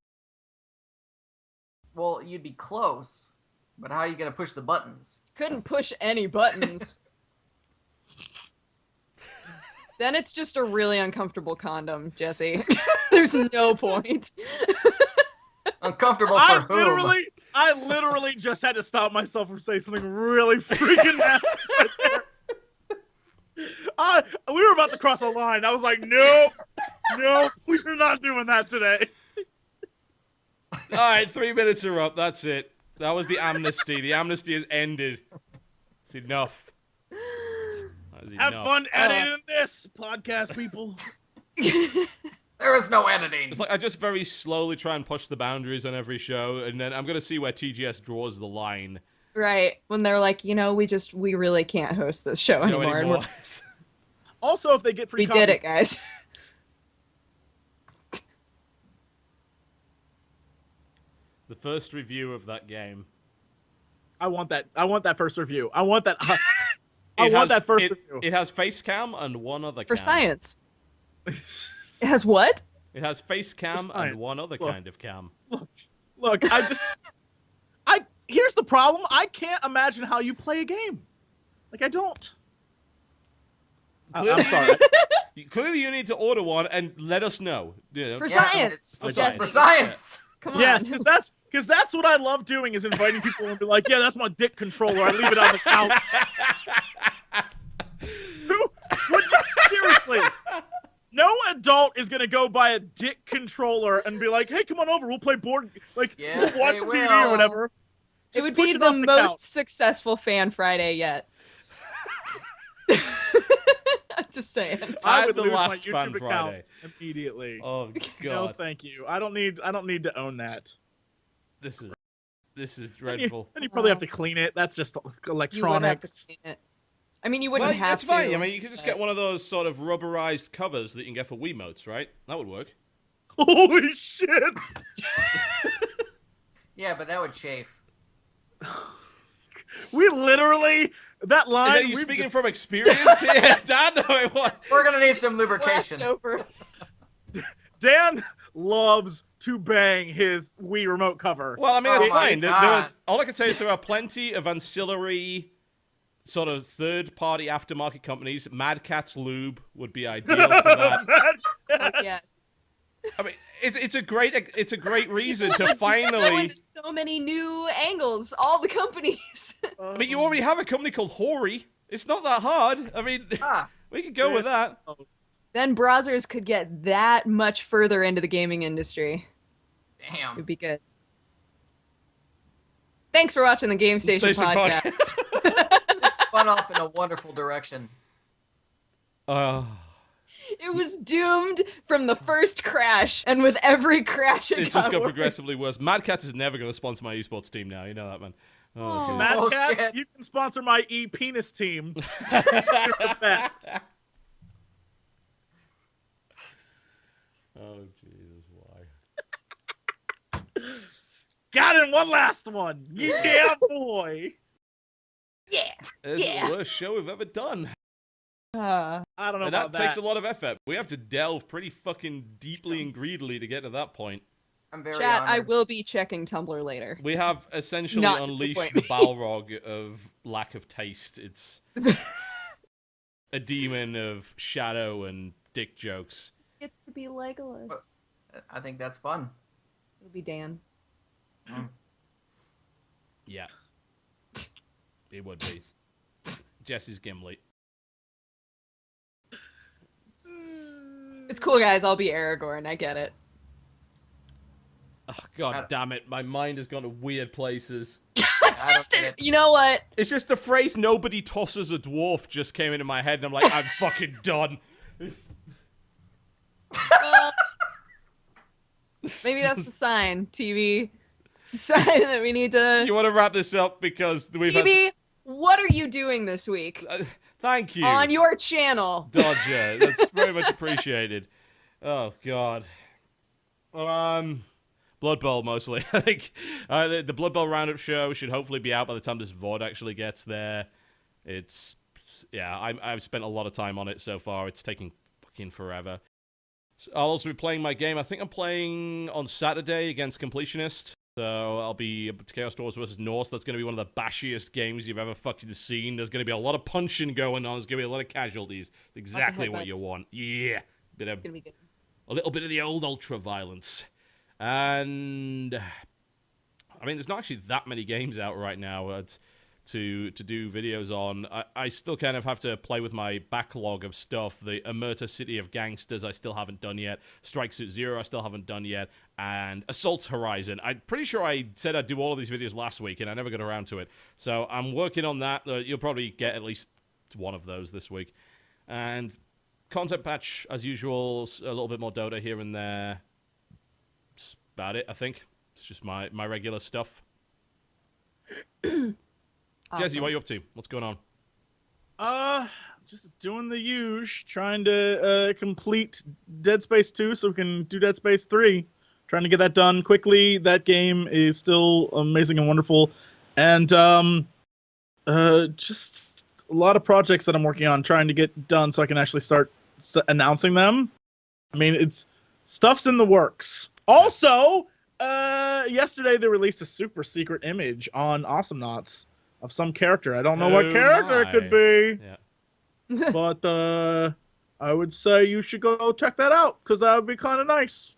Well, you'd be close, but how are you gonna push the buttons? Couldn't push any buttons. Then it's just a really uncomfortable condom, Jesse. There's no point. Uncomfortable for whom? I literally just had to stop myself from saying something really freaking nasty right there. We were about to cross a line. I was like, nope, we're not doing that today. All right, 3 minutes are up. That's it. That was the amnesty. The amnesty has ended. It's enough. That is Have enough. fun editing this podcast, people. There is no editing. It's like I just very slowly try and push the boundaries on every show, and then I'm gonna see where TGS draws the line. Right. When they're like, we really can't host this show anymore. And Also, if they get free we did copies, it, guys. The first review of that game. I want that first review. I want that. It review. It has face cam and one other For cam. science. It has what? It has face cam science. and one other Look. kind of cam. Look, here's the problem. I can't imagine how you play a game. Like, I don't. I'm sorry. Clearly, you need to order one and let us know. For Yeah, science. For Jesse. For science. Come on. Yes, because that's what I love doing is inviting people and be like, yeah, that's my dick controller. I leave it on the couch. Seriously. No adult is gonna go buy a dick controller and be like, "Hey, come on over. We'll play board. Like, Yes, we'll watch they TV will. or whatever." It Just would push be it the off the most couch. successful Fan Friday yet. I'm just saying. I And would the lose my last YouTube Fan account Friday. immediately. Oh No, God, thank you. I don't need to own that. this is And dreadful. you probably have to clean it. That's just You would have to electronics. clean it. I mean, you wouldn't Well, have it's to. fine. I mean, you could just but- get one of those sort of rubberized covers that you can get for Wiimotes, right? That would work. Holy shit! Yeah, but that would chafe. We literally that Are line. you we've speaking just- from experience here, Dan? No, what? We're gonna need some lubrication. Leftover. Dan loves to bang his Wii remote cover. Well, I mean, Oh it's my fine. God. All I can say is there are plenty of ancillary, sort of third-party aftermarket companies. Mad Catz Lube would be ideal for that. Oh, yes. I mean, it's a great reason to Go finally. into so many new angles. All the companies. I mean, you already have a company called Hori. It's not that hard. I mean, Ah, we could go with that. Then browsers could get that much further into the gaming industry. It damn. would be good. Thanks for watching the Game Station, podcast. This spun off in a wonderful direction. It was doomed from the first crash, and with every crash, it It just got worse. progressively worse. Mad Catz is never going to sponsor my esports team now. You know that, man. Oh, Aw. geez. Mad Cats, Bullshit. you can sponsor my e-penis team. You're the best. Oh, Jesus, why? Got in one last one. Yeah, boy. It's the worst show we've ever done. Uh, I don't know And about that takes a lot of effort. We have to delve pretty fucking deeply and greedily to get to that point. I'm very chat, I honored. will be checking Tumblr later. We have essentially Not unleashed disappoint the me. Balrog of lack of taste. It's a demon of shadow and dick jokes. Get to be Legolas. I think that's fun. It'll be Dan. Yeah. It would be. Jesse's Gimli. It's cool, guys. I'll be Aragorn. I get it. Oh, God damn it. My mind has gone to weird places. It's I don't just, get it. you know what? It's just the phrase "nobody tosses a dwarf" just came into my head, and I'm like, I'm fucking done. Maybe that's the sign, TV. Sign that we need to. You want to wrap this up because we've TV, what are you doing this week had... Thank you, on your channel? Dodger. That's very much appreciated. Oh God. Blood Bowl mostly. I think the Blood Bowl roundup show should hopefully be out by the time this VOD actually gets there. It's I've spent a lot of time on it so far. It's taking fucking forever. So I'll also be playing my game. I think I'm playing on Saturday against Completionist. So I'll be Chaos Dwarves versus Norse. That's going to be one of the bashiest games you've ever fucking seen. There's going to be a lot of punching going on. There's going to be a lot of casualties. It's exactly what you headbutts. want. Yeah. It's gonna be good. A little bit of the old ultra violence. And I mean, there's not actually that many games out right now to do videos on. I still kind of have to play with my backlog of stuff. The Emerta City of Gangsters I still haven't done yet. Strike Suit Zero I still haven't done yet. And Assault Horizon. I'm pretty sure I said I'd do all of these videos last week, and I never got around to it. So I'm working on that. You'll probably get at least one of those this week. And content patch, as usual, a little bit more Dota here and there. That's about it, I think. It's just my regular stuff. Jesse, what are you up to? What's going on? Just doing the usual, trying to complete Dead Space 2 so we can do Dead Space 3. Trying to get that done quickly. That game is still amazing and wonderful. And just a lot of projects that I'm working on trying to get done so I can actually start announcing them. I mean, it's stuff's in the works. Also, yesterday they released a super secret image on Awesome Knots of some character. I don't know what Oh character it could my. be. Yeah. But I would say you should go check that out because that would be kind of nice.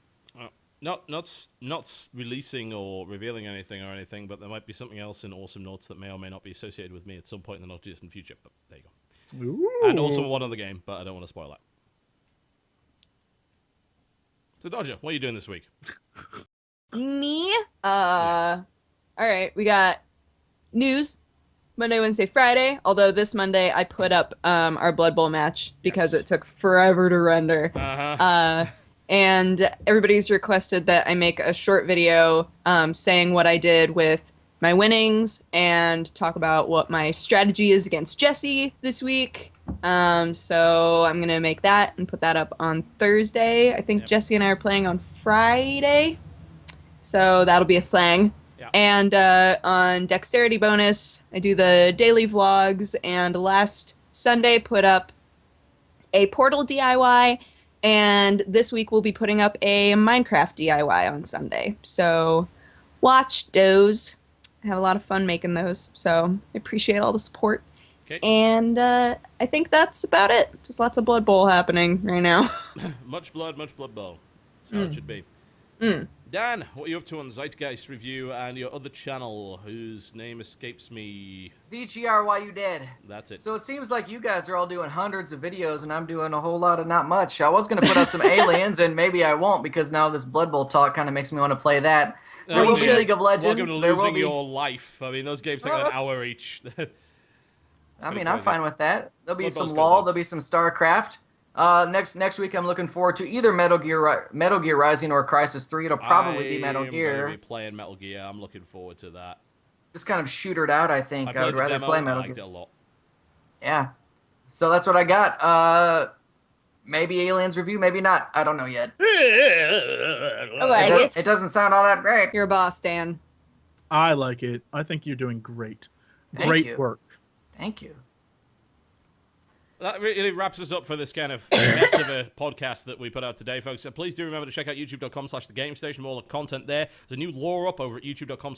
Not releasing or revealing anything or anything, but there might be something else in Awesome Notes that may or may not be associated with me at some point in the not distant future. But there you go. Ooh. And also one other game, but I don't want to spoil that. So Dodger, what are you doing this week? Me? All right, we got news Monday, Wednesday, Friday. Although this Monday I put up our Blood Bowl match because it took forever to render. And everybody's requested that I make a short video saying what I did with my winnings and talk about what my strategy is against Jesse this week. So I'm going to make that and put that up on Thursday. I think Jesse and I are playing on Friday. So that'll be a thing. Yeah. And on Dexterity Bonus, I do the daily vlogs. And last Sunday put up a Portal DIY. And this week we'll be putting up a Minecraft DIY on Sunday. So watch those. I have a lot of fun making those. So I appreciate all the support. Okay. And I think that's about it. Just lots of Blood Bowl happening right now. much blood bowl. That's how it should be. Dan, what are you up to on Zeitgeist Review and your other channel, whose name escapes me? ZGR, you dead. That's it. So it seems like you guys are all doing hundreds of videos, and I'm doing a whole lot of not much. I was going to put out some aliens, and maybe I won't, because now this Blood Bowl talk kind of makes me want to play that. There will be League of Legends. Welcome to there will losing be... your life. I mean, those games take an hour each. I mean, I'm fine with that. There'll be Blood some Bowl's LoL. good. There'll be some StarCraft. Next week, I'm looking forward to either Metal Gear Rising or Crysis 3. It'll probably be Metal Gear. I'm going to be playing Metal Gear. I'm looking forward to that. Just kind of shootered out, I think. I would rather play Metal I liked it Gear. a lot. Yeah. So that's what I got. Maybe Aliens review, maybe not. I don't know yet. I like it. It doesn't sound all that great. You're a boss, Dan. I like it. I think you're doing great. Thank Great you. work. Thank you. That really wraps us up for this kind of mess of a podcast that we put out today, folks. So please do remember to check out youtube.com/thegamestation for all the content there. There's a new lore up over at youtube.com